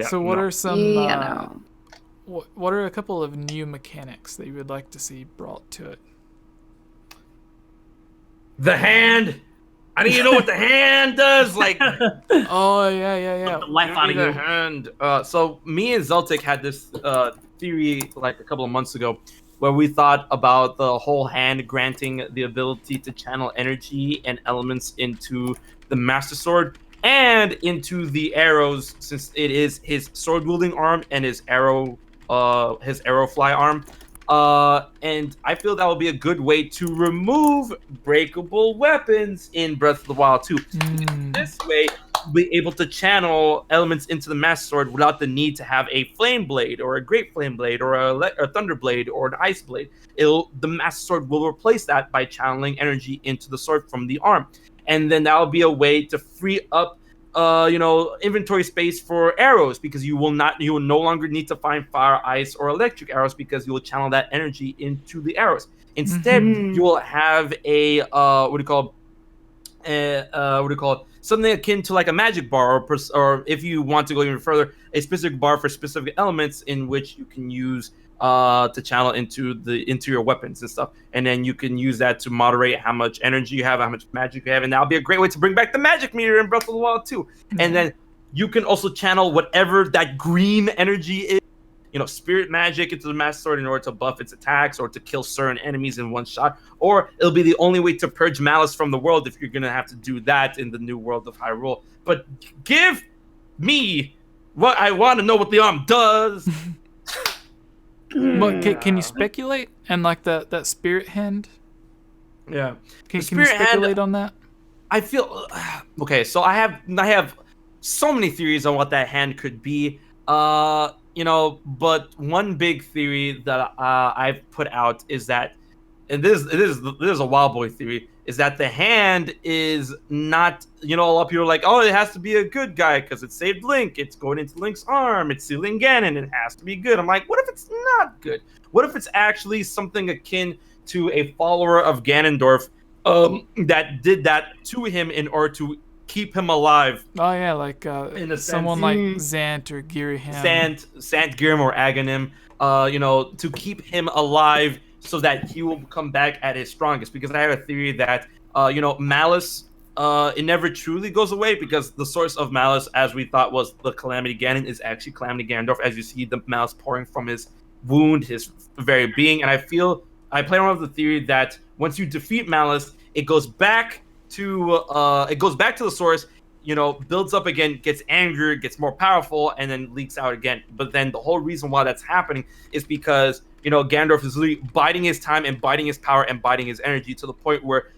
S2: So what are some what are a couple of new mechanics that you would like to see brought to it?
S4: The hand. I need to know what the hand does. Like,
S2: oh yeah.
S3: The life out of
S4: the hand. So me and 𝐳𝐿Tic had this theory like a couple of months ago, where we thought about the whole hand granting the ability to channel energy and elements into the Master Sword and into the arrows, since it is his sword wielding arm and his arrow fly arm. And I feel that would be a good way to remove breakable weapons in Breath of the Wild 2. This way, we'll be able to channel elements into the Master Sword without the need to have a flame blade or a great flame blade or a thunder blade or an ice blade. The Master Sword will replace that by channeling energy into the sword from the arm. And then that will be a way to free up inventory space for arrows, because you will no longer need to find fire, ice, or electric arrows, because you will channel that energy into the arrows. Instead, you will have a something akin to like a magic bar, or if you want to go even further, a specific bar for specific elements in which you can use to channel into your weapons and stuff, and then you can use that to moderate how much energy you have, how much magic you have, and that'll be a great way to bring back the magic meter in Breath of the Wild 2. And then you can also channel whatever that green energy is, spirit magic into the Master Sword in order to buff its attacks or to kill certain enemies in one shot. Or it'll be the only way to purge malice from the world if you're gonna have to do that in the new world of Hyrule. But give me what I want to know what the arm does.
S2: But can you speculate? And like that spirit hand?
S4: Yeah.
S2: Can you speculate on that?
S4: I feel okay. So I have so many theories on what that hand could be. But one big theory that I've put out is that and this is a wild boy theory, is that the hand is not, a lot of people are like, oh, it has to be a good guy because it saved Link, it's going into Link's arm, it's sealing Ganon, it has to be good. I'm like, what if it's not good? What if it's actually something akin to a follower of Ganondorf that did that to him in order to keep him alive?
S2: Oh yeah, like someone like Zant or Girahim.
S4: Sant, Girahim, or Aghanim, to keep him alive so that he will come back at his strongest. Because I have a theory that, malice, it never truly goes away, because the source of malice, as we thought was the Calamity Ganon, is actually Calamity Ganondorf, as you see the malice pouring from his wound, his very being. And I play around with the theory that once you defeat malice, it goes back to the source, builds up again, gets angrier, gets more powerful, and then leaks out again. But then the whole reason why that's happening is because, Ganondorf is literally biding his time and biding his power and biding his energy to the point where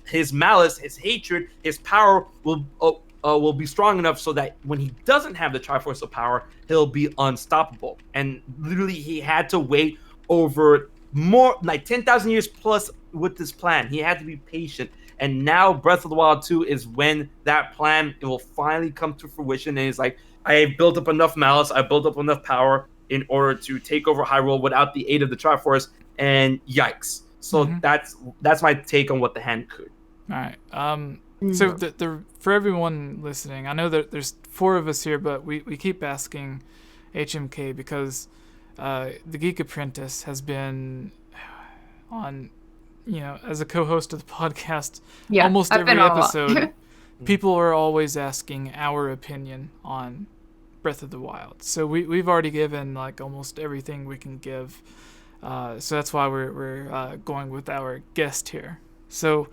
S4: his malice, his hatred, his power will be strong enough so that when he doesn't have the Triforce of Power, he'll be unstoppable. And literally, he had to wait over more like 10,000 years plus with this plan. He had to be patient. And now Breath of the Wild 2 is when that plan, it will finally come to fruition. And he's like, I have built up enough malice, I built up enough power in order to take over Hyrule without the aid of the Triforce, and yikes. So that's my take on what the hand could.
S2: All right. So for everyone listening, I know that there's 4 of us here, but we keep asking HMK because the Geek Apprentice has been on, as a co-host of the podcast, almost every episode. People are always asking our opinion on Breath of the Wild. So we've already given like almost everything we can give. So that's why we're going with our guest here. So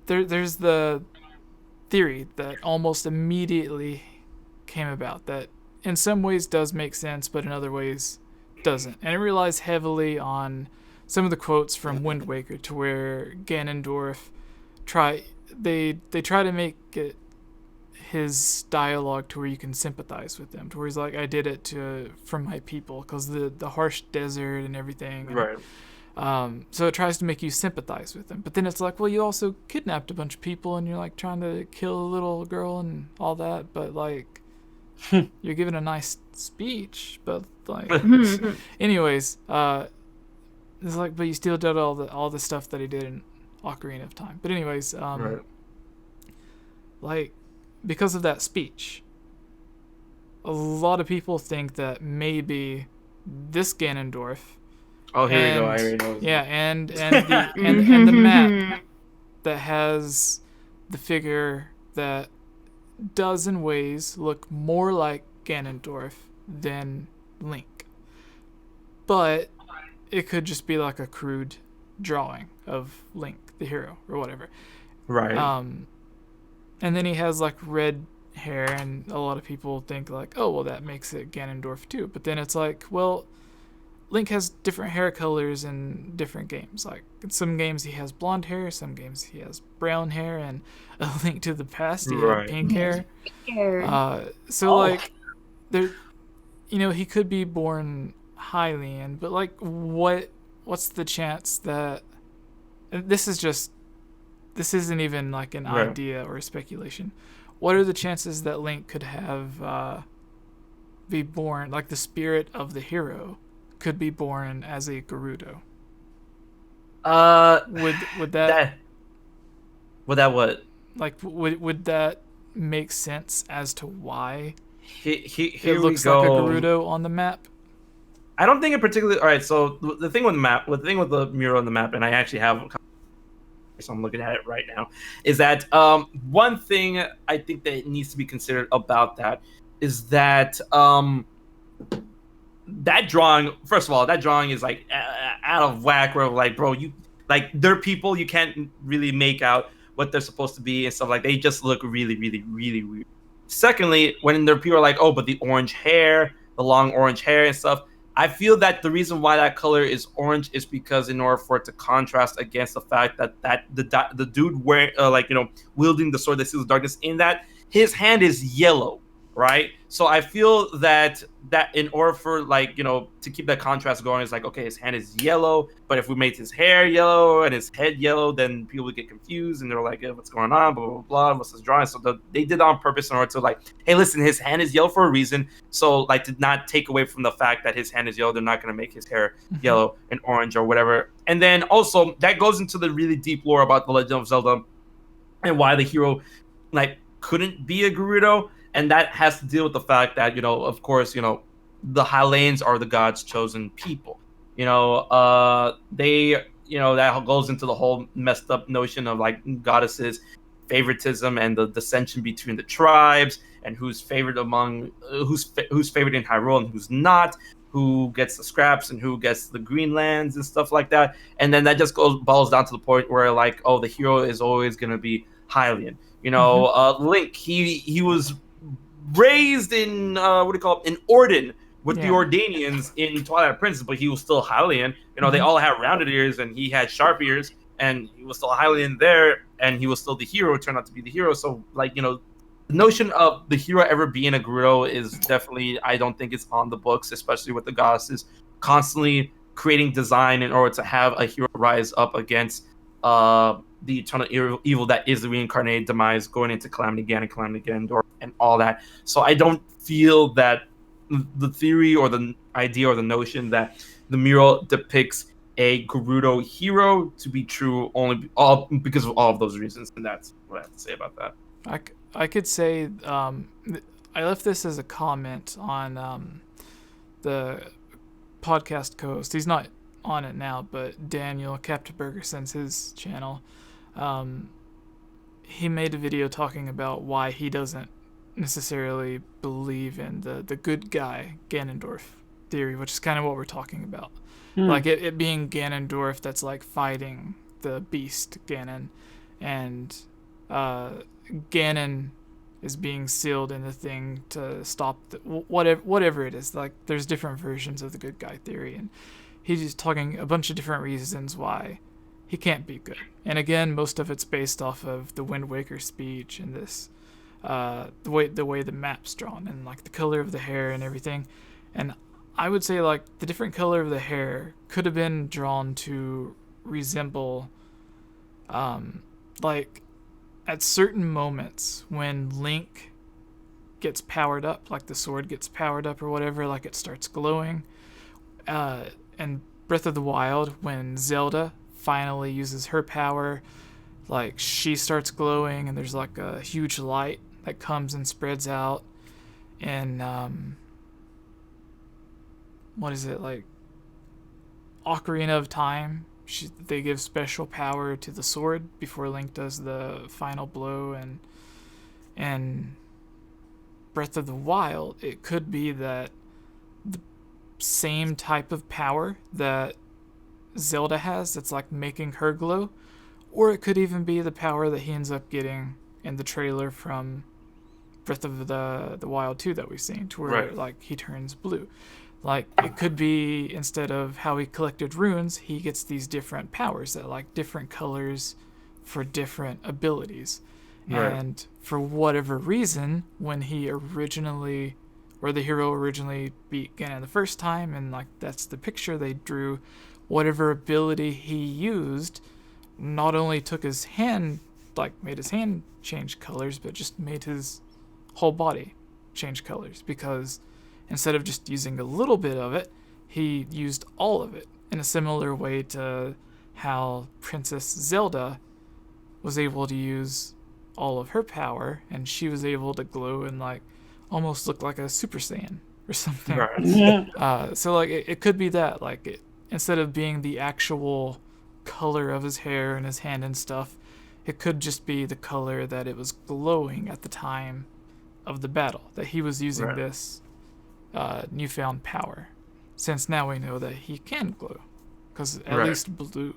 S2: there's the theory that almost immediately came about that in some ways does make sense, but in other ways doesn't. And it relies heavily on some of the quotes from Wind Waker, to where Ganondorf try to make it his dialogue to where you can sympathize with them, to where he's like, I did it for my people, because the harsh desert and everything.
S4: Right.
S2: So it tries to make you sympathize with them. But then it's like, well, you also kidnapped a bunch of people and you're like trying to kill a little girl and all that, but like you're giving a nice speech, but like anyways, it's like, but you still did all the stuff that he did in Ocarina of Time. But anyways,
S4: right.
S2: Like, because of that speech, a lot of people think that maybe this Ganondorf.
S4: Oh, here we go. I already know.
S2: Yeah, and the map that has the figure that does in ways look more like Ganondorf than Link. But it could just be like a crude drawing of Link, the hero, or whatever.
S4: Right.
S2: And then he has like red hair, and a lot of people think like, oh, well, that makes it Ganondorf too. But then it's like, well, Link has different hair colors in different games. Like in some games he has blonde hair, some games he has brown hair, and A Link to the Past he had pink hair. Like there, he could be born Hylian, but like what's the chance that this isn't even like an idea or a speculation. What are the chances that Link could have be born, like the spirit of the hero could be born as a Gerudo? Would that
S4: what?
S2: Like would that make sense as to why
S4: it
S2: looks like a Gerudo on the map?
S4: I don't think it particularly. All right, so the thing with the mural on the map, and I actually have, so I'm looking at it right now, is that one thing I think that needs to be considered about that is that that drawing, first of all, that drawing is like out of whack. Where like, bro, you like they're people, you can't really make out what they're supposed to be and stuff. Like they just look really, really, really weird. Secondly, when there are people are like, oh, but the orange hair, the long orange hair and stuff. I feel that the reason why that color is orange is because in order for it to contrast against the fact that the dude wearing wielding the sword that seals darkness, in that his hand is yellow. right? So I feel that in order for like, to keep that contrast going, it's like, okay, his hand is yellow, but if we made his hair yellow and his head yellow, then people would get confused and they're like, what's going on, blah blah blah, what's this drawing? So they did that on purpose in order to like, hey, listen, his hand is yellow for a reason, so like to not take away from the fact that his hand is yellow, they're not going to make his hair yellow and orange or whatever. And then also that goes into the really deep lore about the Legend of Zelda and why the hero like couldn't be a Gerudo. And that has to deal with the fact that, of course, the Hylians are the gods' chosen people. That goes into the whole messed up notion of like goddesses, favoritism, and the dissension between the tribes, and who's favored among who's favored in Hyrule and who's not, who gets the scraps and who gets the green lands and stuff like that. And then that just boils down to the point where like, oh, the hero is always gonna be Hylian. Link, he was raised in in Orden with the Ordanians in Twilight Princess, but he was still Hylian. They all had rounded ears and he had sharp ears, and he was still Hylian there, and he was still the hero. It turned out to be the hero. So like, the notion of the hero ever being a Gerudo is definitely, I don't think it's on the books, especially with the goddesses constantly creating design in order to have a hero rise up against the eternal evil that is the reincarnated demise, going into Calamity Ganon, and all that. So I don't feel that the theory or the idea or the notion that the mural depicts a Gerudo hero to be true all because of all of those reasons, and that's what I have to say about that.
S2: I could say I left this as a comment on the podcast co-host. He's not on it now, but Daniel Kaptenbergerson's his channel. He made a video talking about why he doesn't necessarily believe in the good guy Ganondorf theory, which is kind of what we're talking about. Like it being Ganondorf that's like fighting the beast Ganon, and Ganon is being sealed in the thing to stop whatever it is. Like there's different versions of the good guy theory, and he's just talking a bunch of different reasons why he can't be good. And again, most of it's based off of the Wind Waker speech and this the way the map's drawn and like the color of the hair and everything. And I would say like the different color of the hair could have been drawn to resemble like at certain moments when Link gets powered up, like the sword gets powered up or whatever, like it starts glowing. And Breath of the Wild, when Zelda finally uses her power, like she starts glowing and there's like a huge light that comes and spreads out. And what is it, like Ocarina of Time, they give special power to the sword before Link does the final blow. And Breath of the Wild, it could be that the same type of power that Zelda has that's like making her glow, or it could even be the power that he ends up getting in the trailer from Breath of the Wild 2 that we've seen, to where like he turns blue. Like it could be, instead of how he collected runes, he gets these different powers that like different colors for different abilities. And for whatever reason, when he originally, or the hero originally beat Ganon the first time, and like that's the picture they drew, whatever ability he used not only took his hand, like made his hand change colors, but just made his whole body change colors, because instead of just using a little bit of it, he used all of it, in a similar way to how Princess Zelda was able to use all of her power, and she was able to glow and like almost look like a Super Saiyan or something. So like it could be that, like it, instead of being the actual color of his hair and his hand and stuff, it could just be the color that it was glowing at the time of the battle, that he was using this newfound power, since now we know that he can glow, because at least blue.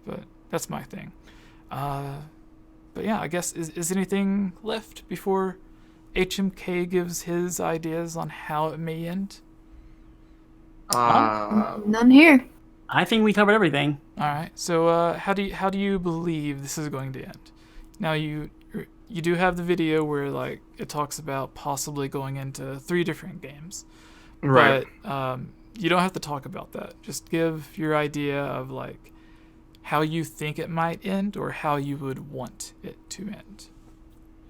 S2: But that's my thing. But yeah, I guess is anything left before HMK gives his ideas on how it may end?
S1: None here.
S3: I think we covered everything.
S2: All right. So how do you believe this is going to end? Now you you do have the video where like it talks about possibly going into 3 different games,
S4: Right.
S2: But you don't have to talk about that. Just give your idea of like how you think it might end or how you would want it to end.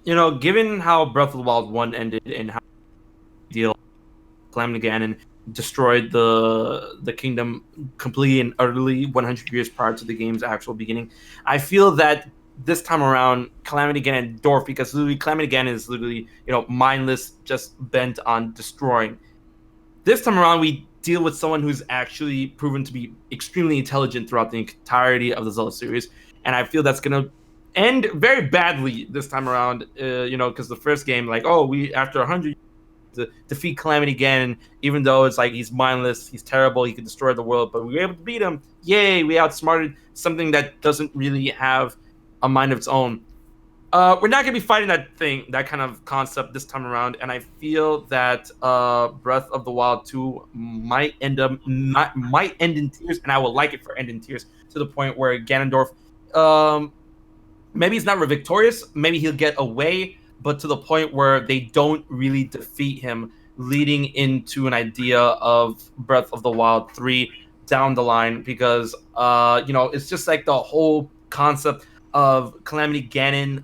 S4: You know, given how Breath of the Wild 1 ended and how deal Calamity Ganon destroyed the kingdom completely and utterly 100 years prior to the game's actual beginning, I feel that this time around, Calamity Ganondorf, because literally Calamity Ganon is literally, mindless, just bent on destroying. This time around, we deal with someone who's actually proven to be extremely intelligent throughout the entirety of the Zelda series, and I feel that's gonna end very badly this time around. Because the first game, like, we after 100 years to defeat Calamity Ganon, even though it's like he's mindless, he's terrible, he can destroy the world, but we were able to beat him. Yay! We outsmarted something that doesn't really have a mind of its own. We're not gonna be fighting that kind of concept this time around, and I feel that Breath of the Wild 2 might end in tears, and I would like it for end in tears to the point where Ganondorf, maybe he's not victorious, maybe he'll get away, but to the point where they don't really defeat him, leading into an idea of Breath of the Wild 3 down the line, because it's just like the whole concept of Calamity Ganon.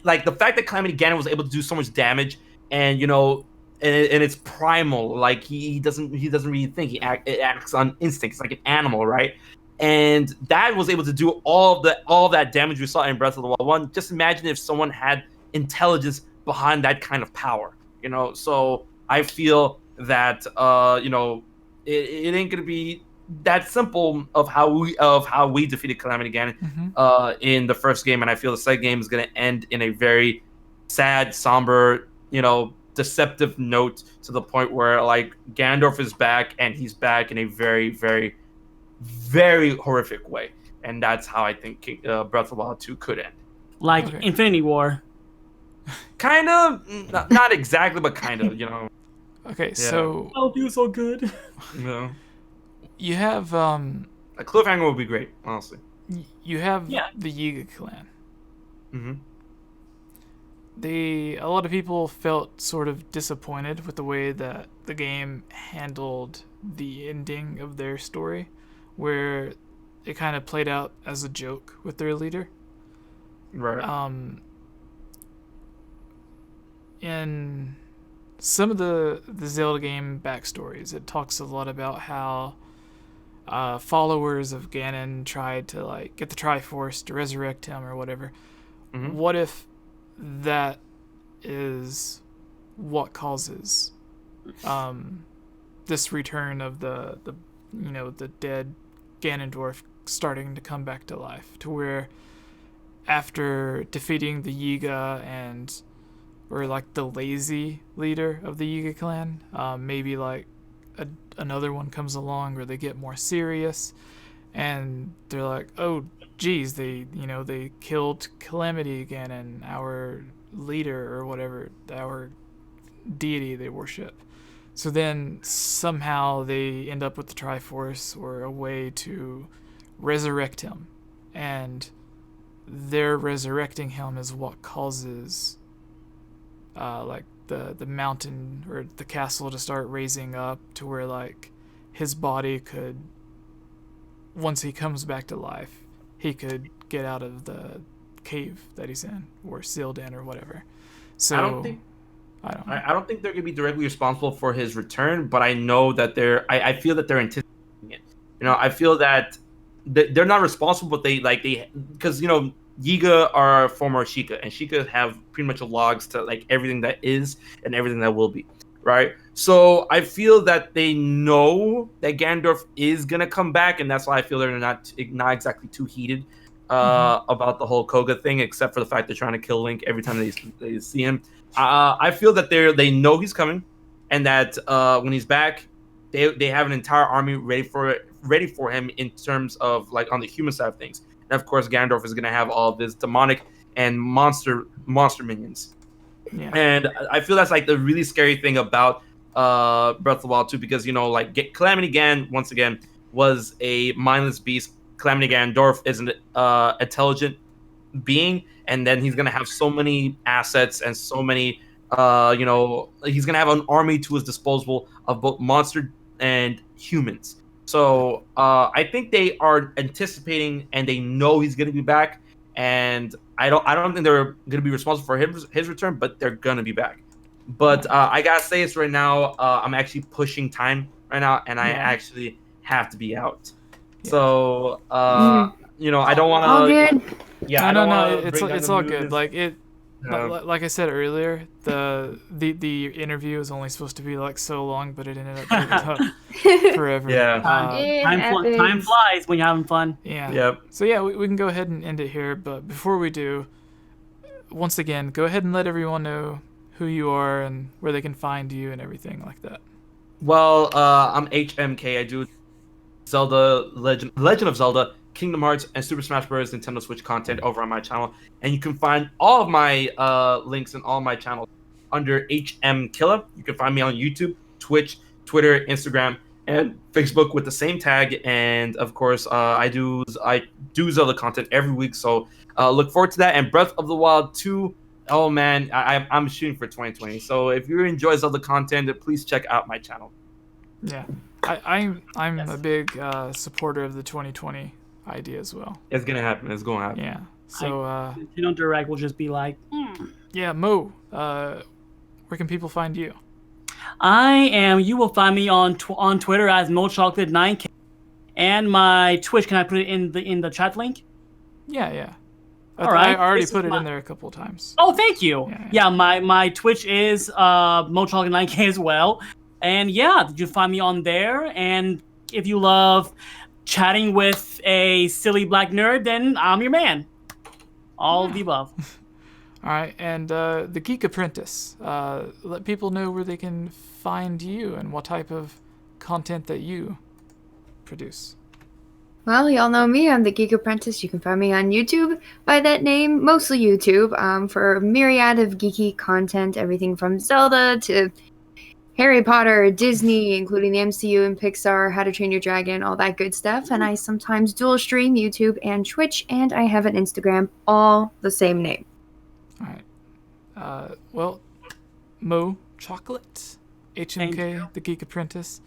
S4: Like the fact that Calamity Ganon was able to do so much damage, and and it's primal, like he doesn't really think, it acts on instinct. It's like an animal, right? And that was able to do all that damage we saw in Breath of the Wild 1. Just imagine if someone had intelligence behind that kind of power, So I feel that it ain't gonna be that simple of how we defeated Calamity Ganon in the first game, and I feel the second game is going to end in a very sad, somber, deceptive note, to the point where like Ganondorf is back, and he's back in a very, very, very horrific way, and that's how I think Breath of the Wild 2 could end.
S3: Like Infinity War.
S4: Kind of, not exactly, but kind of,
S2: Okay,
S4: Yeah.
S2: so
S3: Oh, dude, so good.
S2: you have
S4: A cliffhanger would be great, honestly.
S2: you have
S3: Yeah.
S2: the Yiga clan.
S4: Mm-hmm.
S2: A lot of people felt sort of disappointed with the way that the game handled the ending of their story, where it kind of played out as a joke with their leader.
S4: Right.
S2: In some of the Zelda game backstories, it talks a lot about how followers of Ganon tried to like get the Triforce to resurrect him or whatever.
S4: Mm-hmm.
S2: What if that is what causes this return of the dead Ganondorf starting to come back to life, to where after defeating the Yiga or like the lazy leader of the Yiga clan, maybe like another one comes along, or they get more serious, and they're like, oh geez, they killed Calamity Ganon, our leader or whatever, our deity they worship. So then somehow they end up with the Triforce or a way to resurrect him, and their resurrecting him is what causes like the mountain or the castle to start raising up, to where like his body could, once he comes back to life, he could get out of the cave that he's in, or sealed in, or whatever. So
S4: I don't think they're gonna be directly responsible for his return, but I know that I feel that they're anticipating it. I feel that they're not responsible, but they because Yiga are former Sheikah, and Sheikah have pretty much logs to like everything that is and everything that will be, right? So I feel that they know that Ganondorf is gonna come back, and that's why I feel they're not exactly too heated about the whole Koga thing, except for the fact they're trying to kill Link every time they see him. I feel that they know he's coming, and that when he's back, they have an entire army ready for him in terms of like on the human side of things. And of course, Ganondorf is going to have all of this demonic and monster minions.
S2: Yeah.
S4: And I feel that's like the really scary thing about Breath of the Wild 2, because Calamity Ganon once again was a mindless beast. Calamity Ganondorf is an intelligent being, and then he's gonna have so many assets and so many he's gonna have an army to his disposal of both monster and humans. So I think they are anticipating and they know he's gonna be back, and I don't think they're gonna be responsible for his return, but they're gonna be back. But I gotta say this right now, I'm actually pushing time right now, and I actually have to be out. Yeah. So I don't want to.
S1: All good.
S4: Yeah,
S2: no, it's all good. Like it, like I said earlier, the interview was only supposed to be like so long, but it ended up forever.
S4: Yeah.
S3: Time flies when you're having fun.
S2: Yeah.
S4: Yep.
S2: So yeah, we can go ahead and end it here. But before we do, once again, go ahead and let everyone know who you are and where they can find you and everything like that.
S4: Well, I'm HMK. I do Zelda Legend of Zelda, Kingdom Hearts, and Super Smash Bros. Nintendo Switch content over on my channel, and you can find all of my links and all my channels under 𝐻MK. You can find me on YouTube, Twitch, Twitter, Instagram, and Facebook with the same tag. And of course, I do Zelda content every week, so look forward to that. And Breath of the Wild 2. Oh man, I'm shooting for 2020. So if you enjoy Zelda content, please check out my channel.
S2: Yeah, I'm a big supporter of the 2020 idea as well.
S4: It's gonna happen. It's gonna happen.
S2: Yeah. So
S3: Direct will just be like,
S2: yeah, Mo. Where can people find you?
S3: You will find me on Twitter as MoChocolate9K, and my Twitch. Can I put it in the chat link?
S2: Yeah.
S3: All right.
S2: I already put it in there a couple of times.
S3: Oh, thank you. Yeah, my Twitch is MoChocolate9K as well. And yeah, you find me on there. And if you love chatting with a silly black nerd, then I'm your man. All of the above.
S2: All right, and the Geek Apprentice. Let people know where they can find you and what type of content that you produce.
S1: Well, y'all know me. I'm the Geek Apprentice. You can find me on YouTube by that name, mostly YouTube, for a myriad of geeky content, everything from Zelda to Harry Potter, Disney, including the MCU and Pixar, How to Train Your Dragon, all that good stuff. And I sometimes dual stream YouTube and Twitch, and I have an Instagram, all the same name.
S2: All right. Well, MoChocolate, HMK, the Geek Apprentice.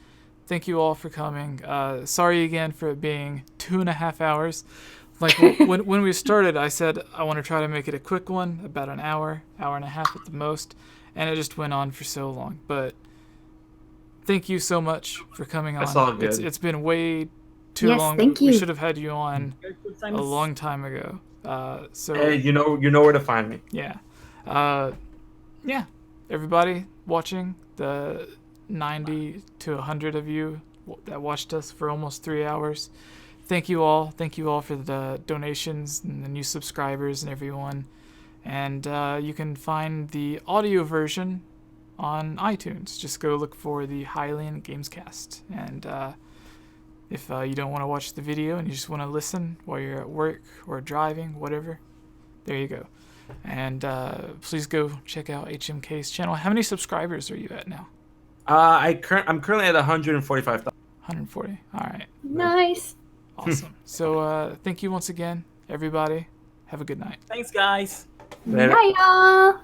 S2: Thank you all for coming. Sorry again for it being 2.5 hours. Like when we started, I said I want to try to make it a quick one, about an hour and a half at the most, and it just went on for so long. But thank you so much for coming on.
S4: That's all good.
S2: It's been way too long.
S1: Thank you.
S2: We should have had you on a long time ago. So
S4: hey, you know where to find me.
S2: Yeah. Everybody watching, the 90 to 100 of you that watched us for almost 3 hours. Thank you all. Thank you all for the donations and the new subscribers and everyone. And you can find the audio version on iTunes. Just go look for the Hylian Gamescast. And if you don't want to watch the video and you just want to listen while you're at work or driving, whatever, there you go. And please go check out HMK's channel. How many subscribers are you at now?
S4: I'm currently at 145,000.
S2: 140. All right.
S1: Nice.
S2: Awesome. So thank you once again, everybody. Have a good night.
S3: Thanks, guys.
S4: Later.
S1: Bye, y'all.